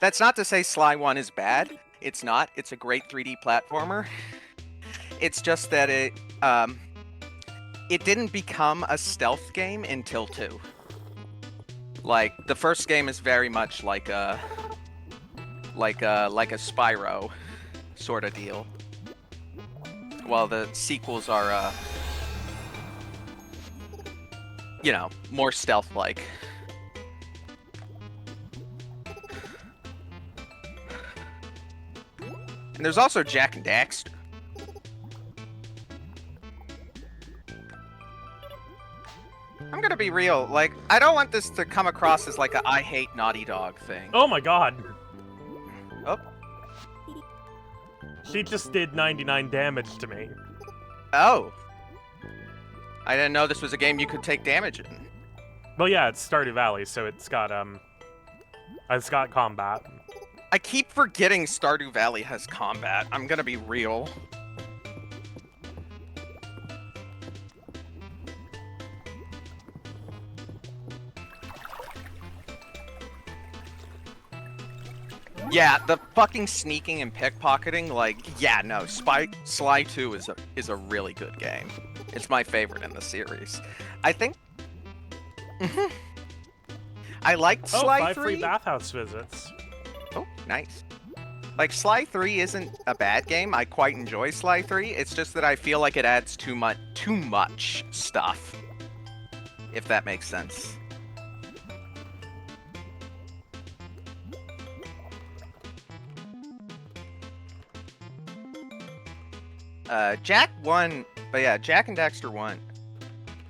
That's not to say Sly 1 is bad. It's not. It's a great 3D platformer. It's just that it didn't become a stealth game until 2. Like, the first game is very much like a Spyro sort of deal. While the sequels are, you know, more stealth-like. And there's also Jack and Daxter. I'm gonna be real. Like, I don't want this to come across as like a I hate Naughty Dog thing. Oh my god. Oh. She just did 99 damage to me. Oh. I didn't know this was a game you could take damage in. Well, yeah, it's Stardew Valley, so it's got combat. I keep forgetting Stardew Valley has combat. I'm gonna be real. Yeah, the fucking sneaking and pickpocketing, like, yeah, no, Sly 2 is a really good game. It's my favorite in the series. I think... I liked Sly 5 3. free bathhouse visits. Oh, nice. Like, Sly 3 isn't a bad game. I quite enjoy Sly 3. It's just that I feel like it adds too much stuff. If that makes sense. Jack 1, but yeah, Jak and Daxter 1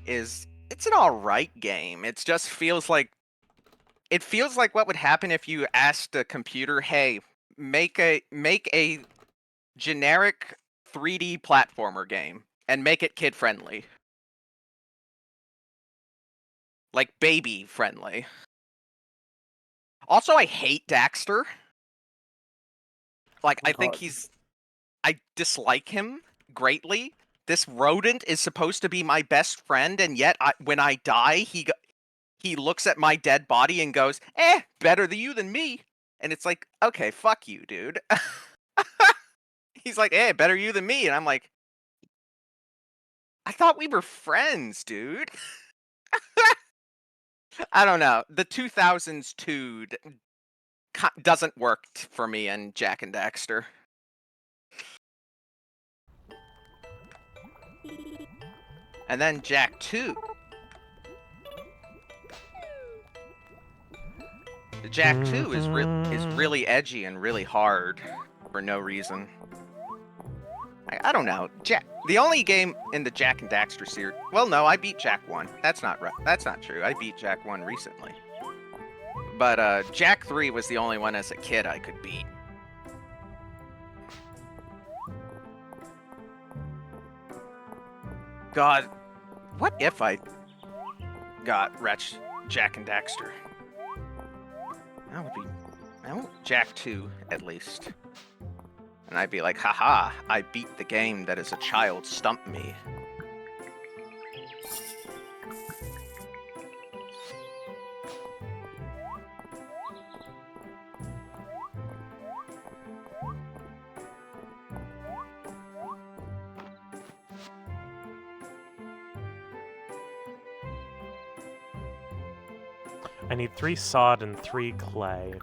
it's an alright game. It just feels like what would happen if you asked a computer, hey, make a generic 3D platformer game and make it kid friendly. Like baby friendly. Also, I hate Daxter. Like, I think I dislike him greatly. This rodent is supposed to be my best friend, and yet when I die, he looks at my dead body and goes, better you than me. And it's like, okay, fuck you, dude. He's like, better you than me. And I'm like, I thought we were friends, dude. I don't know. The 2000s dude doesn't work for me in Jak and Daxter. And then Jak 2. Jak 2 is really edgy and really hard for no reason. I don't know. The only game in the Jak and Daxter series. Well, no, I beat Jak 1. That's not true. I beat Jak 1 recently. But Jak 3 was the only one as a kid I could beat. God, what if I got Jak and Daxter? That would be... I want Jak 2, at least. And I'd be like, haha, I beat the game that as a child stumped me. I need 3 sod and 3 clay.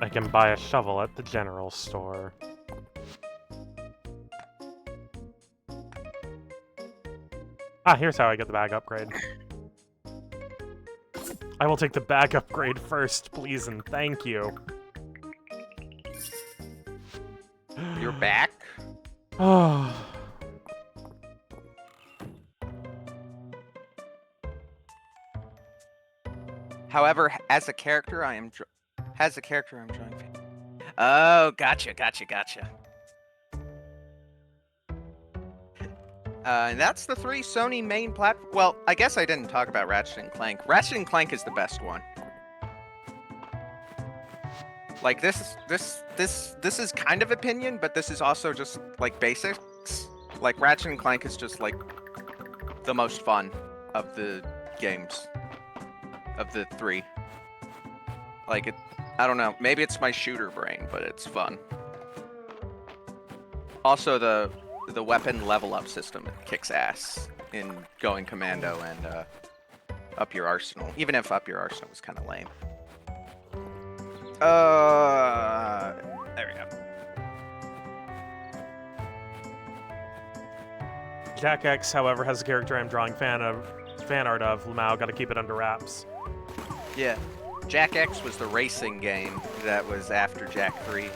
I can buy a shovel at the general store. Ah, here's how I get the bag upgrade. I will take the bag upgrade first, please and thank you. You're back? Oh. However, as a character, I'm drawing. Oh, gotcha. And that's the 3 Sony main platform. Well, I guess I didn't talk about Ratchet & Clank. Ratchet & Clank is the best one. Like, this is kind of opinion, but this is also just, like, basics. Like, Ratchet & Clank is just, like, the most fun of the games. Of the 3. Like, I don't know. Maybe it's my shooter brain, but it's fun. Also, the weapon level up system kicks ass in going commando and up your arsenal. Even if up your arsenal was kind of lame. There we go. Jak X, however, has a character I'm drawing fan art of. Lamau, gotta keep it under wraps. Yeah. Jak X was the racing game that was after Jak 3.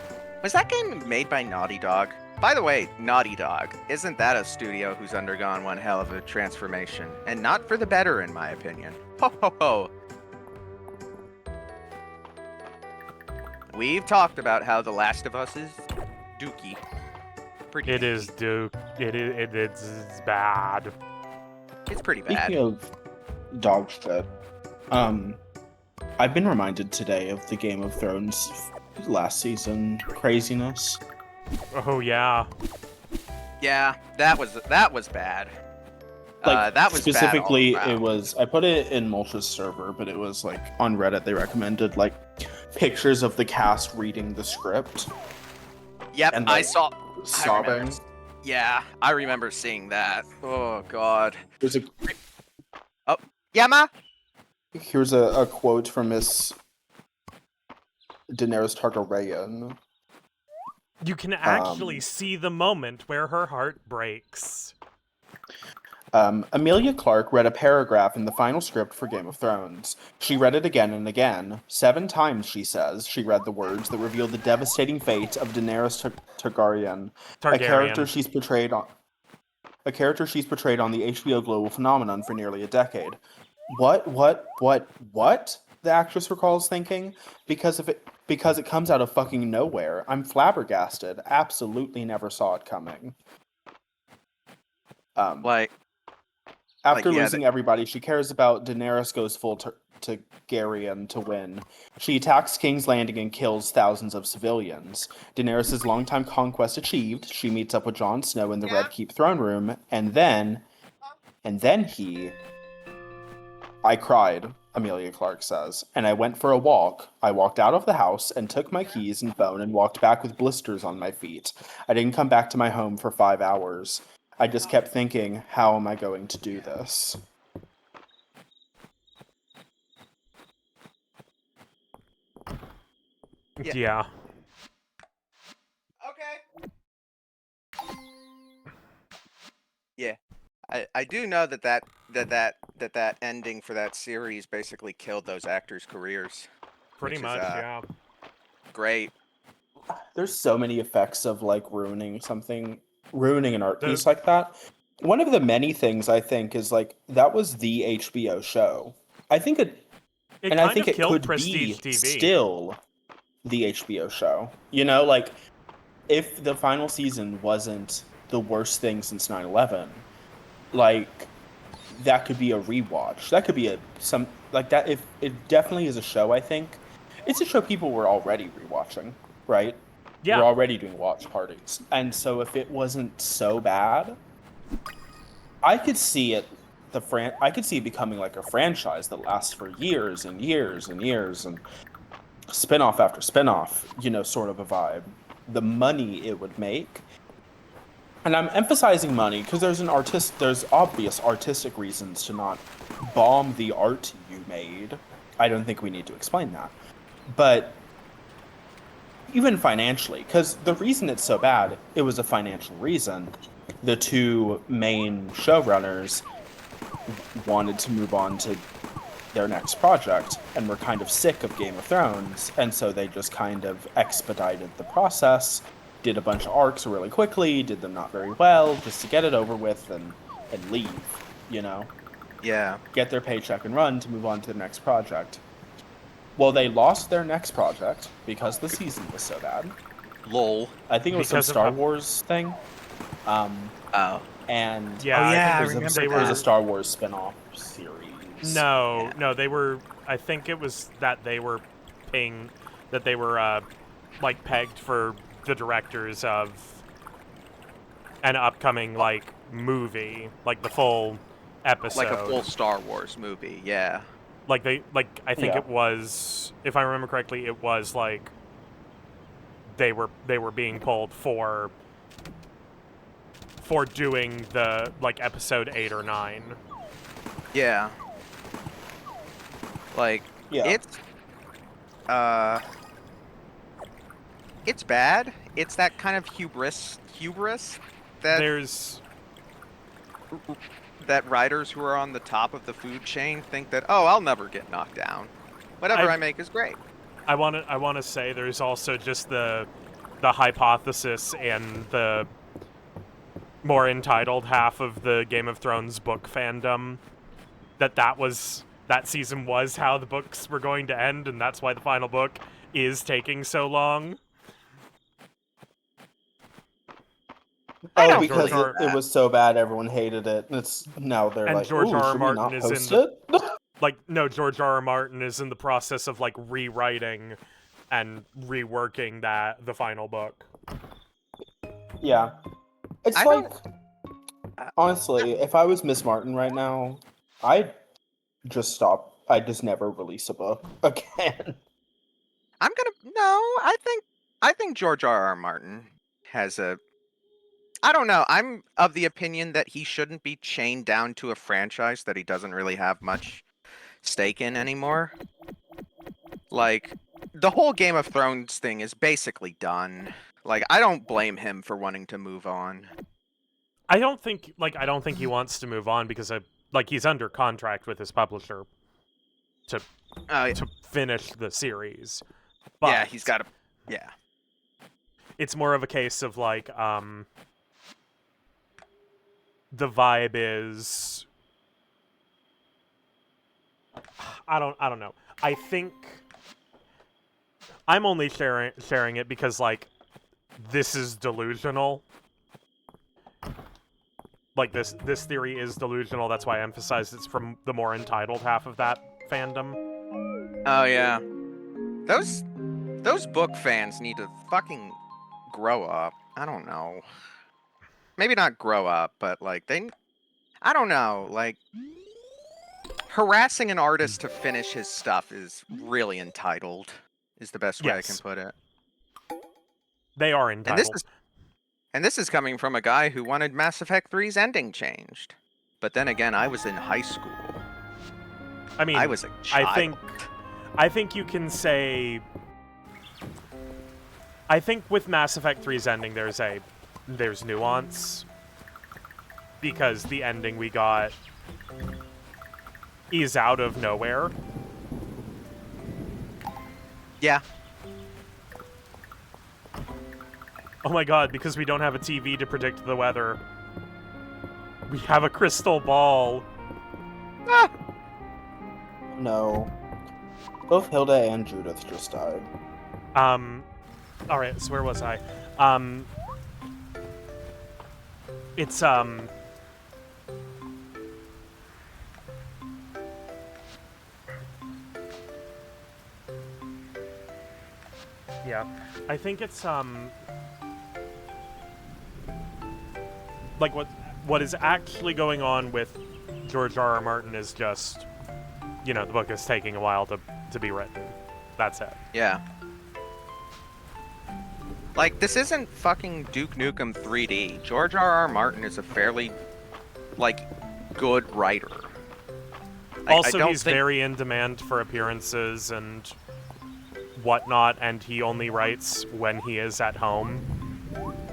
Was that game made by Naughty Dog? By the way, Naughty Dog, isn't that a studio who's undergone one hell of a transformation? And not for the better, in my opinion. Ho ho ho! We've talked about how The Last of Us is dookie. Pretty It is dookie. Duke. It's bad. It's pretty bad. Speaking of dog shit, I've been reminded today of the Game of Thrones last season craziness. Oh yeah. Yeah, that was bad. Like that was specifically, bad all it around. was. I put it in Mulch's server, but it was like on Reddit. They recommended like pictures of the cast reading the script Yep, and, I like, saw. sobbing. Yeah, I remember seeing that. Oh god. There's a Yeah, ma. here's a quote from Miss Daenerys Targaryen. You can actually see the moment where her heart breaks. Amelia Clark read a paragraph in the final script for Game of Thrones. She read it again and again. 7 times, she says, she read the words that reveal the devastating fate of Daenerys Targaryen, a character she's portrayed on the HBO global phenomenon for nearly a decade. What? The actress recalls thinking, because it comes out of fucking nowhere. I'm flabbergasted. Absolutely never saw it coming. Like, After yeah, losing everybody she cares about, Daenerys goes full Targaryen to win. She attacks King's Landing and kills thousands of civilians. Daenerys' longtime conquest achieved, she meets up with Jon Snow in the Red Keep throne room, and then I cried, Amelia Clark says, and I went for a walk. I walked out of the house and took my keys and phone and walked back with blisters on my feet. I didn't come back to my home for 5 hours. I just kept thinking, how am I going to do this? Yeah. okay. Yeah, I do know that ending for that series basically killed those actors' careers. Pretty Which is, much, yeah. Great. There's so many effects of like ruining an art The- piece like that. One of the many things I think is like that was the HBO show. I think It and kind I think of it killed could Prestige be TV. still the HBO show. You know, like if the final season wasn't the worst thing since 9/11, like that could be a rewatch. That could be some like that. If it definitely is a show, I think it's a show people were already rewatching, right? Yeah. We're already doing watch parties, and so if it wasn't so bad, I could see it. I could see it becoming like a franchise that lasts for years and years and years, and spin-off after spin-off, you know, sort of a vibe. The money it would make. And I'm emphasizing money because there's obvious artistic reasons to not bomb the art you made. I don't think we need to explain that. But even financially, because the reason it's so bad, it was a financial reason. The 2 main showrunners wanted to move on to their next project and were kind of sick of Game of Thrones, and so they just kind of expedited the process, did a bunch of arcs really quickly, did them not very well, just to get it over with and leave, you know? Yeah. Get their paycheck and run to move on to the next project. Well, they lost their next project because the season was so bad. Lol. I think it was Because some of Star how- Wars thing. Oh. And Yeah, Oh, I yeah, think I it was, remember they it was were a Star Wars spin-off series. No, Yeah. no, they were. I think it was that they were paying, that they were like pegged for the directors of an upcoming like movie, like the full episode, Like a full Star Wars movie, yeah. Like I think Yeah. it was, if I remember correctly, it was like they were being pulled for doing the like episode 8 or 9. Yeah. Like, Yeah. it's bad. It's that kind of hubris that There's that writers who are on the top of the food chain think that, oh, I'll never get knocked down. Whatever I make is great. I want to say there's also just the the hypothesis and the more entitled half of the Game of Thrones book fandom that season was how the books were going to end, and that's why the final book is taking so long. I Oh, don't because believe it was so bad, everyone hated it. And it's now they're And like, George ooh, R. R. should we Martin not is in post the- it? Like, no, George R. R. Martin is in the process of, like, rewriting and reworking the final book. Yeah. It's I like, don't- honestly, if I was Miss Martin right now, I'd just stop. I'd just never release a book again. I think George R. R. Martin has a. I don't know. I'm of the opinion that he shouldn't be chained down to a franchise that he doesn't really have much stake in anymore. Like, the whole Game of Thrones thing is basically done. Like, I don't blame him for wanting to move on. I don't think he wants to move on because he's under contract with his publisher to finish the series. But yeah, he's got to. Yeah. it's more of a case of like the vibe is I don't know. I think I'm only sharing it because like this is delusional. Like this theory is delusional. That's why I emphasize it's from the more entitled half of that fandom. Oh yeah. Those book fans need to fucking grow up. I don't know. Maybe not grow up, but like I don't know, like harassing an artist to finish his stuff is really entitled. Is the best way I can Yes. put it. They are And entitled. this is coming from a guy who wanted Mass Effect 3's ending changed. But then again, I was in high school. I mean, I was a child. I think you can say. I think with Mass Effect 3's ending, there's nuance because the ending we got is out of nowhere. Yeah. Oh my god! Because we don't have a TV to predict the weather, we have a crystal ball. Ah! No. Both Hilda and Judith just died. All right. So where was I? It's Yeah, I think it's like what is actually going on with George R. R. Martin is just, the book is taking a while to be written. That's it. Yeah. Like, this isn't fucking Duke Nukem 3D. George R. R. Martin is a fairly, like, good writer. Also, he's very in demand for appearances and whatnot, and he only writes when he is at home.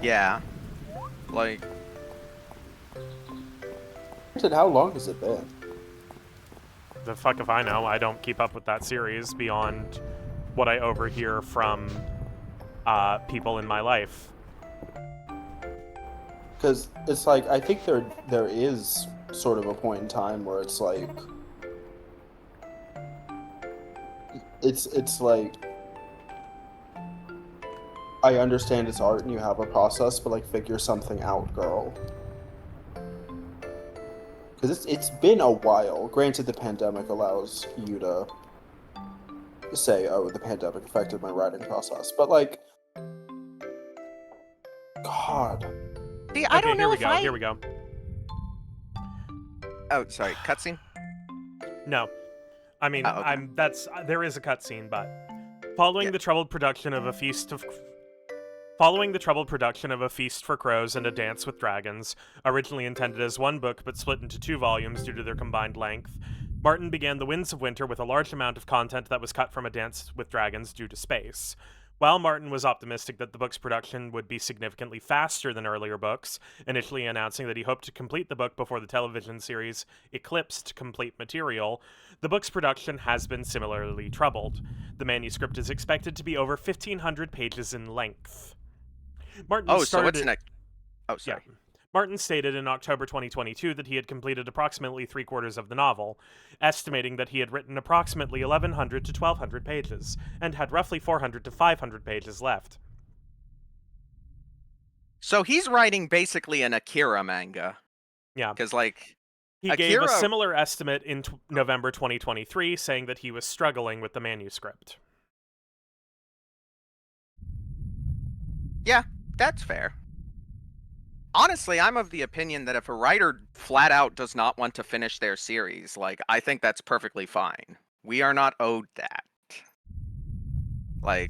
Yeah. Like... How long has it been? The fuck if I know. I don't keep up with that series beyond what I overhear from people in my life. Because it's like, I think there is sort of a point in time where it's like... It's like... I understand it's art and you have a process, but like, figure something out, girl. Because it's been a while. Granted, the pandemic allows you to say, oh, the pandemic affected my writing process. But like... God. See, I don't know Here we go. Oh, sorry. Cutscene? No. I mean, Oh, okay. there is a cutscene, but following the troubled production of A Feast for Crows and A Dance with Dragons, originally intended as one book but split into 2 volumes due to their combined length, Martin began The Winds of Winter with a large amount of content that was cut from A Dance with Dragons due to space. While Martin was optimistic that the book's production would be significantly faster than earlier books, initially announcing that he hoped to complete the book before the television series eclipsed complete material, the book's production has been similarly troubled. The manuscript is expected to be over 1,500 pages in length. Martin Oh, so started it's it- next. Oh, sorry. Yeah. Martin stated in October 2022 that he had completed approximately three-quarters of the novel, estimating that he had written approximately 1,100 to 1,200 pages, and had roughly 400 to 500 pages left. So he's writing basically an Akira manga. Yeah. Because, like, He gave a Akira- similar estimate in November 2023, saying that he was struggling with the manuscript. yeah, that's fair. Honestly, I'm of the opinion that if a writer flat out does not want to finish their series, like, I think that's perfectly fine. We are not owed that. Like,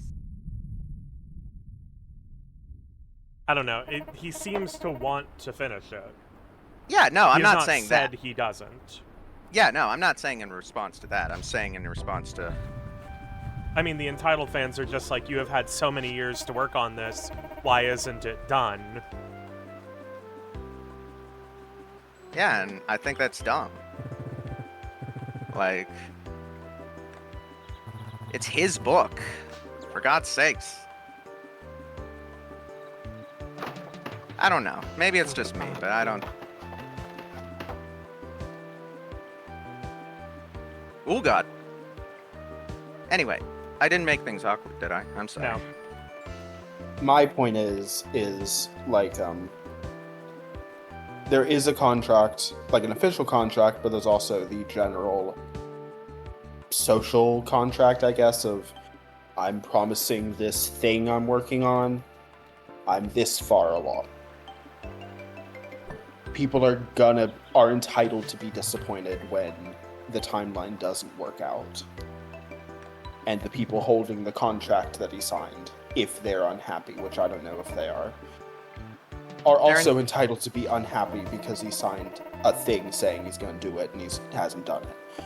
I don't know. He seems to want to finish it. yeah, no, He I'm has not saying said that. he doesn't. Yeah, no, I'm not saying in response to that. I'm saying in response to. I mean, the entitled fans are just like, you have had so many years to work on this. Why isn't it done? Yeah, and I think that's dumb. Like, it's his book. For God's sakes. I don't know. Maybe it's just me, but I don't. Oh, God. Anyway, I didn't make things awkward, did I? I'm sorry. No. My point is like there is a contract, like an official contract, but there's also the general social contract, I guess, of I'm promising this thing I'm working on. I'm this far along. People are entitled to be disappointed when the timeline doesn't work out. And the people holding the contract that he signed, if they're unhappy, which I don't know if they are also entitled to be unhappy because he signed a thing saying he's going to do it and he hasn't done it.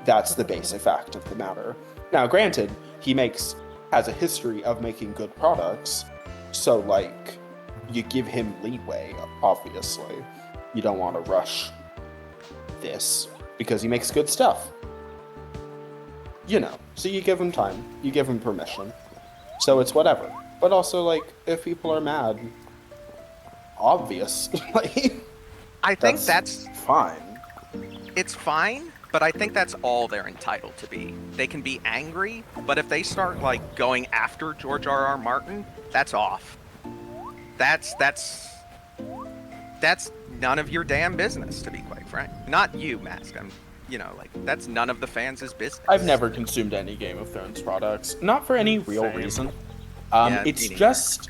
That's the basic fact of the matter. Now, granted, he has a history of making good products, so, like, you give him leeway, obviously. You don't want to rush this, because he makes good stuff. You know, so you give him time, you give him permission. So it's whatever. But also, like, if people are mad, obviously, I think that's fine. it's fine, but I think that's all they're entitled to be. They can be angry, but if they start, like, going after George R.R. Martin, that's off. That's none of your damn business, to be quite frank. Not you, Mask. Like, that's none of the fans' business. I've never consumed any Game of Thrones products. Not for any real Same. reason. Yeah, It's me neither. just,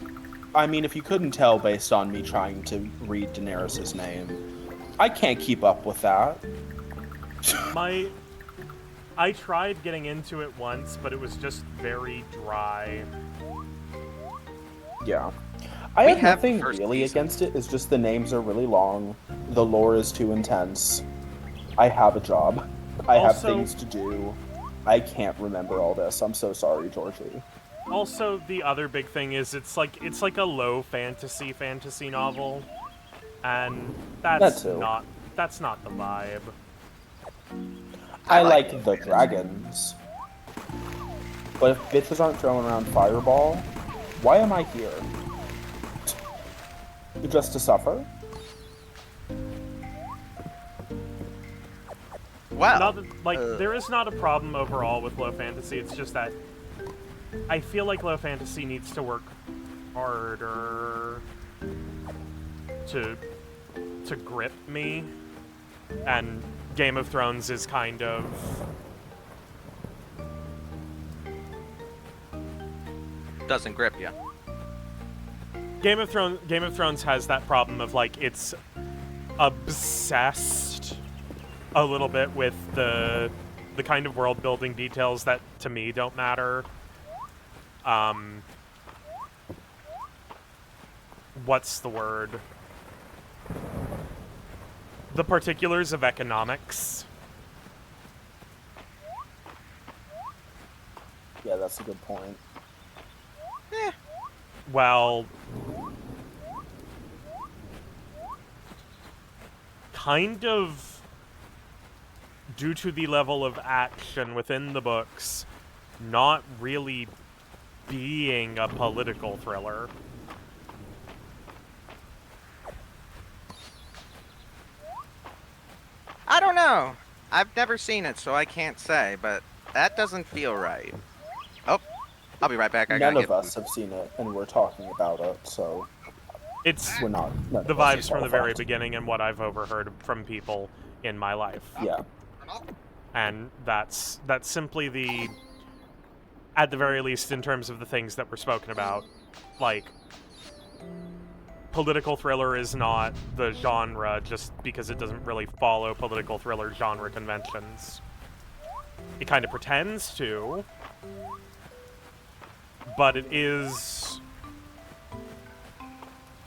I mean, if you couldn't tell based on me trying to read Daenerys' name, I can't keep up with that. I tried getting into it once, but it was just very dry. Yeah. I We have have nothing first really season. against it, it's just the names are really long, the lore is too intense, I have a job, I have Also- things to do, I can't remember all this, I'm so sorry, Georgie. Also, the other big thing is it's like a low fantasy novel, and that's That too. not the vibe. I like like low the fantasy. dragons. But if bitches aren't throwing around Fireball, why am I here? Just to suffer? Well, Not that, like, there is not a problem overall with low fantasy. It's just that I feel like low fantasy needs to work harder to grip me, and Game of Thrones is kind of doesn't grip you. Game of Thrones has that problem of, like, it's obsessed a little bit with the kind of world building details that to me don't matter. What's the word? The particulars of economics. Yeah, that's a good point. Well, kind of due to the level of action within the books, not really being a political thriller. know. I've never seen it, so I can't say, but that doesn't feel right. Oh, I'll be right back. I None gotta of get us have seen it, and we're talking about it, so It's we're not. None the of us are vibes from the very qualified. beginning and what I've overheard from people in my life. Yeah. And that's simply the, at the very least, in terms of the things that were spoken about, like, political thriller is not the genre just because it doesn't really follow political thriller genre conventions. It kind of pretends to, but it is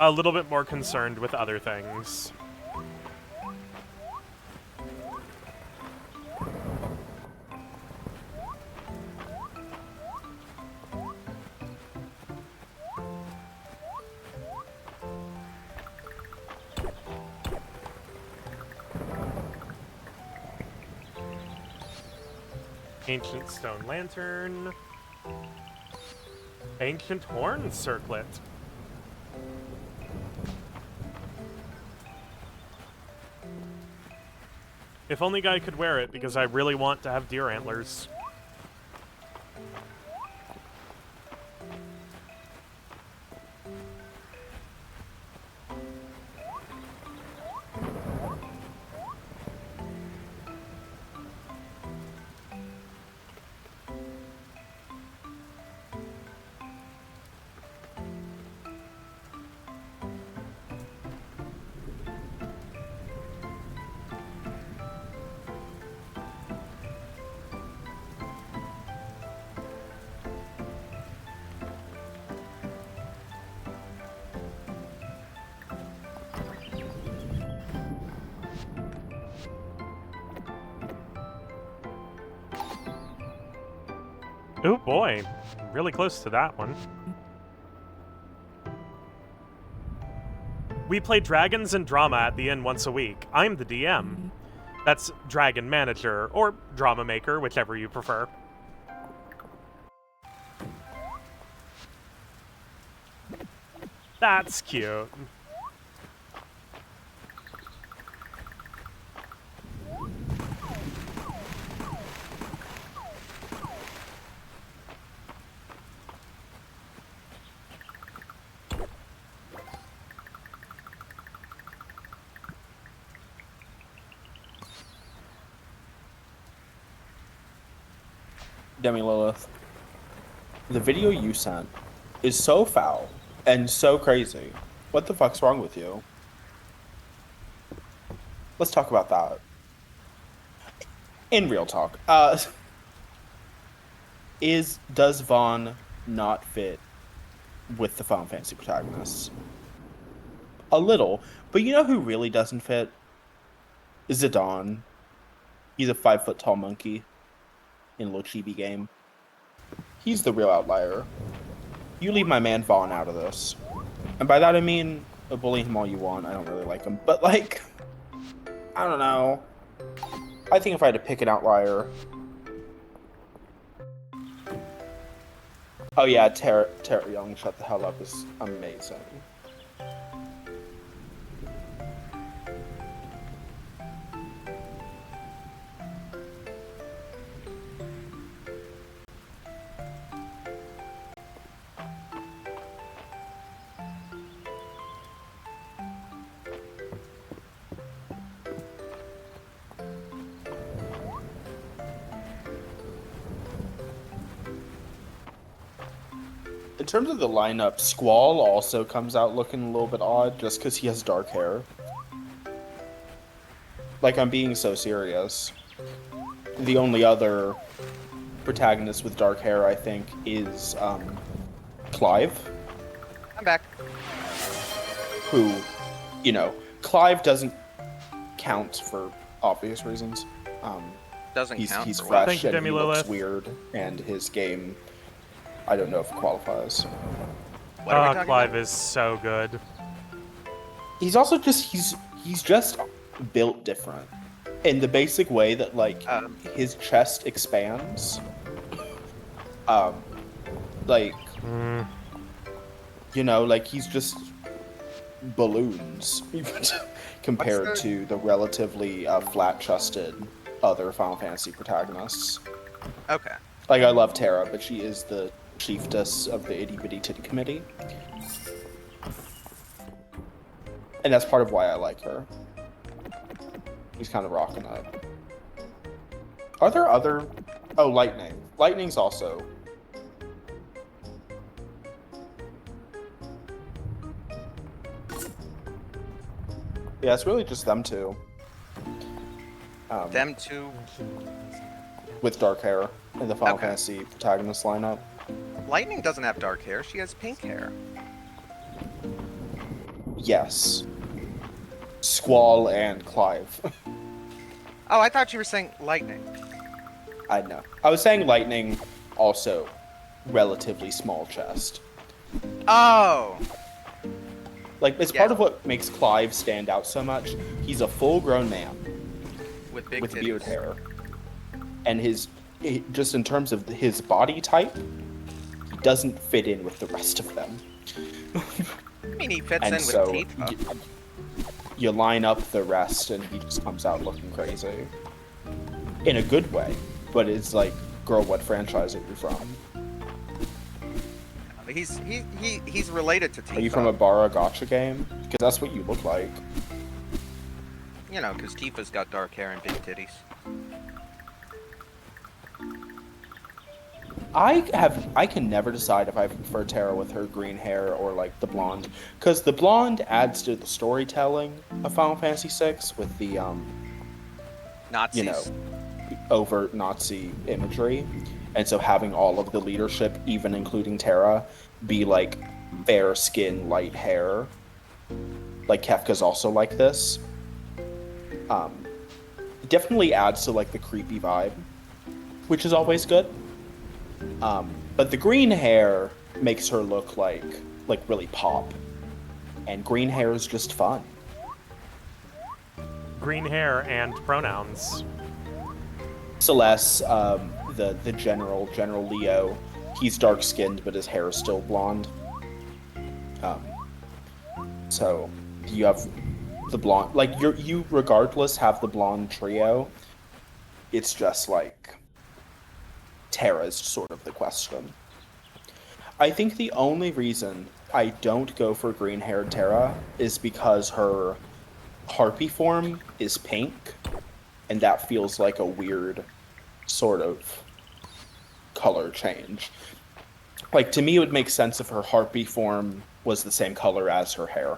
a little bit more concerned with other things. Ancient stone lantern. Ancient horn circlet. If only Guy could wear it, because I really want to have deer antlers. Oh boy, really close to that one. We play Dragons and Drama at the inn once a week. I'm the DM. That's Dragon Manager, or Drama Maker, whichever you prefer. That's cute. Demi Lilith, the video you sent is so foul and so crazy. What the fuck's wrong with you? Let's talk about that. In real talk, does Vaughn not fit with the Final Fantasy protagonists? A little, but you know who really doesn't fit? Zidane. He's a 5 foot tall monkey in a little chibi game. He's the real outlier. You leave my man Vaughn out of this. And by that I mean, bully him all you want. I don't really like him. But like, I don't know. I think if I had to pick an outlier. Oh yeah, Tara Young, shut the hell up is amazing. In terms of the lineup, Squall also comes out looking a little bit odd just because he has dark hair. Like, I'm being so serious. The only other protagonist with dark hair, I think, is Clive. I'm back. Who, you know, Clive doesn't count for obvious reasons. Doesn't count He's for what? fresh Thank you, and Demi he looks Lilith. weird, and his game, I don't know if it qualifies. What are we talking Clive about? is so good. He's also just he's just built different in the basic way that like his chest expands. Like Mm. you know, like he's just balloons compared What's to the relatively flat-chested other Final Fantasy protagonists. Okay. Like, I love Terra, but she is the chiefess of the Itty Bitty Titty Committee. And that's part of why I like her. He's kind of rocking it. Are there other... Oh, Lightning. Lightning's also... Yeah, it's really just them two. Them two. With dark hair in the Final Okay. Fantasy protagonist lineup. Lightning doesn't have dark hair. She has pink hair. Yes. Squall and Clive. Oh, I thought you were saying Lightning. I know. I was saying Lightning, also relatively small chest. Oh. Like, it's Yeah. part of what makes Clive stand out so much. He's a full-grown man With big with titties. beard hair. And just in terms of his body type, he doesn't fit in with the rest of them. I mean, he fits And in with so Tifa. you line up the rest and he just comes out looking crazy. In a good way, but it's like, girl, what franchise are you from? He's related to Tifa. Are you from a Bara Gotcha game? Because that's what you look like. You know, because Tifa's got dark hair and big titties. I can never decide if I prefer Terra with her green hair or like the blonde, because the blonde adds to the storytelling of Final Fantasy VI with the Nazis. you know, overt Nazi imagery, and so having all of the leadership, even including Terra, be like fair skin, light hair, like Kefka's also like this. It definitely adds to like the creepy vibe, which is always good. But the green hair makes her look like really pop, and green hair is just fun. Green hair and pronouns. Celeste, the General Leo, he's dark skinned, but his hair is still blonde. So you have the blonde, like you regardless have the blonde trio. It's just like Terra's sort of the question. I think the only reason I don't go for green-haired Terra is because her harpy form is pink, and that feels like a weird sort of color change. Like, to me, it would make sense if her harpy form was the same color as her hair.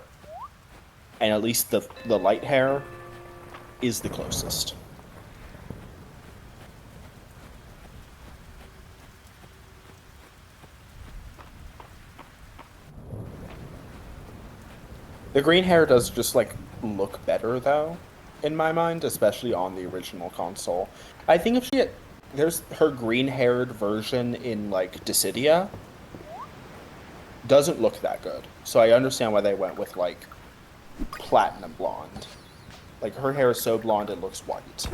And at least the light hair is the closest. The green hair does just, like, look better, though, in my mind, especially on the original console. I think if she had... There's her green-haired version in, like, Dissidia. Doesn't look that good. So I understand why they went with, like, platinum blonde. Like, her hair is so blonde it looks white.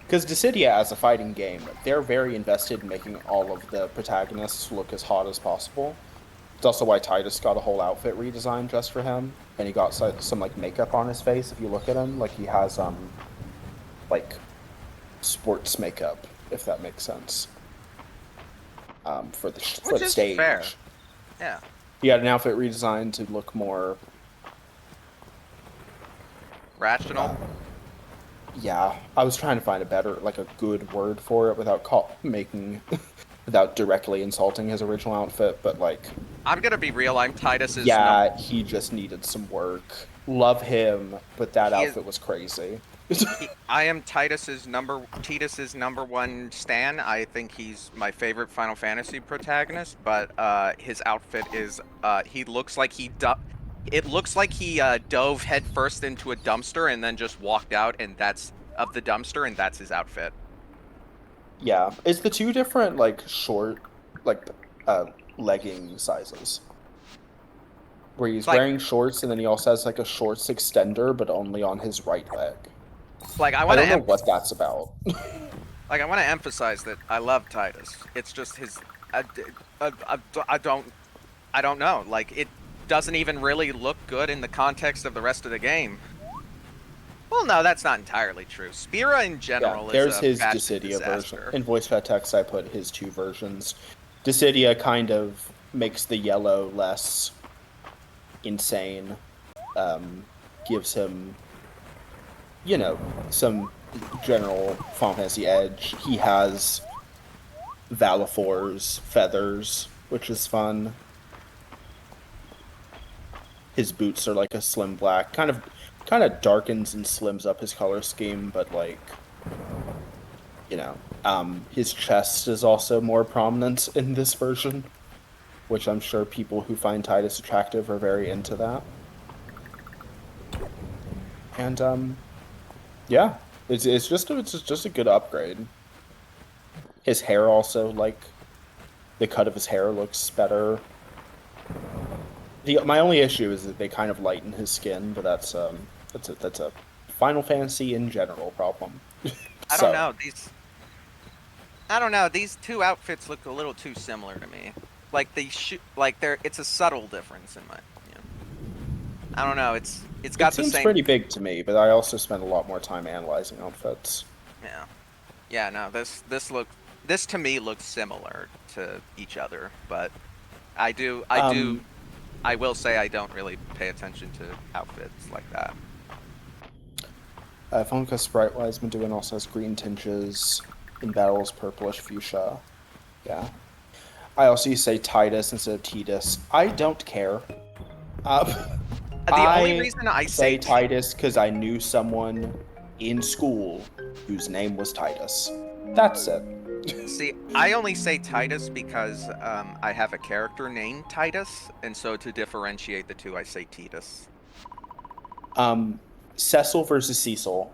Because Dissidia, as a fighting game, they're very invested in making all of the protagonists look as hot as possible. It's also why Titus got a whole outfit redesign just for him, and he got some like makeup on his face. If you look at him, like he has like sports makeup, if that makes sense. For the Which is stage. fair. Yeah. He had an outfit redesigned to look more. Rational. Yeah, I was trying to find a good word for it without directly insulting his original outfit, but like. I'm gonna be real. I'm Titus's. Yeah, he just needed some work. Love him, but that outfit was crazy. I am Titus's number one stan. I think he's my favorite Final Fantasy protagonist, but his outfit is he looks like it looks like he dove headfirst into a dumpster and then just walked out, and that's his outfit. Yeah, it's the two different like short legging sizes. Where he's wearing shorts and then he also has like a shorts extender, but only on his right leg. Like I don't know what that's about. Like I want to emphasize that I love Titus. It's just I don't know. Like, it doesn't even really look good in the context of the rest of the game. Well, no, that's not entirely true. Spira in Yeah, general there's is a his fashion Dissidia version. disaster. In voice chat text, I put his 2 versions. Dissidia kind of makes the yellow less insane, gives him, some general Final Fantasy edge. He has Valifor's feathers, which is fun. His boots are like a slim black, kind of darkens and slims up his color scheme, but like, his chest is also more prominent in this version, which I'm sure people who find Titus attractive are very into that. And yeah, it's just a good upgrade. His hair also, like, the cut of his hair looks better. My only issue is that they kind of lighten his skin, but that's a Final Fantasy in general problem. I don't know. These 2 outfits look a little too similar to me. Like it's a subtle difference in my opinion. I don't know. It's got the seems same. pretty big to me, but I also spend a lot more time analyzing outfits. Yeah. Yeah. No. This to me looks similar to each other, but I will say I don't really pay attention to outfits like that. Funka Sprite-wise, Meduin also has green tinges. In battles, purplish fuchsia. Yeah. I also say Titus instead of Titus. I don't care. The only reason I say Titus because I knew someone in school whose name was Titus. That's it. See, I only say Titus because I have a character named Titus, and so to differentiate the 2, I say Titus. Cecil versus Cecil.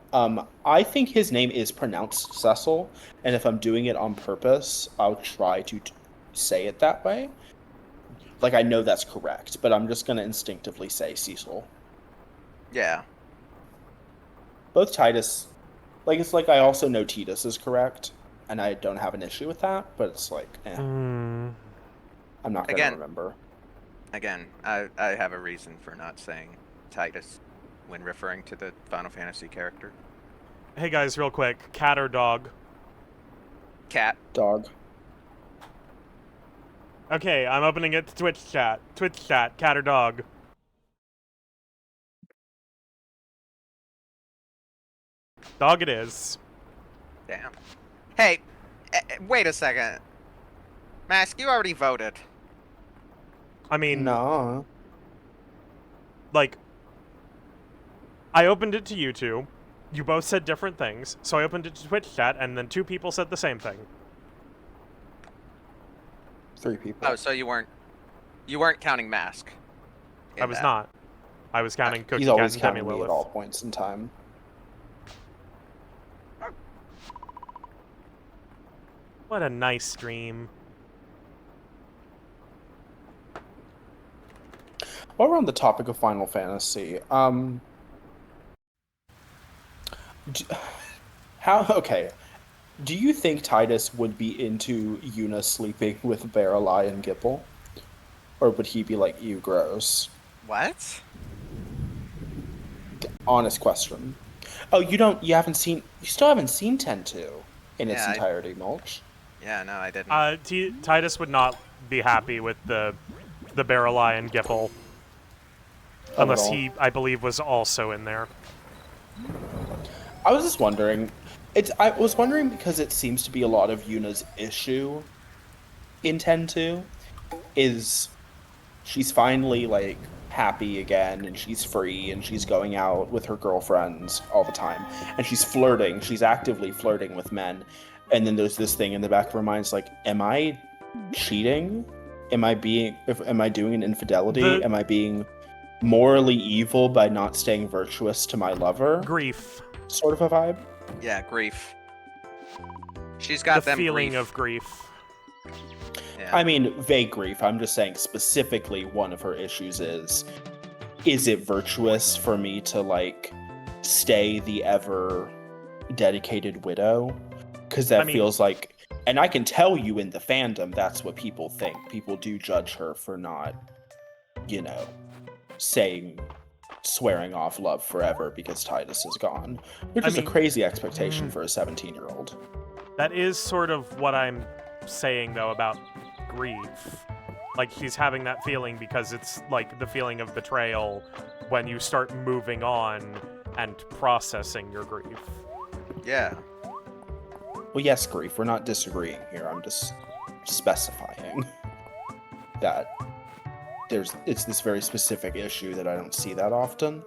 I think his name is pronounced Cecil, and if I'm doing it on purpose, I'll try to say it that way. Like, I know that's correct, but I'm just gonna instinctively say Cecil. Yeah. Both Titus, like, it's like I also know Titus is correct, and I don't have an issue with that, but it's like, I'm not gonna remember. Again, I have a reason for not saying Titus when referring to the Final Fantasy character. Hey guys, real quick, cat or dog? Cat. Dog. Okay, I'm opening it to Twitch chat. Twitch chat, cat or dog? Dog it is. Damn. Hey, wait a second. Mask, you already voted. I mean, No. like, I opened it to you 2. You both said different things, so I opened it to Twitch chat, and then 2 people said the same thing. 3 people. Oh, so you weren't counting Mask. I was not. I was counting Cookie He's Cat always and Demi counting me at Lilith. all points in time. What a nice stream. While we're on the topic of Final Fantasy, do you think Titus would be into Yuna sleeping with Baralai and Gipple? Or would he be like, ew, gross? What? Honest question. Oh, you still haven't seen 10-2 in its entirety, Mulch? Yeah, no, I didn't. Titus would not be happy with the Baralai and Gipple. Unless he, I believe, was also in there. I was just wondering. I was wondering because it seems to be a lot of Yuna's issue in 10-2 is she's finally, like, happy again, and she's free, and she's going out with her girlfriends all the time, and she's flirting. She's actively flirting with men, and then there's this thing in the back of her mind, it's like, am I cheating? Am I doing an infidelity? Am I being morally evil by not staying virtuous to my lover? Grief. Sort of a vibe. Yeah, grief. She's got them feeling grief. of grief. Yeah. I mean, vague grief. I'm just saying specifically one of her issues is it virtuous for me to, like, stay the ever dedicated widow? Because that feels like And I can tell you in the fandom, that's what people think. People do judge her for not, swearing off love forever because Titus is gone. Which is a crazy expectation for a 17-year-old. That is sort of what I'm saying, though, about grief. Like, she's having that feeling because it's, like, the feeling of betrayal when you start moving on and processing your grief. Yeah. Well, yes, grief. We're not disagreeing here. I'm just specifying that it's this very specific issue that I don't see that often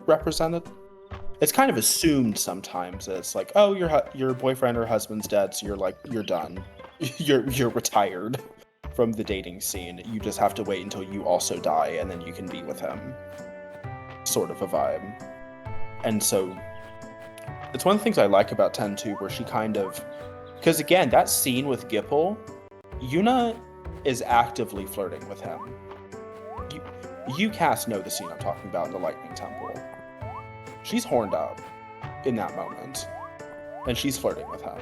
represented. It's kind of assumed sometimes that it's like, oh, your boyfriend or husband's dead, so you're done. you're retired from the dating scene. You just have to wait until you also die, and then you can be with him. Sort of a vibe. And so it's one of the things I like about 10-2, where she kind of... Because again, that scene with Gipple, Yuna is actively flirting with him. You cast know the scene I'm talking about in the Lightning Temple. She's horned up in that moment. And she's flirting with him.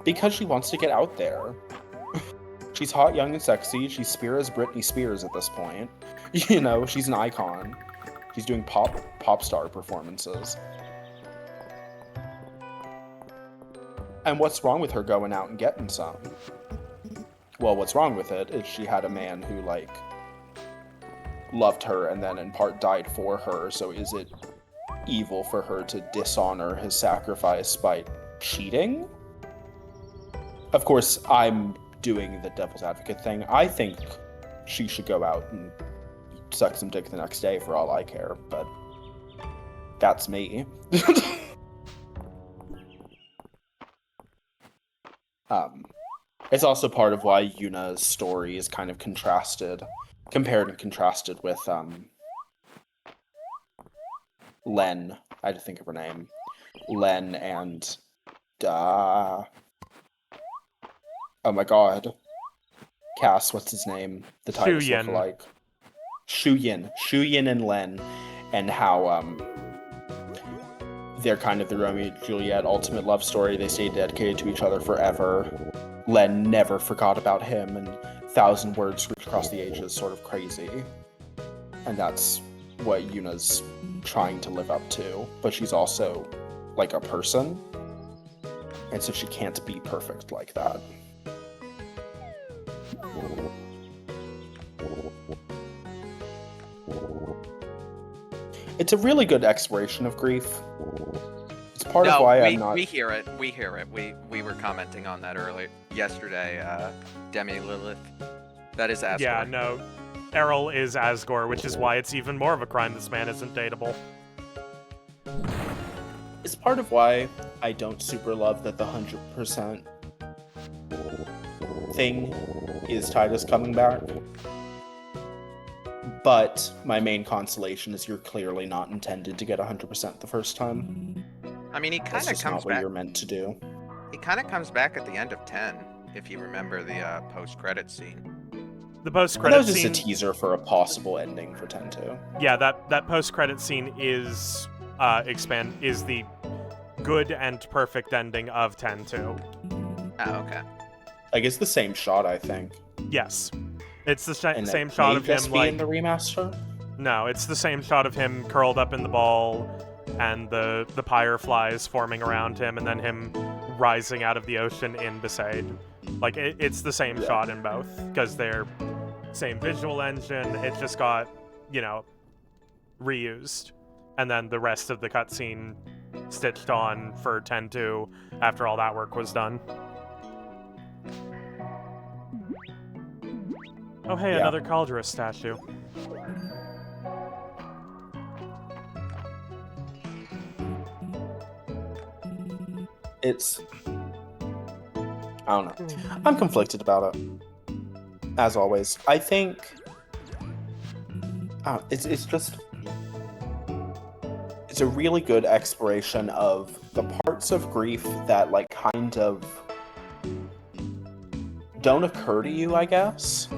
Because she wants to get out there. She's hot, young, and sexy. She's Spears Britney Spears at this point. She's an icon. She's doing pop star performances. And what's wrong with her going out and getting some? Well, what's wrong with it is she had a man who, loved her and then in part died for her, so is it evil for her to dishonor his sacrifice by cheating? Of course, I'm doing the devil's advocate thing. I think she should go out and suck some dick the next day for all I care, but that's me. It's also part of why Yuna's story is kind of compared and contrasted with Len. I had to think of her name. Len and oh my god. Cass, what's his name? The Titus lookalike. Shuyin and Len, and how they're kind of the Romeo and Juliet ultimate love story. They stay dedicated to each other forever. Len never forgot about him, and 1,000 words reach across the ages, sort of crazy. And that's what Yuna's trying to live up to. But she's also, a person. And so she can't be perfect like that. It's a really good exploration of grief. It's part of why I'm not... We hear it. We were commenting on that yesterday, Demi Lilith. That is Asgore. Yeah, no. Errol is Asgore, which is why it's even more of a crime this man isn't dateable. It's part of why I don't super love that the 100% thing is Titus coming back. But my main consolation is you're clearly not intended to get 100% the first time. I mean, he kind of comes not what back. You're meant to do. He kind of comes back at the end of 10, if you remember the post-credit scene. The post-credit scene... That was just a teaser for a possible ending for 10-2. Yeah, that post-credit scene is the good and perfect ending of 10-2. Oh, okay. It's the same shot, I think. Yes. It's the same shot of him, in the remaster? No, it's the same shot of him curled up in the ball, and the pyre flies forming around him, and then him rising out of the ocean in Besaid. It's the same shot in both, because they're same visual engine, it just got, reused. And then the rest of the cutscene stitched on for 10-2 after all that work was done. Oh hey, another Caldera statue. It's... I don't know. I'm conflicted about it. As always. I think... it's just... It's a really good exploration of the parts of grief that, kind of... don't occur to you, I guess.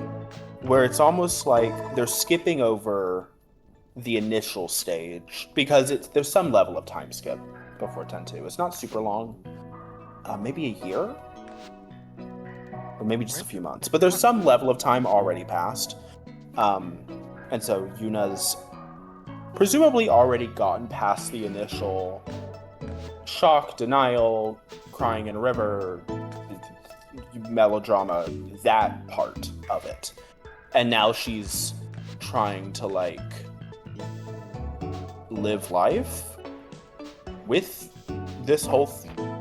Where it's almost like they're skipping over the initial stage. Because there's some level of time skip before 10-2. It's not super long. Maybe a year? or maybe just a few months, but there's some level of time already passed. And so Yuna's presumably already gotten past the initial shock, denial, crying in a river, melodrama, that part of it. And now she's trying to, like, live life with this whole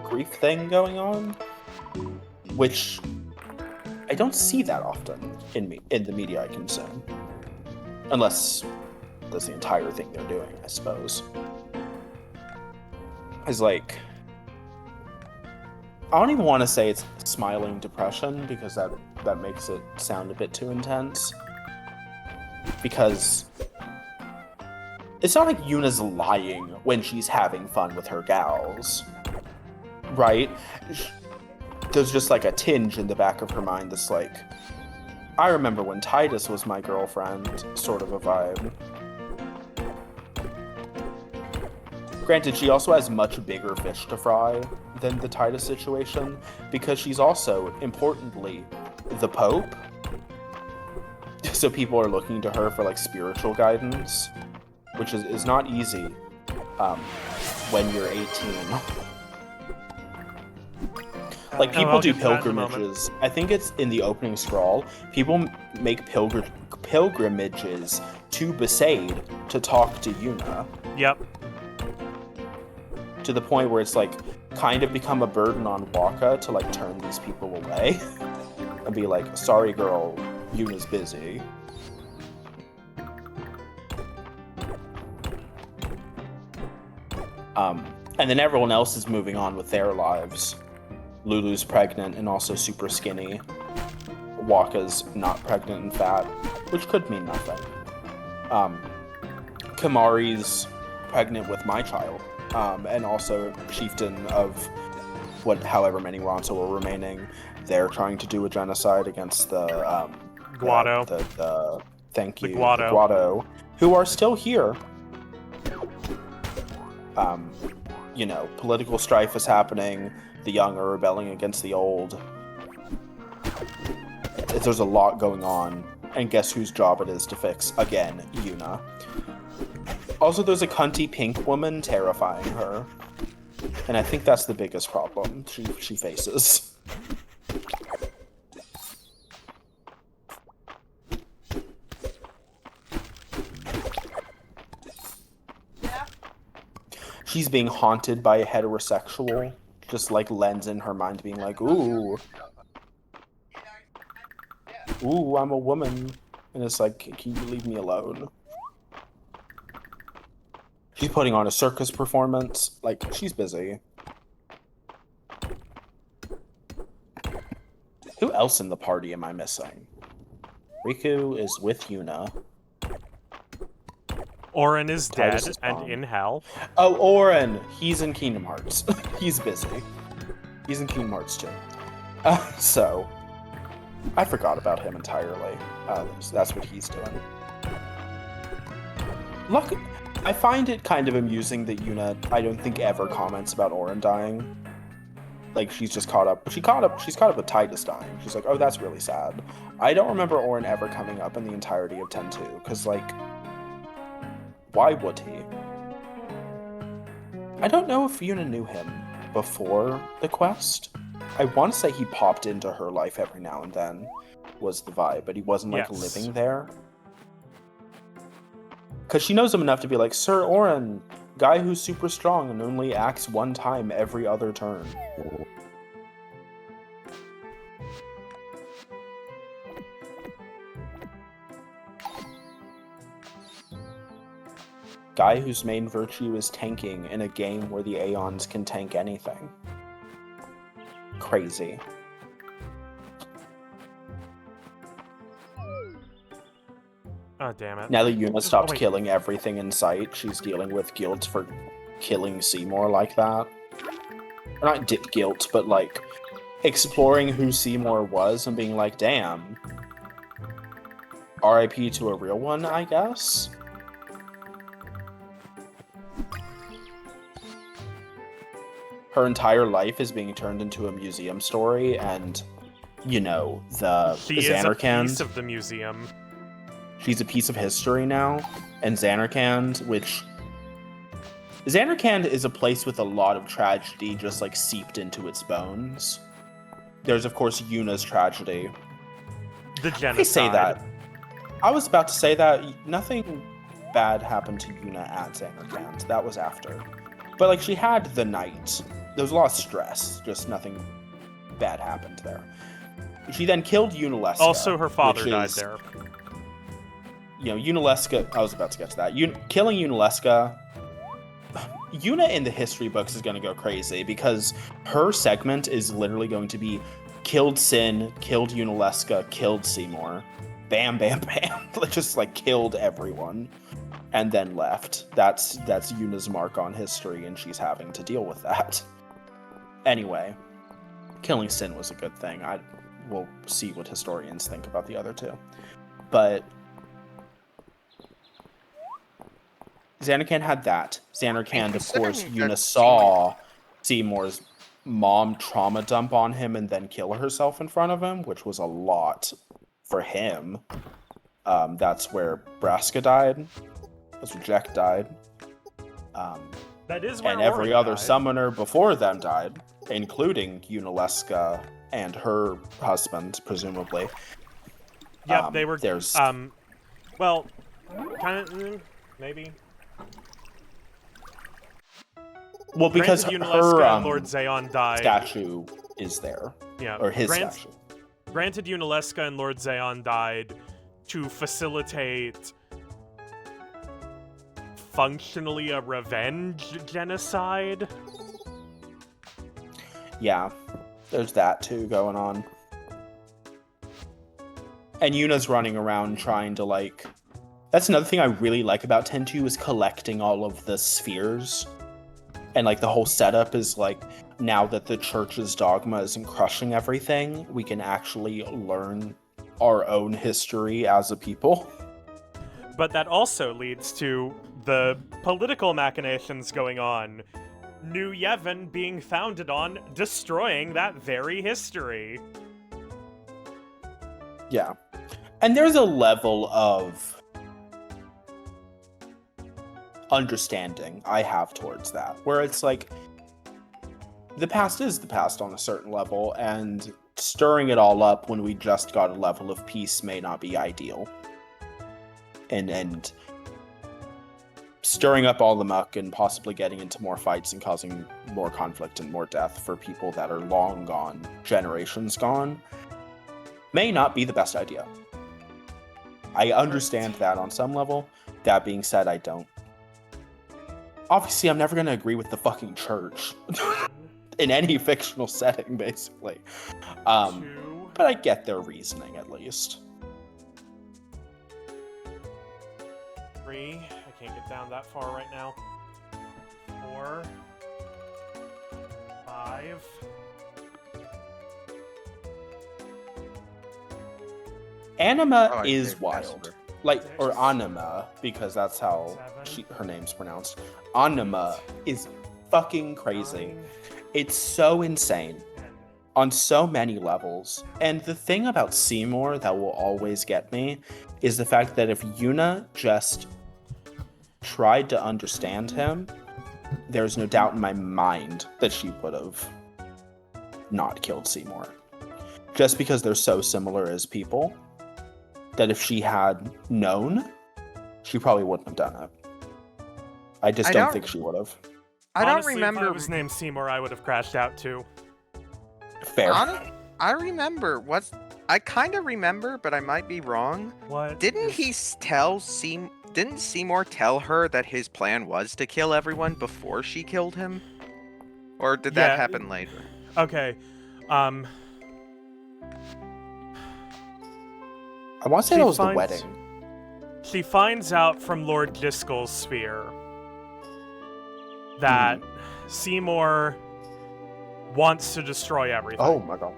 grief thing going on, which I don't see that often in the media I consume. Unless that's the entire thing they're doing, I suppose. Is like, I don't even want to say it's smiling depression, because that makes it sound a bit too intense. Because it's not like Yuna's lying when she's having fun with her gals, right? There's just like a tinge in the back of her mind that's like, I remember when Titus was my girlfriend, sort of a vibe. Granted, she also has much bigger fish to fry than the Titus situation, because she's also, importantly, the Pope. So people are looking to her for, like, spiritual guidance, which is not easy when you're 18. Like, people I'll do get to that in a moment. pilgrimages. I think it's in the opening scroll. People make pilgrimages to Besaid to talk to Yuna. Yep. To the point where it's, like, kind of become a burden on Waka to, like, turn these people away. And be like, sorry girl, Yuna's busy. And then everyone else is moving on with their lives. Lulu's pregnant and also super skinny. Waka's not pregnant and fat, which could mean nothing. Kamari's pregnant with my child, and also chieftain of however many Ronto were remaining. They're trying to do a genocide against the Guado. Thank you, The Guado. the Guado, who are still here. You know, political strife is happening. The young are rebelling against the old. There's a lot going on, and guess whose job it is to fix? Again, Yuna. Also, there's a cunty pink woman terrifying her. And I think that's the biggest problem she faces. She's being haunted by a heterosexual, just like lens in her mind being like, ooh, I'm a woman. And it's like, can you leave me alone? She's putting on a circus performance. Like, she's busy. Who else in the party am I missing? Riku is with Yuna. Orin is dead Titus is and gone. in hell. Oh, Orin! He's in Kingdom Hearts. He's busy. He's in Kingdom Hearts too. So, I forgot about him entirely. That's what he's doing. Look, I find it kind of amusing that Yuna, I don't think, ever comments about Orin dying. Like, she's just caught up. She's caught up with Titus dying. She's like, oh, that's really sad. I don't remember Orin ever coming up in the entirety of 10-2, because, like, why would he? I don't know if Yuna knew him before the quest. I want to say he popped into her life every now and then, was the vibe, but he wasn't, like, Yes. living there. Because she knows him enough to be like, Sir Orin, guy who's super strong and only acts one time every other turn. Guy whose main virtue is tanking in a game where the Aeons can tank anything. Crazy. Oh, damn it. Now that Yuna stopped wait. killing everything in sight, she's dealing with guilt for killing Seymour like that. Or not guilt, but like exploring who Seymour was and being like, damn. RIP to a real one, I guess? Her entire life is being turned into a museum story, and you know, the She is a piece Xanarkand. of the museum. She's a piece of history now, and Xanarkand, which Xanarkand is a place with a lot of tragedy just like seeped into its bones. There's of course Yuna's tragedy. The genocide. I say that. I was about to say that nothing bad happened to Yuna at Xanarkand. That was after. But like she had the night. There was a lot of stress, just nothing bad happened there. She then killed Yunalesca. Also, her father which died is, there. You know, Yunalesca. I was about to get to that. Killing Yunalesca. Yuna in the history books is going to go crazy because her segment is literally going to be killed Sin, killed Yunalesca, killed Seymour. Bam, bam, bam. Just like killed everyone and then left. That's Yuna's mark on history, and she's having to deal with that. Anyway, killing Sin was a good thing. We'll see what historians think about the other two. But Xanarkand had that. Xanarkand, of course, Yuna saw Seymour's mom trauma dump on him and then kill herself in front of him, which was a lot for him. That's where Braska died. That's where Jack died. That is where And every Auric other died. summoner before them died, including Yunalesca and her husband, presumably. Yep, they were. There's Well, kind of, maybe. well because Granted, her Yunalesca and Lord Zeon died. statue is there, Yeah, or his statue. Granted, Yunalesca and Lord Zeon died to facilitate functionally a revenge genocide. Yeah, there's that too going on. And Yuna's running around trying to like. That's another thing I really like about 10-2 is collecting all of the spheres. And like the whole setup is like, now that the church's dogma isn't crushing everything, we can actually learn our own history as a people. But that also leads to the political machinations going on. New Yevon being founded on destroying that very history. Yeah. And there's a level of understanding I have towards that, where it's like, the past is the past on a certain level, and stirring it all up when we just got a level of peace may not be ideal. And stirring up all the muck and possibly getting into more fights and causing more conflict and more death for people that are long gone, generations gone, may not be the best idea. I understand that on some level. That being said, I don't. Obviously, I'm never going to agree with the fucking church. In any fictional setting, basically. But I get their reasoning, at least. 3. I can't get down that far right now. 4. 5. Anima Oh, I is saved wild. Casper. Like, or 6. Anima, because that's how 7. her name's pronounced. Anima is fucking crazy. 9. It's so insane 10. on so many levels. And the thing about Seymour that will always get me is the fact that if Yuna just tried to understand him, there's no doubt in my mind that she would have not killed Seymour. Just because they're so similar as people, that if she had known, she probably wouldn't have done it. I just I don't don't- think she would have. I don't Honestly, remember. if I was named Seymour, I would have crashed out too. Fair. I remember. I kind of remember, but I might be wrong. What? Didn't he Didn't Seymour tell her that his plan was to kill everyone before she killed him? Or did that Yeah, happen later? Okay. I want to say She that was the finds- wedding. She finds out from Lord Driscoll's sphere that Seymour wants to destroy everything. Oh my god.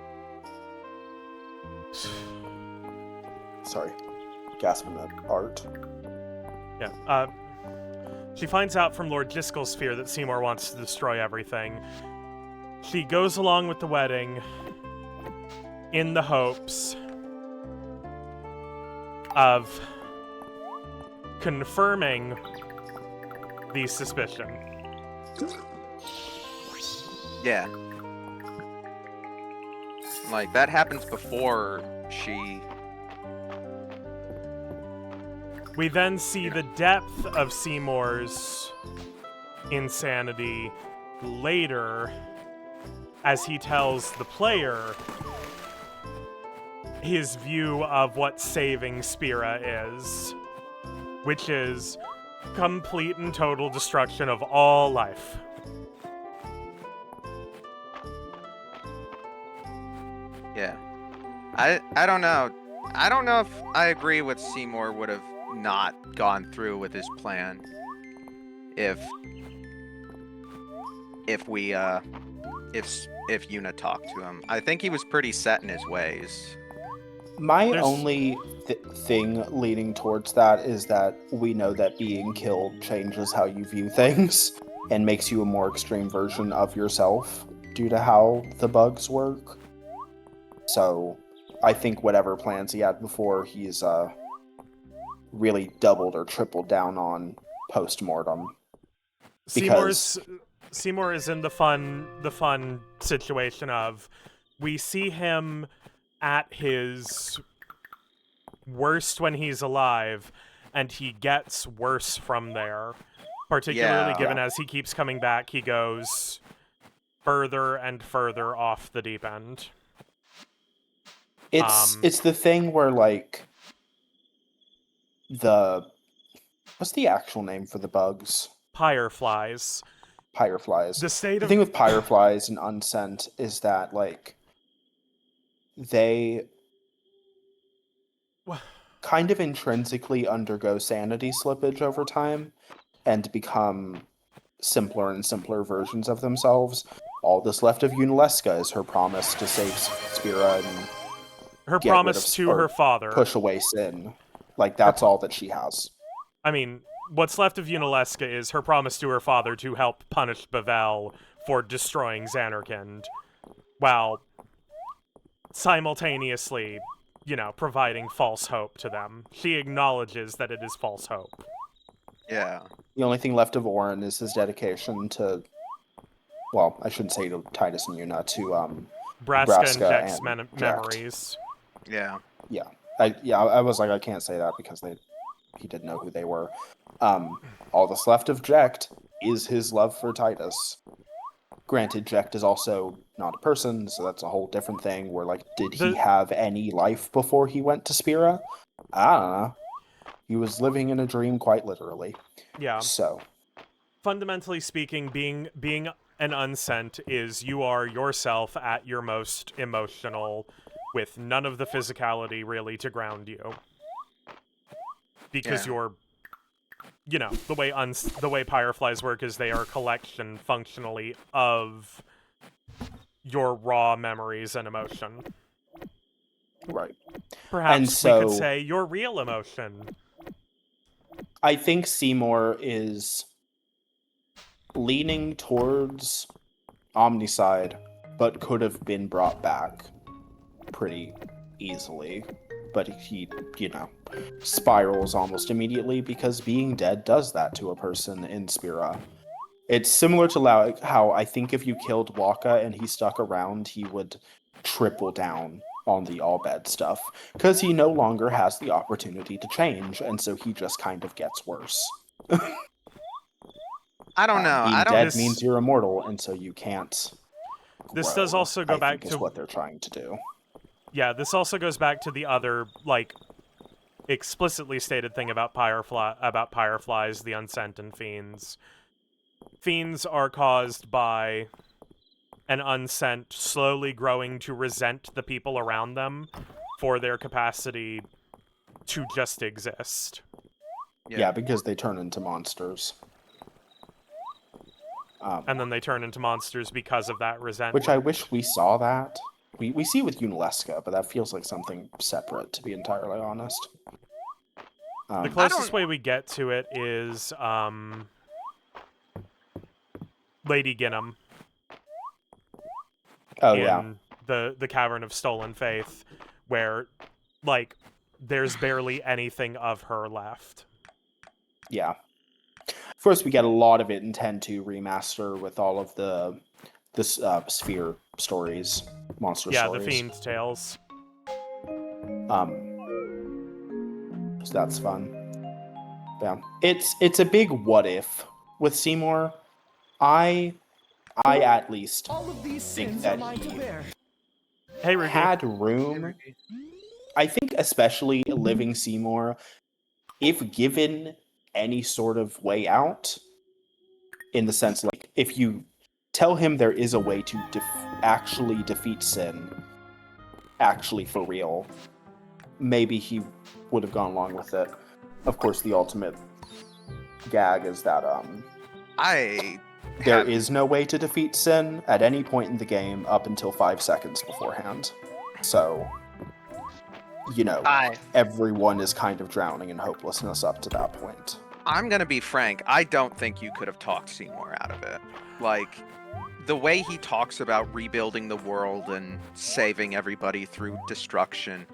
Sorry. Gasping at art. Yeah. She finds out from Lord Driscoll's sphere that Seymour wants to destroy everything. She goes along with the wedding, in the hopes of confirming the suspicion. Yeah. Like, that happens before she... We then see the depth of Seymour's insanity later as he tells the player his view of what saving Spira is, which is complete and total destruction of all life. Yeah. I don't know. I don't know if I agree with Seymour would have not gone through with his plan if we if Yuna talked to him. I think he was pretty set in his ways. My There's- only thing leaning towards that is that we know that being killed changes how you view things and makes you a more extreme version of yourself due to how the bugs work. So I think whatever plans he had before, he's really doubled or tripled down on post-mortem. Seymour is in the fun situation of we see him at his worst when he's alive, and he gets worse from there. Particularly Yeah. given as he keeps coming back, he goes further and further off the deep end. It's the thing where like what's the actual name for the bugs? Pyreflies. Pyreflies. The state The of thing with pyreflies and unsent is that like they kind of intrinsically undergo sanity slippage over time and become simpler and simpler versions of themselves. All that's left of Unalesca is her promise to save Spira and her get rid promise of- to or her father. push away sin. Like that's all that she has. I mean, what's left of Unalesca is her promise to her father to help punish Bavel for destroying Xanarkand, while simultaneously, providing false hope to them. She acknowledges that it is false hope. Yeah. The only thing left of Orin is his dedication to, well, I shouldn't say to Titus and Yuna, to Braska and Braska Jack's and Jack. memories. Yeah. I was like, I can't say that because he didn't know who they were. All that's left of Jekt is his love for Titus. Granted, Jekt is also not a person, so that's a whole different thing. Where like, did he have any life before he went to Spira? I don't know. He was living in a dream, quite literally. Yeah. So, Fundamentally speaking, being an unsent is you are yourself at your most emotional, with none of the physicality really to ground you. Because Yeah. you're, the way Pyreflies work is they are a collection functionally of your raw memories and emotion. right. Perhaps And we so- could say your real emotion. I think Seymour is leaning towards Omnicide, but could have been brought back pretty easily. But he, spirals almost immediately because being dead does that to a person in Spira. It's similar to how I think if you killed Waka and he stuck around, he would triple down on the all bad stuff because he no longer has the opportunity to change, and so he just kind of gets worse. I don't know. Being I don't. dead This- means you're immortal, and so you can't. This does grow, also go I back think to is what they're trying to do. Yeah, this also goes back to the other, explicitly stated thing about Pyreflies, the unsent, and fiends. Fiends are caused by an unsent slowly growing to resent the people around them for their capacity to just exist. Yeah, because they turn into monsters. And then they turn into monsters because of that resentment. Which I wish we saw that. We see with Unalesca, but that feels like something separate, to be entirely honest. The closest way we get to it is, Lady Ginham. Oh, yeah. the Cavern of Stolen Faith, where like there's barely anything of her left. Yeah. Of course, we get a lot of it in 10-2 remaster with all of the sphere stories, monster Yeah, stories. the Fiend's Tales. So that's fun. Yeah, it's a big what if with Seymour. I at least All of these think sins that are mine to he bear. Hey, Ruki. had room. I think especially living Seymour, if given any sort of way out, in the sense like if you tell him there is a way to actually defeat sin, actually for real, maybe he would have gone along with it. Of course, the ultimate gag is that there is no way to defeat sin at any point in the game up until 5 seconds beforehand. So, everyone is kind of drowning in hopelessness up to that point. I'm gonna be frank. I don't think you could have talked Seymour out of it. Like, the way he talks about rebuilding the world and saving everybody through destruction,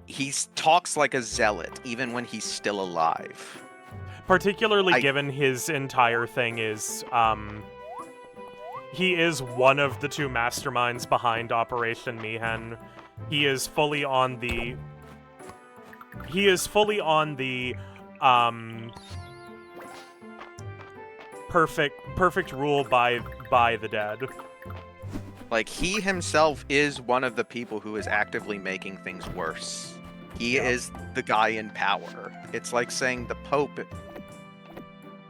he talks like a zealot, even when he's still alive. Particularly given his entire thing is, he is one of the two masterminds behind Operation Mihen. He is fully on the perfect rule by the dead. Like, he himself is one of the people who is actively making things worse. He is the guy in power. It's like saying the Pope.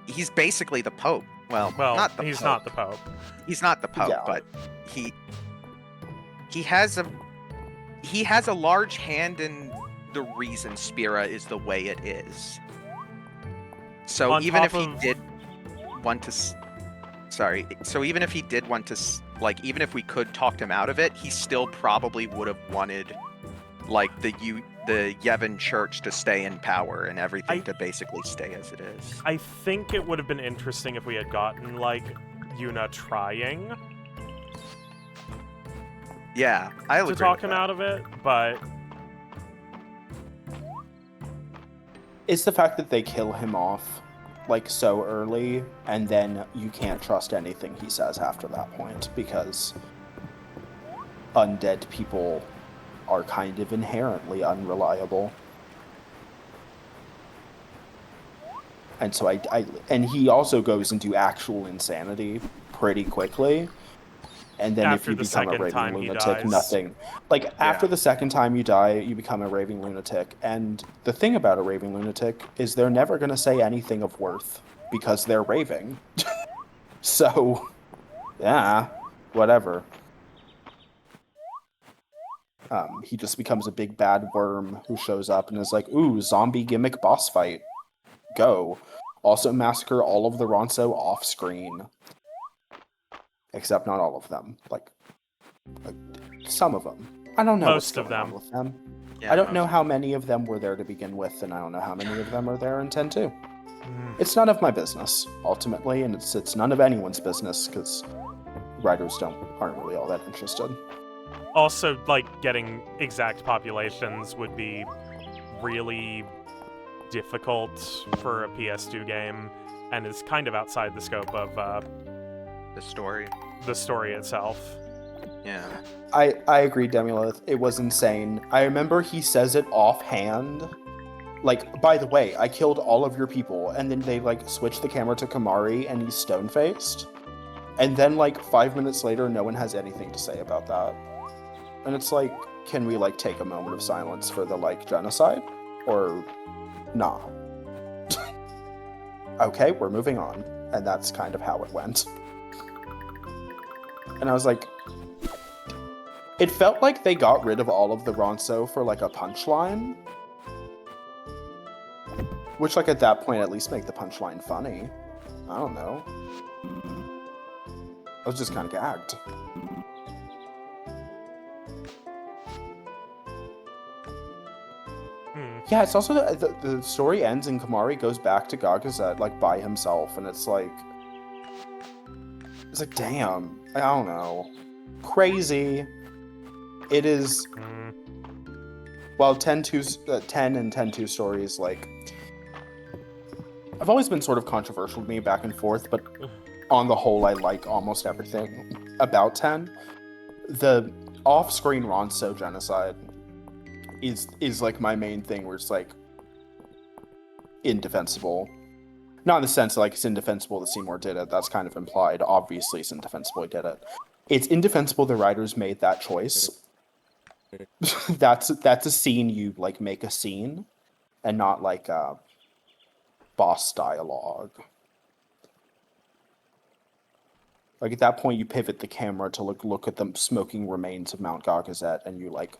He's basically the Pope. Well, not the he's Pope. not the Pope. He's not the Pope, but he has a large hand in the reason Spira is the way it is. So even if he did want to, even if he did want to, like, even if we could talk him out of it, he still probably would have wanted, like, the Yevon Church to stay in power and everything to basically stay as it is. I think it would have been interesting if we had gotten, like, Yuna trying Yeah, I'll to agree talk with him that. out of it, but It's the fact that they kill him off, like, so early, and then you can't trust anything he says after that point, because undead people are kind of inherently unreliable. And so and he also goes into actual insanity pretty quickly. And then after if you the become a second raving time he lunatic, dies. nothing. Like, after the second time you die, you become a raving lunatic. And the thing about a raving lunatic is they're never going to say anything of worth because they're raving. So, yeah, whatever. He just becomes a big bad worm who shows up and is like, ooh, zombie gimmick boss fight. Go. Also massacre all of the Ronso off screen. Except not all of them. Like some of them. I don't know Most what's of going on them. with them. Yeah, I don't know how many of them were there to begin with, and I don't know how many of them are there in 10-2. It's none of my business, ultimately, and it's none of anyone's business, because writers aren't really all that interested. Also, like, getting exact populations would be really difficult for a PS2 game, and is kind of outside the scope of the story. the story itself. Yeah. I agree, Demulith. It was insane. I remember he says it offhand. Like, by the way, I killed all of your people, and then they, like, switch the camera to Kamari, and he's stone-faced. And then, like, 5 minutes later, no one has anything to say about that. And it's like, can we, like, take a moment of silence for the, like, genocide? Or, nah. Okay, we're moving on. And that's kind of how it went. And I was like, it felt like they got rid of all of the Ronso for, like, a punchline. Which, like, at that point, at least make the punchline funny. I don't know. I was just kind of gagged. Yeah, it's also the story ends and Kamari goes back to Gagazet, like, by himself, and it's like, damn, I don't know, crazy. It is Mm, well 10 and 10-2 stories, like I've always been sort of controversial to me back and forth, but on the whole I like almost everything about 10. The off-screen Ronso genocide is like my main thing, where it's like indefensible. Not in the sense like it's indefensible that Seymour did it. That's kind of implied. Obviously, it's indefensible he did it. It's indefensible the writers made that choice. that's a scene you like make a scene, and not like boss dialogue. Like at that point, you pivot the camera to look at the smoking remains of Mount Gagazet, and you like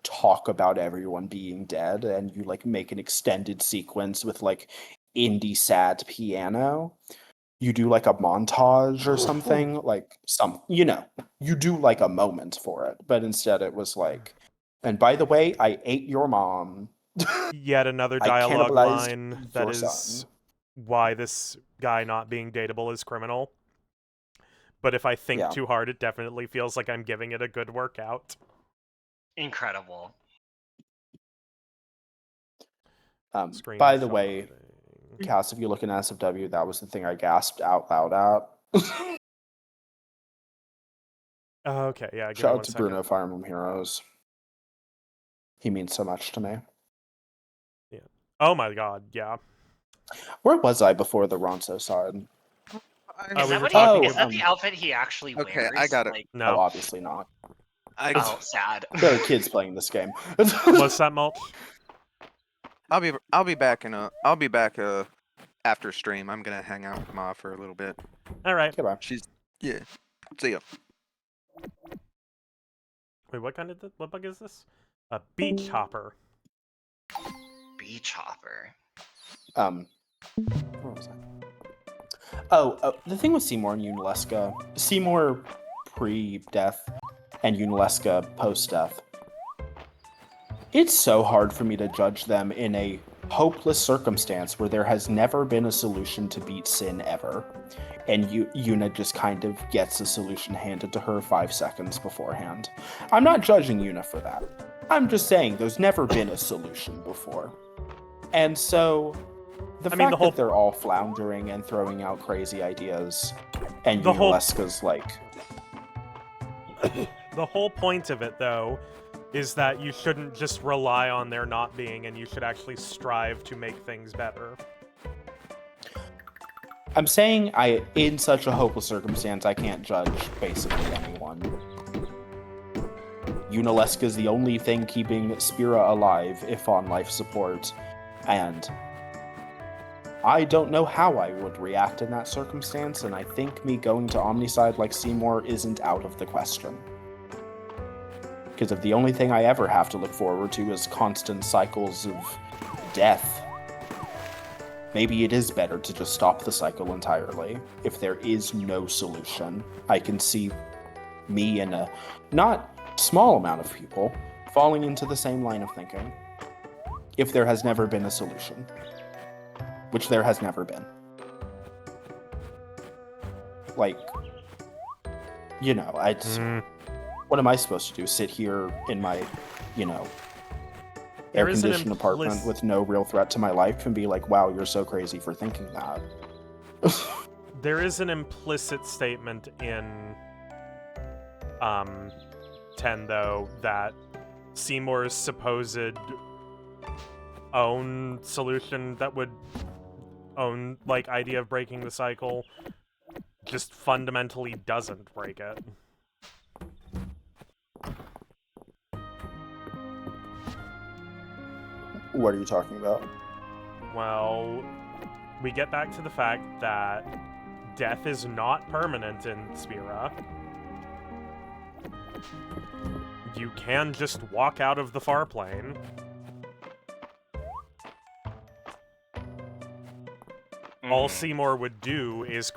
talk about everyone being dead, and you like make an extended sequence with like indie sad piano. You do like a montage or something, like you do like a moment for it, but instead it was like, and by the way, I ate your mom. Yet another I dialogue cannibalized line that your is son. why this guy not being dateable is criminal. But if I think Yeah. too hard, it definitely feels like I'm giving it a good workout. Incredible. Screen By the way, shotting. Cass, if you look in SFW, that was the thing I gasped out loud at. Okay, yeah, give me Shout one out to second. Bruno, Fire Emblem Heroes. He means so much to me. Oh my god, yeah. Where was I before the Ronso side? Is we that were what talking is that about- the outfit he actually Okay, wears? I got it. Like, Oh, No. obviously not. oh, sad. There are kids playing this game. What's that, Mulch? I'll be back after stream. I'm gonna hang out with Ma for a little bit. Alright. Goodbye. Yeah. See ya. Wait, what bug is this? A beach hopper. Beach hopper. Where was I? The thing with Seymour and Unalesca, Seymour pre-death and Unalesca post-death, it's so hard for me to judge them in a hopeless circumstance where there has never been a solution to beat Sin ever, and Yuna just kind of gets a solution handed to her 5 seconds beforehand. I'm not judging Yuna for that. I'm just saying there's never been a solution before. And so the fact that they're all floundering and throwing out crazy ideas, and Unalesca's like... The whole point of it, though, is that you shouldn't just rely on there not being, and you should actually strive to make things better. I'm saying in such a hopeless circumstance, I can't judge basically anyone. Unalesca is the only thing keeping Spira alive, if on life support, and I don't know how I would react in that circumstance, and I think me going to Omnicide like Seymour isn't out of the question. Because if the only thing I ever have to look forward to is constant cycles of death, maybe it is better to just stop the cycle entirely. If there is no solution, I can see me and a not small amount of people falling into the same line of thinking. If there has never been a solution. Which there has never been. Like, what am I supposed to do? Sit here in my, air-conditioned apartment with no real threat to my life and be like, wow, you're so crazy for thinking that. There is an implicit statement in 10, though, that Seymour's supposed own solution that would own, like, idea of breaking the cycle just fundamentally doesn't break it. What are you talking about? Well, we get back to the fact that death is not permanent in Spira. You can just walk out of the far plane. All Seymour would do is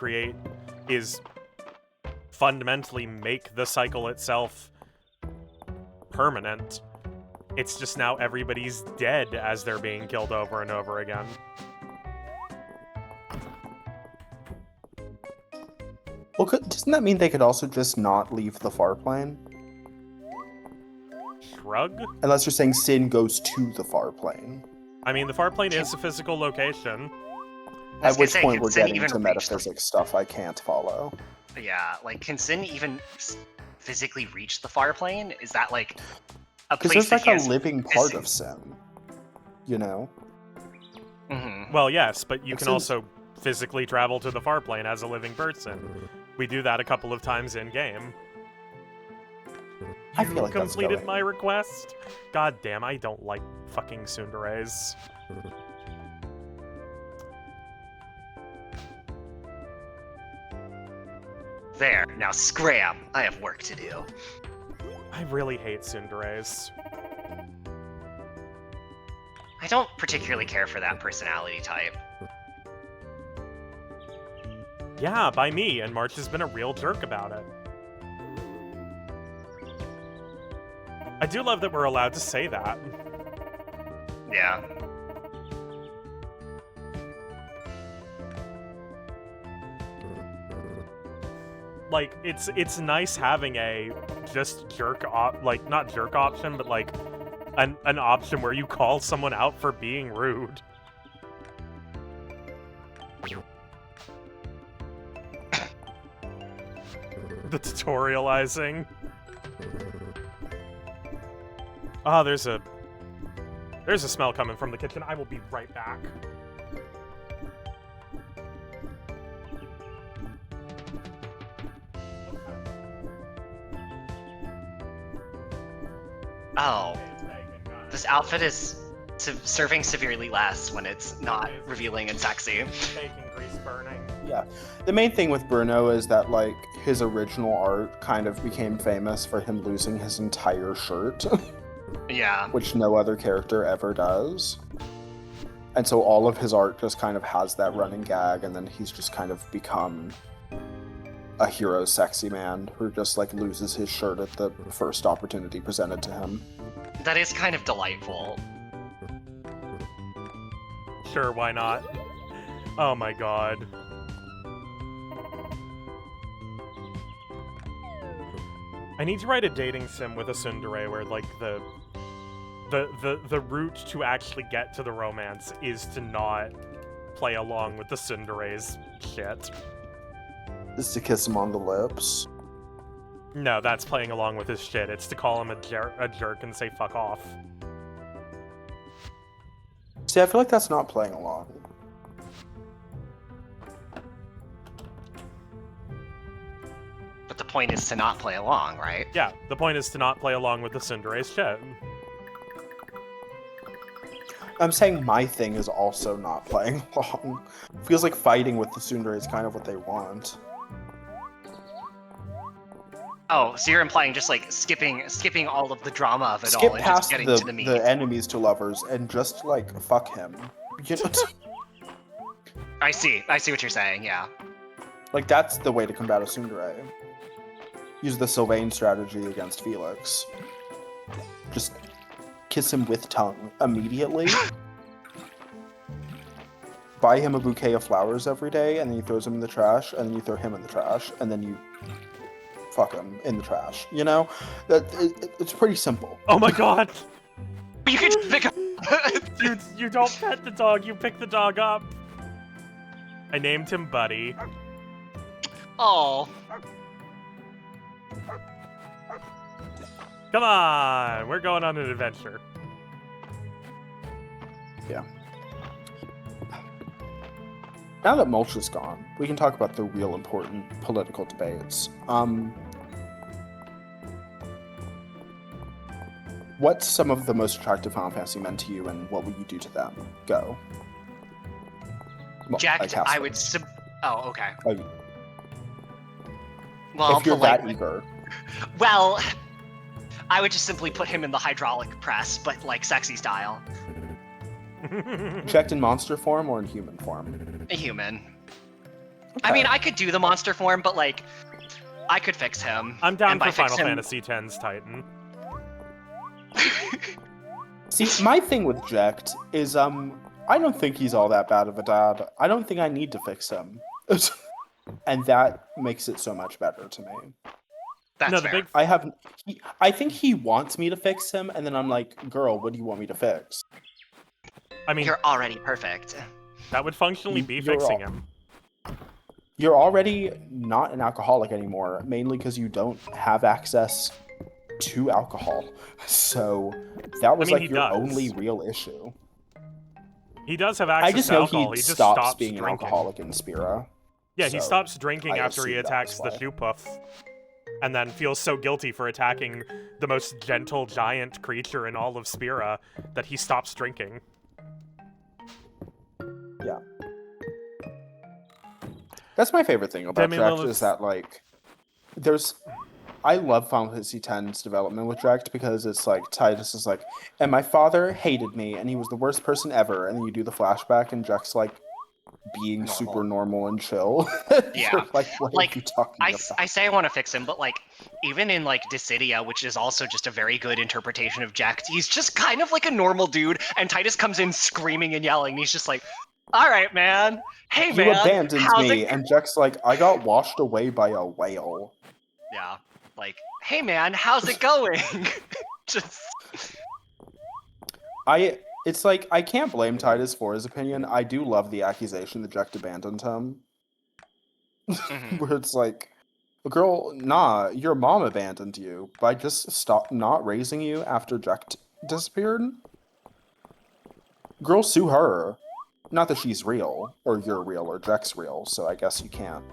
fundamentally make the cycle itself permanent. It's just now everybody's dead as they're being killed over and over again. Well, doesn't that mean they could also just not leave the far plane? rug? Unless you're saying Sin goes to the far plane. I mean, the far plane is a physical location. I was At gonna which say, point can we're Sin getting even to reach the- metaphysics stuff I can't follow. Yeah, like, can Sin even physically reach the far plane? Is that, like, a Because place there's that like he a has... living part of Sin. You know? Mhm. Well, yes, but you Like can since- also physically travel to the far plane as a living person. We do that a couple of times in game. I feel like that's completed going. my request. God damn, I don't like fucking tsunderes. There, now scram! I have work to do. I really hate tsunderes. I don't particularly care for that personality type. Yeah, by me, and March has been a real jerk about it. I do love that we're allowed to say that. Yeah. Like, it's nice having a just like, not jerk option, but like an option where you call someone out for being rude. The tutorializing. Ah, there's a smell coming from the kitchen. I will be right back. Oh. This outfit is serving severely less when it's not revealing and sexy. Bacon grease burning. Yeah. The main thing with Bruno is that, like, his original art kind of became famous for him losing his entire shirt, Yeah. which no other character ever does. And so all of his art just kind of has that running gag, and then he's just kind of become a hero sexy man who just, like, loses his shirt at the first opportunity presented to him. That is kind of delightful. Sure, why not? Oh my god. I need to write a dating sim with a tsundere where, like, the route to actually get to the romance is to not play along with the tsundere's shit. Is to kiss him on the lips. No, that's playing along with his shit. It's to call him a jerk and say fuck off. See, I feel like that's not playing along. But the point is to not play along, right? Yeah, the point is to not play along with the tsundere's shit. I'm saying my thing is also not playing along. Feels like fighting with the tsundere is kind of what they want. Oh, so you're implying just like skipping all of the drama of it all Skip and past just getting the, to the meat. the enemies to lovers and just, like, fuck him. You know? I see what you're saying, yeah. Like, that's the way to combat a tsundere. Use the Sylvain strategy against Felix. Just kiss him with tongue immediately. Buy him a bouquet of flowers every day, and then you throw them in the trash, and then you throw him in the trash, and then you fuck him in the trash. You know? It's pretty simple. Oh my god! But you can just pick up. You don't pet the dog, you pick the dog up. I named him Buddy. Oh, Come on, we're going on an adventure. Yeah. Now that Mulch is gone, we can talk about the real important political debates. What's some of the most attractive Final Fantasy men to you, and what would you do to them? Go. Well, Jack, Casper. I would Oh, okay. Oh, Well, if you're polite- that eager. Well, I would just simply put him in the hydraulic press, but like sexy style. Checked in monster form or in human form? A human. I mean, I could do the monster form, but like, I could fix him. I'm down and by for Final fix him- Fantasy X's Titan. See, my thing with Jekt is, I don't think he's all that bad of a dad. I don't think I need to fix him. And that makes it so much better to me. That's no, the fair. big I think he wants me to fix him, and then I'm like, girl, what do you want me to fix? I mean, You're already perfect. that would functionally be You're fixing all- him. You're already not an alcoholic anymore, mainly because you don't have access to alcohol. So that was mean, he like your does. only real issue. He does have I access just to know alcohol. he He just stops stops being an drinking. alcoholic in Spira. Yeah, he so stops drinking I after he assume that attacks was the why. shoe puff, and then feels so guilty for attacking the most gentle giant creature in all of Spira that he stops drinking. Yeah. That's my favorite thing about Demi Drect Lilith's- is that, like, I love Final Fantasy X's development with Drect because it's like, Titus is like, and my father hated me and he was the worst person ever, and then you do the flashback and Drect's like, being Normal. super normal and chill. Yeah. You're like, what Like, are you talking I about? say I want to fix him, but like, even in like Dissidia, which is also just a very good interpretation of Jack, he's just kind of like a normal dude, and Titus comes in screaming and yelling, and he's just like, all right, man. Hey, You man. abandoned how's me, it and Jack's like, I got washed away by a whale. Yeah. Like, hey, man, how's it going? Just... It's like, I can't blame Titus for his opinion. I do love the accusation that Jack abandoned him. Mhm. Where it's like, girl, nah, your mom abandoned you by just stop not raising you after Jack disappeared. Girl, sue her. Not that she's real, or you're real, or Jack's real, so I guess you can't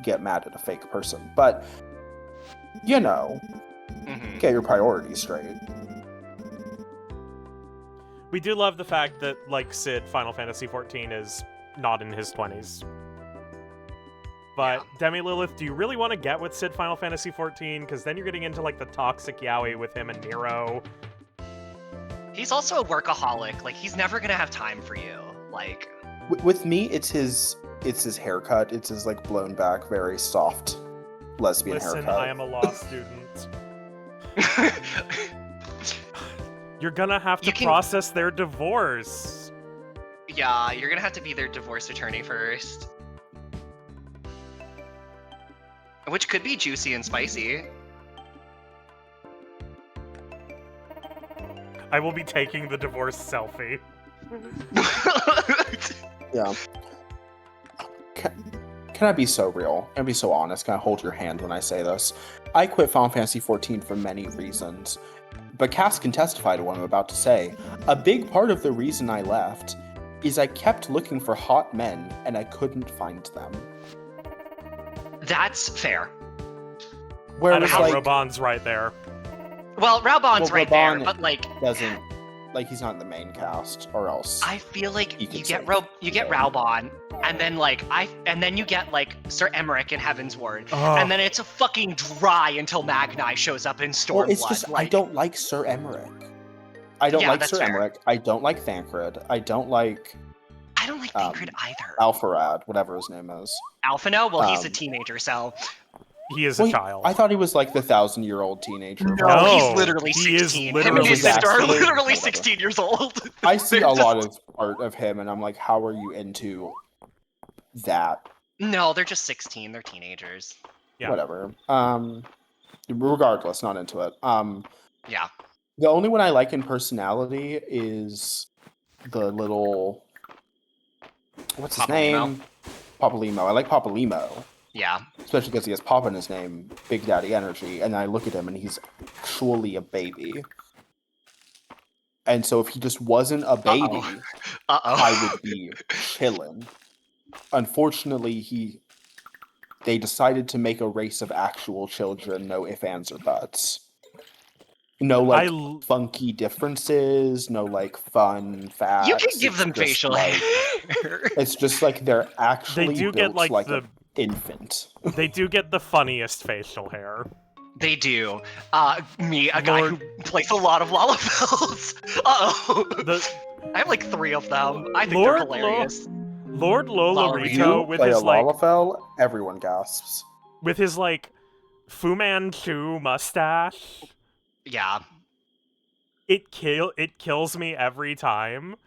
get mad at a fake person. But, you know, Mhm. get your priorities straight. We do love the fact that, like Sid, Final Fantasy XIV is not in his 20s. But, Yeah. Demi Lilith, do you really want to get with Sid Final Fantasy XIV? Because then you're getting into, like, the toxic yaoi with him and Nero. He's also a workaholic. Like, he's never gonna have time for you. Like... With me, it's his haircut. It's his, like, blown back, very soft lesbian Listen, haircut. I am a law student. You're gonna have to You can- process their divorce. Yeah, you're gonna have to be their divorce attorney first. Which could be juicy and spicy. I will be taking the divorce selfie. Yeah. Can I be so real? Can I be so honest? Can I hold your hand when I say this? I quit Final Fantasy XIV for many reasons. But Cass can testify to what I'm about to say. A big part of the reason I left is I kept looking for hot men and I couldn't find them. That's fair. Where I it don't was know, like, Robon's right there. Well, Raubon's Well, right there, Raubon- but like, doesn't, like, he's not in the main cast, or else. I feel like You could you get say- Raubon, and then like then you get like Sir Emmerich in Heaven's Ward, Ugh. and then it's a fucking dry until Magni shows up in Stormblood. Well, it's just, I like, don't like Sir Emmerich. I don't Yeah, like that's Sir fair. Emmerich. I don't like Thancred. I don't like I don't like Thancred either. Alpharad, whatever his name is. Alphino? Well, he's a um, teenager, so He is Well, a child. I thought he was like the 1,000-year-old teenager. no, No, he's literally he is 16. Him and literally his sister are 16. literally Whatever. 16 years old. I see They're a just- lot of art of him, and I'm like, how are you into that? No, they're just 16. They're teenagers. Yeah. Whatever. Regardless, not into it. Yeah. The only one I like in personality is the little. What's his Papa name? Limo. Papa Limo. I like Papa Limo. Yeah. Especially because he has Papa in his name, Big Daddy Energy, and I look at him and he's actually a baby. And so if he just wasn't a baby, Uh-oh. I would be chilling. Unfortunately, they decided to make a race of actual children, no ifs, ands, or buts. No, like, funky differences, no, like, fun facts. You can give It's them just, facial like, hair. It's just like they're actually They do built get like an infant. They do get the funniest facial hair. They do. Me, a guy Lord- who plays a lot of Lalafels. Uh-oh. The I have like 3 of them. I think Lord they're hilarious. Lord Lolorito You with play his a like Lalafell, everyone gasps. with his like Fu Manchu mustache. Yeah. It kills me every time.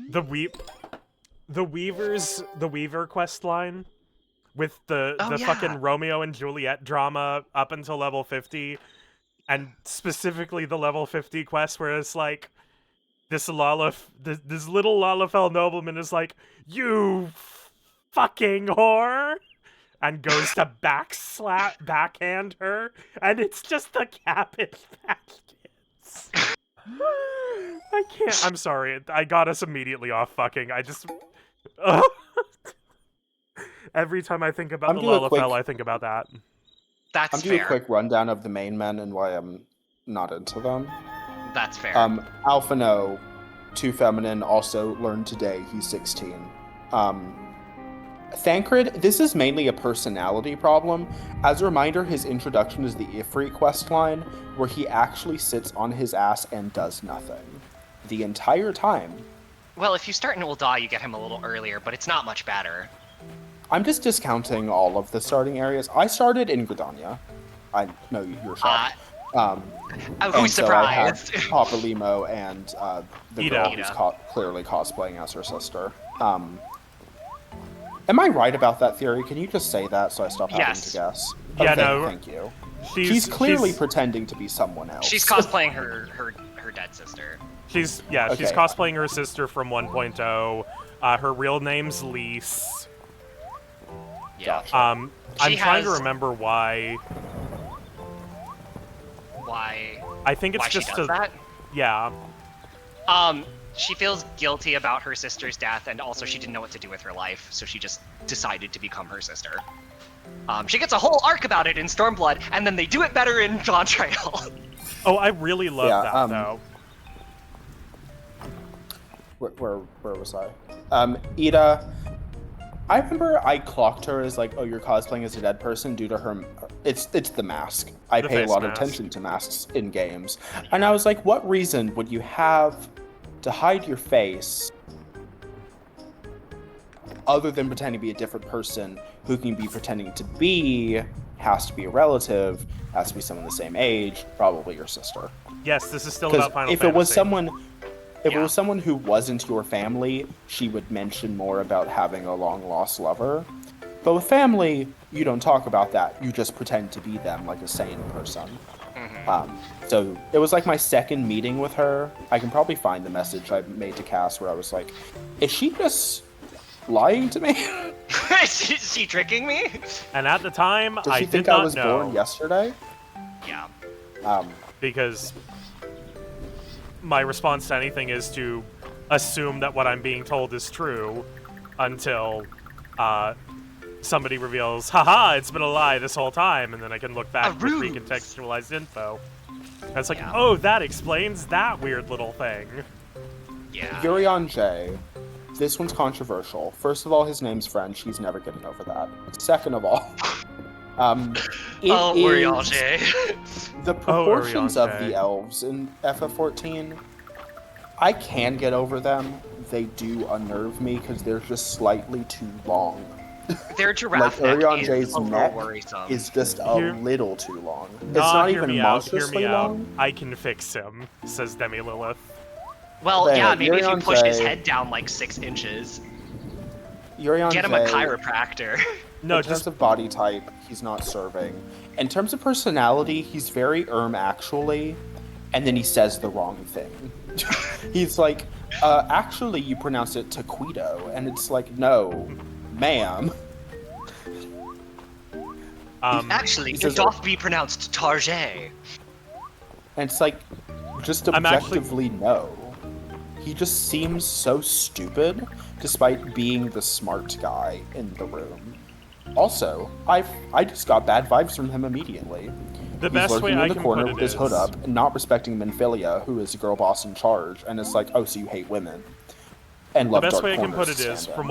The Weaver quest line with the Oh, yeah. fucking Romeo and Juliet drama up until level 50, and specifically the level 50 quest where it's like this little Lalafell nobleman is like, "You fucking whore," and goes to backhand her, and it's just the Cabbage Patch Kids. I can't. I'm sorry. I got us immediately off fucking. I just. Every time I think about I'm the doing a Lalafell, quick- I think about that. That's I'm doing fair. a quick rundown of the main men and why I'm not into them. That's fair. Alphino, too feminine, also learned today he's 16. Thancred, this is mainly a personality problem. As a reminder, his introduction is the Ifrit questline, where he actually sits on his ass and does nothing. The entire time. Well, if you start in Ul'dah, you get him a little earlier, but it's not much better. I'm just discounting all of the starting areas. I started in Gridania. I know you're shocked. Who's so I have surprised? Papa Limo and the Ida. girl who's clearly cosplaying as her sister. Am I right about that theory? Can you just say that so I stop having Yes. to guess? Yeah, Okay, no. thank you. She's clearly pretending to be someone else. She's cosplaying her dead sister. She's Okay. cosplaying her sister from 1.0. Her real name's Lise. Yeah. Gotcha. I'm She trying to has- remember why. Why? I think it's Why just she does that? yeah. She feels guilty about her sister's death, and also she didn't know what to do with her life, so she just decided to become her sister. She gets a whole arc about it in Stormblood, and then they do it better in Dawn Trail. Oh, I really love Yeah, that though. Where was I? Ida. I remember I clocked her as like, oh, you're cosplaying as a dead person due to her. It's the mask. I The pay a face lot of mask. attention to masks in games, and I was like, what reason would you have to hide your face other than pretending to be a different person who can be pretending to be, has to be a relative, has to be someone the same age, probably your sister. Yes, this is still Because about Final if Fantasy. it was someone, if it Yeah. was someone who wasn't your family, she would mention more about having a long lost lover. But with family, you don't talk about that. You just pretend to be them like a sane person. So it was like my second meeting with her. I can probably find the message I made to Cass where I was like, is she just lying to me? Is she tricking me? And at the time, Does I she did think not I was know born yesterday? Yeah. because my response to anything is to assume that what I'm being told is true until somebody reveals, haha, it's been a lie this whole time, and then I can look back with ruse. recontextualized info. And it's like, Yeah. oh, that explains that weird little thing. Yeah. Yurion J. This one's controversial. First of all, his name's French. He's never getting over that. Second of all, it Oh, is Uriel the proportions of Urion J. the elves in FF14. I can get over them. They do unnerve me because they're just slightly too long. Their giraffe Like, neck Urion is J's a little neck worrisome. Is just a Hear- little too long. It's Nah, not hear even me out, hear monstrously me out. long. I can fix him, says Demi Lilith. Well, But yeah, anyway, maybe if you Urion push his J. head down like 6 inches. Yurion Get him J, a chiropractor. No, in terms just of body type, he's not serving. In terms of personality, he's very actually, and then he says the wrong thing. He's like, actually, you pronounce it taquido, and it's like, no, ma'am. Actually, He it says- doth be pronounced Target. And it's like, just I'm actually- objectively no. He just seems so stupid, despite being the smart guy in the room. Also, I just got bad vibes from him immediately. the He's best way lurking I in the can corner put it with his hood is- up and not respecting Minfilia, who is the girl boss in charge, and it's like, oh, so you hate women. And The love best dark way I can corners put it to is, stand from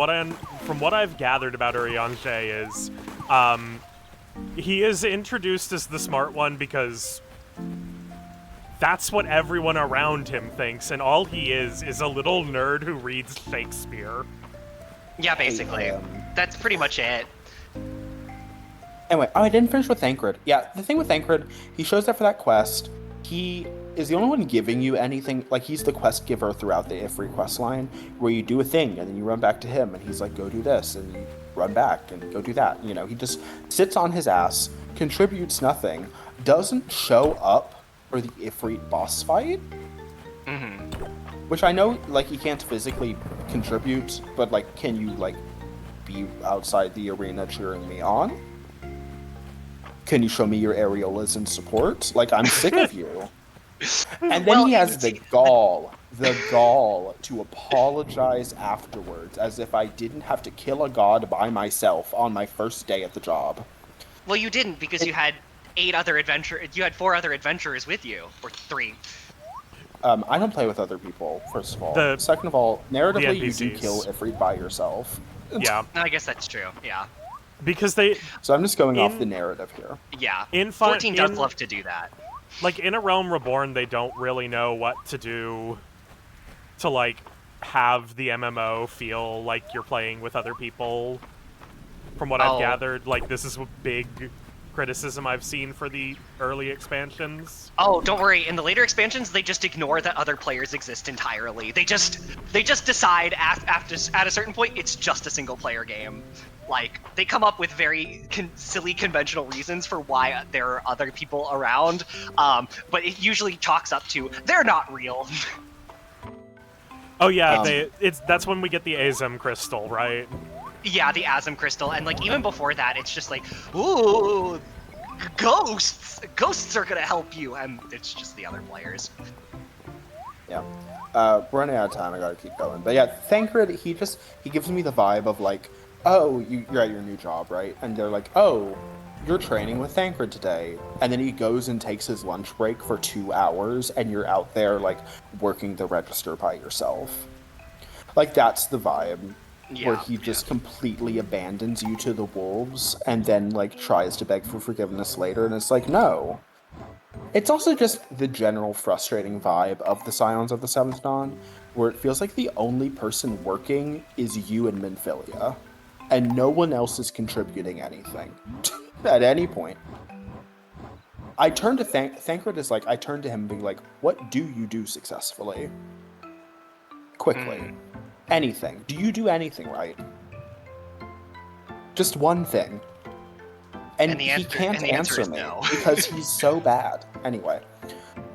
in. what I've gathered about Urianger is, he is introduced as the smart one because that's what everyone around him thinks, and all he is a little nerd who reads Shakespeare. Yeah, basically. him. That's pretty much it. Anyway, I didn't finish with Thancred. Yeah, the thing with Thancred, he shows up for that quest. He is the only one giving you anything. Like, he's the quest giver throughout the Ifrit quest line, where you do a thing, and then you run back to him, and he's like, go do this. And, run back and go do that. You know, he just sits on his ass, contributes nothing, doesn't show up for the Ifrit boss fight, which I know, like, he can't physically contribute, but, like, can you, like, be outside the arena cheering me on? Can you show me your areolas in support? Like, I'm sick of you. And then he has the gall to apologize afterwards, as if I didn't have to kill a god by myself on my first day at the job. Well, you didn't, because you had 4 other adventurers with you, or 3. I don't play with other people, first of all. Second of all, narratively, you do kill Ifrit by yourself. Yeah. I guess that's true, yeah. Because they... So I'm just going off the narrative here. Yeah, 14 does love to do that. Like, in A Realm Reborn, they don't really know what to do to, like, have the MMO feel like you're playing with other people. From what I've gathered, like, this is a big criticism I've seen for the early expansions. Oh, don't worry. In the later expansions, they just ignore that other players exist entirely. They just decide at a certain point it's just a single player game. Like, they come up with very silly conventional reasons for why there are other people around, but it usually chalks up to they're not real. Oh yeah, that's when we get the Azem crystal, right? Yeah, the Azem crystal, and like even before that, it's just like, ooh, ghosts! Ghosts are gonna help you, and it's just the other players. Yeah. We're running out of time, I gotta keep going. But yeah, Thancred, he gives me the vibe of like, oh, you're at your new job, right? And they're like, oh, you're training with Thancred today. And then he goes and takes his lunch break for 2 hours, and you're out there, like, working the register by yourself. Like, that's the vibe. Where he just completely abandons you to the wolves, and then, like, tries to beg for forgiveness later, and it's like, no. It's also just the general frustrating vibe of the Scions of the Seventh Dawn, where it feels like the only person working is you and Minfilia, and no one else is contributing anything at any point. I turn to Thancred is like, I turn to him being like, what do you do successfully? Quickly. Anything. Do you do anything right? Just one thing. And he can't answer me no. because he's so bad. Anyway,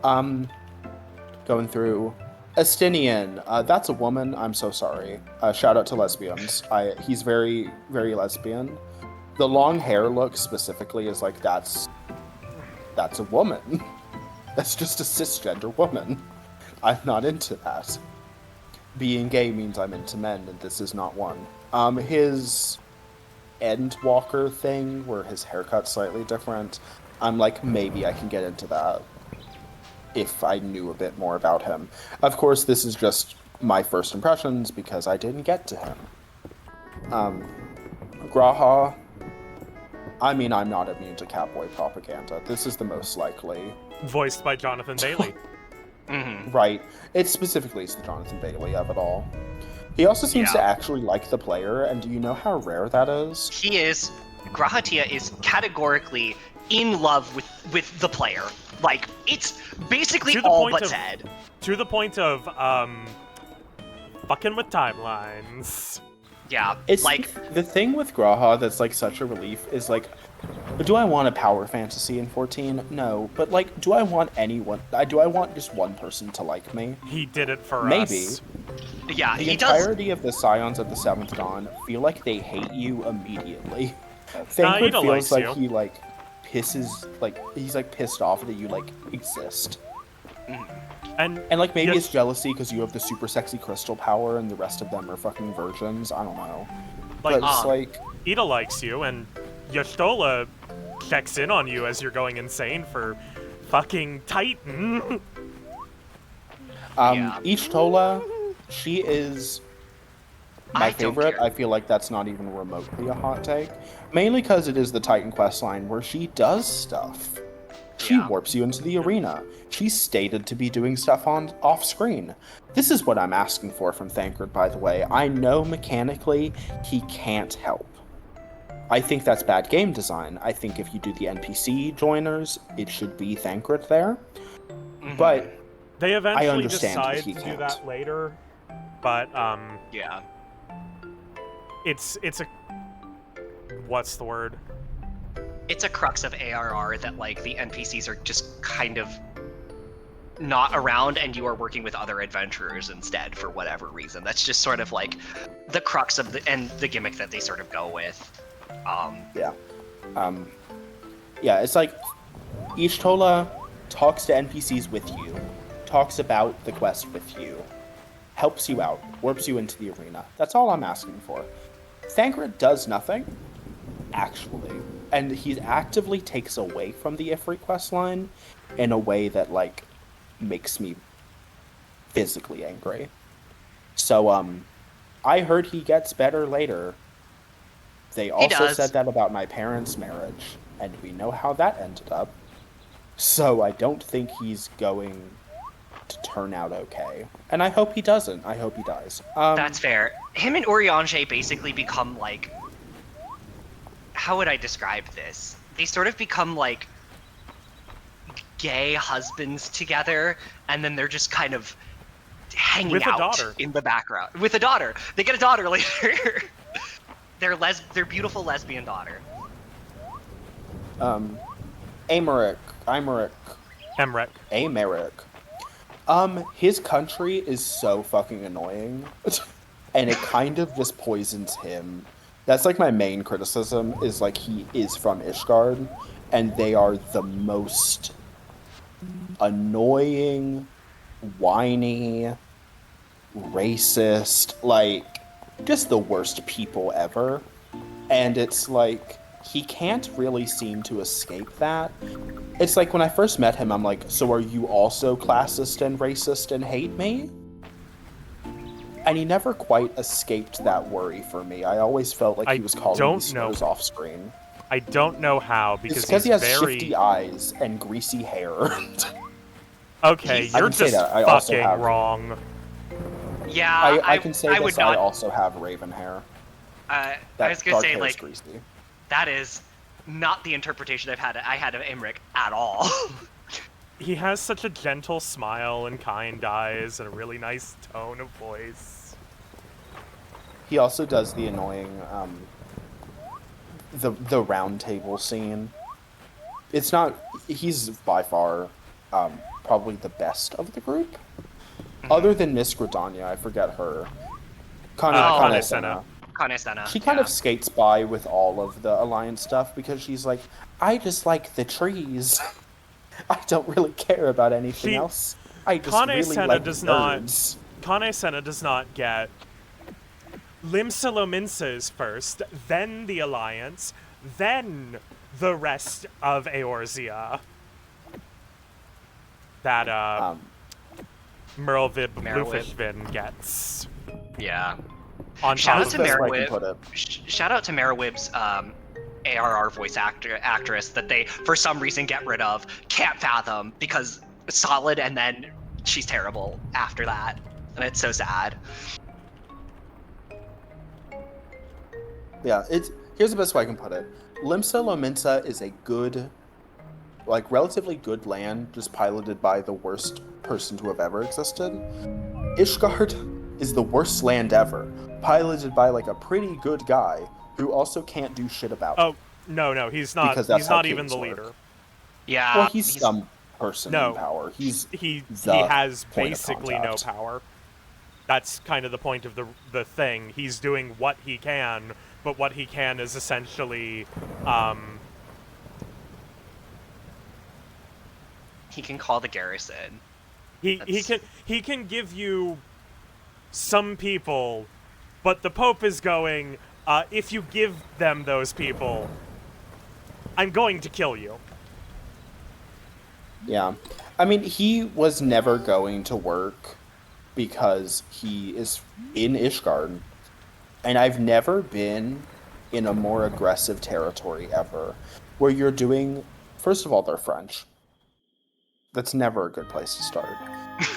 going through Estinian. That's a woman. I'm so sorry. Shout out to lesbians. He's very, very lesbian. The long hair look specifically is like that's a woman. That's just a cisgender woman. I'm not into that. Being gay means I'm into men, and this is not one. His Endwalker thing, where his haircut's slightly different, I'm like, maybe I can get into that if I knew a bit more about him. Of course, this is just my first impressions, because I didn't get to him. Graha, I mean, I'm not immune to Catboy propaganda. This is the most likely. Voiced by Jonathan Bailey. Right. It specifically is the Jonathan Bailey of it all. He also seems to actually like the player, and do you know how rare that is? He is. Grahatia is categorically in love with the player. Like, it's basically all but said. To the point of, fucking with timelines. Yeah, it's like... The thing with Graha that's, like, such a relief is, like, do I want a power fantasy in 14? No. But, like, do I want anyone... Do I want just one person to like me? He did it for Maybe. us. Yeah, the he does. The entirety of the Scions of the Seventh Dawn feel like they hate you immediately. Thancred feels like he, like, pisses... Like, he's, like, pissed off that you, like, exist. And like, maybe it's jealousy because you have the super sexy crystal power and the rest of them are fucking virgins. I don't know. Like, but it's like... Ida likes you, and Y'shtola checks in on you as you're going insane for fucking Titan. Y'shtola, she is my favorite. I feel like that's not even remotely a hot take. Mainly because it is the Titan questline where she does stuff. She warps you into the arena. She's stated to be doing stuff off screen. This is what I'm asking for from Thancred, by the way. I know mechanically he can't help. I think that's bad game design. I think if you do the NPC joiners, it should be Thancred there. But they eventually I understand decide that he to can't. do that later. But yeah. It's a what's the word? It's a crux of ARR that like the NPCs are just kind of not around and you are working with other adventurers instead for whatever reason. That's just sort of like the crux of the gimmick that they sort of go with. Yeah. Yeah, it's like Ishtola talks to NPCs with you, talks about the quest with you, helps you out, warps you into the arena. That's all I'm asking for. Thancred does nothing, actually, and he actively takes away from the Ifrit quest line in a way that, like, makes me physically angry. So, I heard he gets better later. They also does. said that about my parents' marriage, and we know how that ended up. So I don't think he's going to turn out okay. And I hope he doesn't. I hope he dies. That's fair. Him and Urianger basically become like, how would I describe this? They sort of become like gay husbands together, and then they're just kind of hanging With a out daughter. in the background with a daughter. They get a daughter later. Their beautiful lesbian daughter. Americ. His country is so fucking annoying. And it kind of just poisons him. That's like my main criticism, is like he is from Ishgard, and they are the most annoying, whiny, racist, like, just the worst people ever. And it's like, he can't really seem to escape that. It's like, when I first met him, I'm like, so are you also classist and racist and hate me? And he never quite escaped that worry for me. I always felt like he was calling these slurs off screen. I don't know how, It's because because he has very... shifty eyes and greasy hair. Okay, I you're can say just that. I also fucking have- wrong. Yeah, I can say I this, would not. I also have raven hair. I That was gonna dark say hair is like greasy. that is not the interpretation I had of Imric at all. He has such a gentle smile and kind eyes and a really nice tone of voice. He also does the annoying, the round table scene. It's not, he's by far, probably the best of the group. Other than Miss Gridania, I forget her. Kane Senna. Kane Senna. She kind of skates by with all of the Alliance stuff because she's like, I just like the trees. I don't really care about anything else. I just Kane really Senna like does birds. Kane Senna does not get Limsa is first, then the Alliance, then the rest of Eorzea. That, Merlvib Bluefishvin gets. Yeah. On Shout top out of to Best way I can Merowib. put it. Shout out to Merowib's ARR voice actress that they for some reason get rid of. Can't fathom because solid and then she's terrible after that, and it's so sad. Yeah, here's the best way I can put it. Limsa Lominsa is a good, like, relatively good land, just piloted by the worst person to have ever existed. Ishgard is the worst land ever, piloted by, like, a pretty good guy who also can't do shit about it. Oh, no, he's not. Because that's He's how not even kings the work. leader. Yeah. Well, he's some person No. in power. He the has point of basically no contact. power. That's kind of the point of the thing. He's doing what he can, but what he can is essentially, He can call the garrison. he can give you some people, but the Pope is going, if you give them those people, I'm going to kill you. Yeah. I mean, he was never going to work because he is in Ishgard. And I've never been in a more aggressive territory ever, where you're doing, first of all, they're French. That's never a good place to start.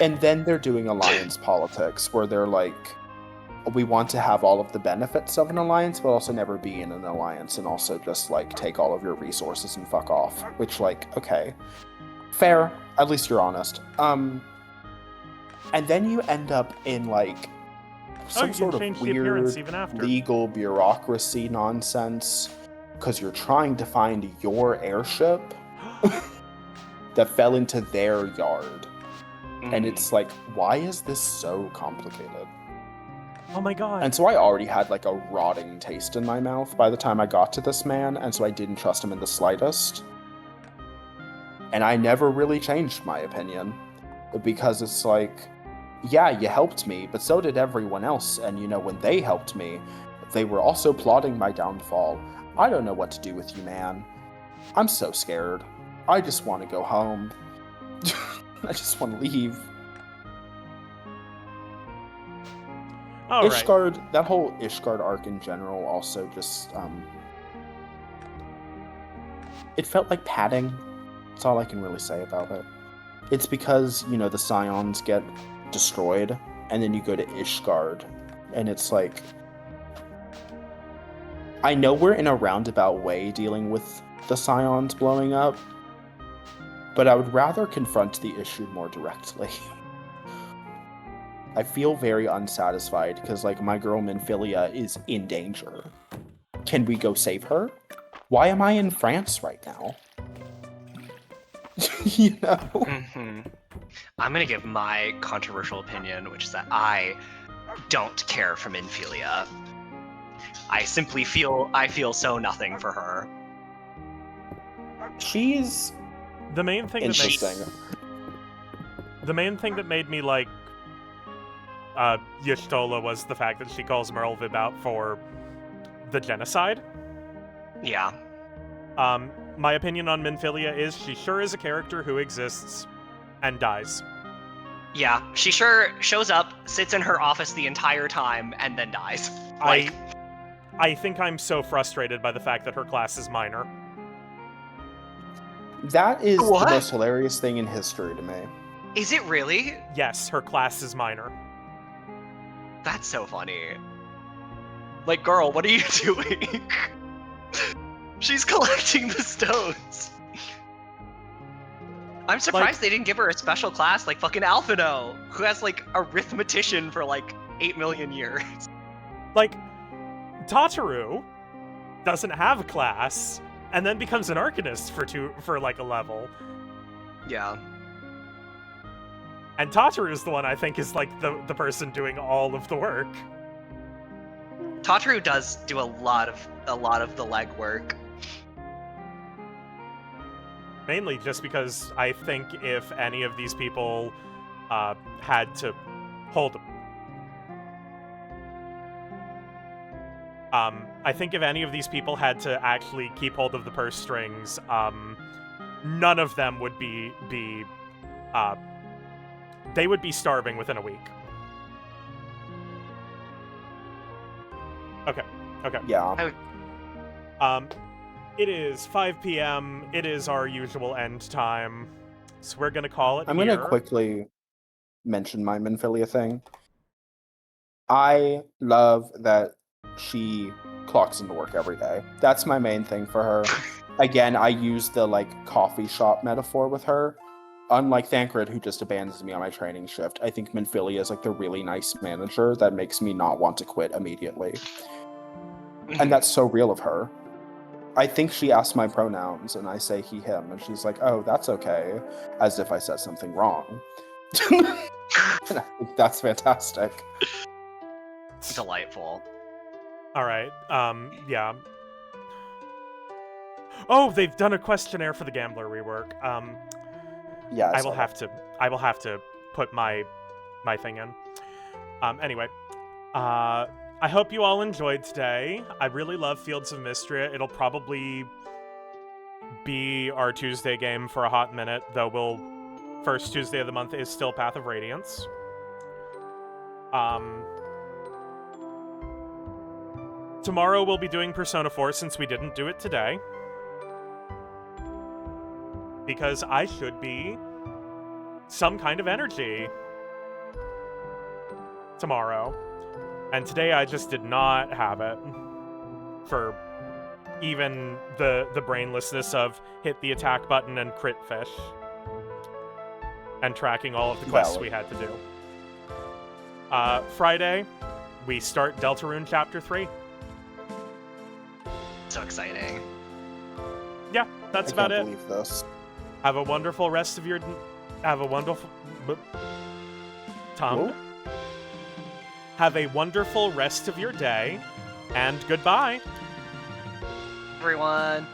And then they're doing alliance politics, where they're like, we want to have all of the benefits of an alliance, but also never be in an alliance, and also just, like, take all of your resources and fuck off. Which, like, okay. Fair. At least you're honest. And then you end up in, like, some you sort can of change the appearance weird even after. legal bureaucracy nonsense because you're trying to find your airship that fell into their yard. And it's like, why is this so complicated? Oh my god. And so I already had like a rotting taste in my mouth by the time I got to this man, and so I didn't trust him in the slightest. And I never really changed my opinion, because it's like, yeah, you helped me, but so did everyone else, and you know, when they helped me, they were also plotting my downfall. I don't know what to do with you, man. I'm so scared. I just want to go home. I just want to leave. All right. Ishgard, that whole Ishgard arc in general also just, it felt like padding. That's all I can really say about it. It's because, you know, the Scions get destroyed, and then you go to Ishgard, and it's like, I know we're in a roundabout way dealing with the Scions blowing up, but I would rather confront the issue more directly. I feel very unsatisfied because, like, my girl Minfilia is in danger. Can we go save her? Why am I in France right now? You know? I'm gonna give my controversial opinion, which is that I don't care for Minfilia. I simply feel so nothing for her. She's The main thing that makes interesting. the main thing that made me like Y'shtola was the fact that she calls Merlvib out for the genocide. Yeah. My opinion on Minfilia is she sure is a character who exists and dies. Yeah, she sure shows up, sits in her office the entire time, and then dies. Like, I think I'm so frustrated by the fact that her class is minor. That is What? the most hilarious thing in history to me. is it really? Yes, her class is minor. That's so funny. Like, girl, what are you doing? She's collecting the stones. I'm surprised they didn't give her a special class like fucking Alphino, who has like arithmetician for like 8 million years. Like, Tataru doesn't have a class and then becomes an Arcanist for like a level. Yeah. And Tataru is the one I think is like the person doing all of the work. Tataru does do a lot of the legwork. Mainly just because I think if any of these people had to hold... I think if any of these people had to actually keep hold of the purse strings, none of them would be they would be starving within a week. Okay. Yeah. It is 5 p.m. It is our usual end time. So we're gonna call it I'm here. going to quickly mention my Minfilia thing. I love that she clocks into work every day. That's my main thing for her. Again, I use the like coffee shop metaphor with her. Unlike Thancred, who just abandons me on my training shift, I think Minfilia is like the really nice manager that makes me not want to quit immediately. And that's so real of her. I think she asked my pronouns, and I say he, him, and she's like, oh, that's okay, as if I said something wrong. And I think that's fantastic. Delightful. Alright, yeah. Oh, they've done a questionnaire for the Gambler rework. Yeah, I will have to put my thing in. Anyway, I hope you all enjoyed today. I really love Fields of Mistria. It'll probably be our Tuesday game for a hot minute, though first Tuesday of the month is still Path of Radiance. Tomorrow we'll be doing Persona 4 since we didn't do it today. Because I should be some kind of energy tomorrow. And today I just did not have it for even the brainlessness of hit the attack button and crit fish. And tracking all of the quests we had to do. Friday, we start Deltarune Chapter 3. So exciting. Yeah, that's I about can't it. believe this. Have a wonderful rest of your. Have a wonderful. Tongue. Whoa. Have a wonderful rest of your day, and goodbye. Everyone.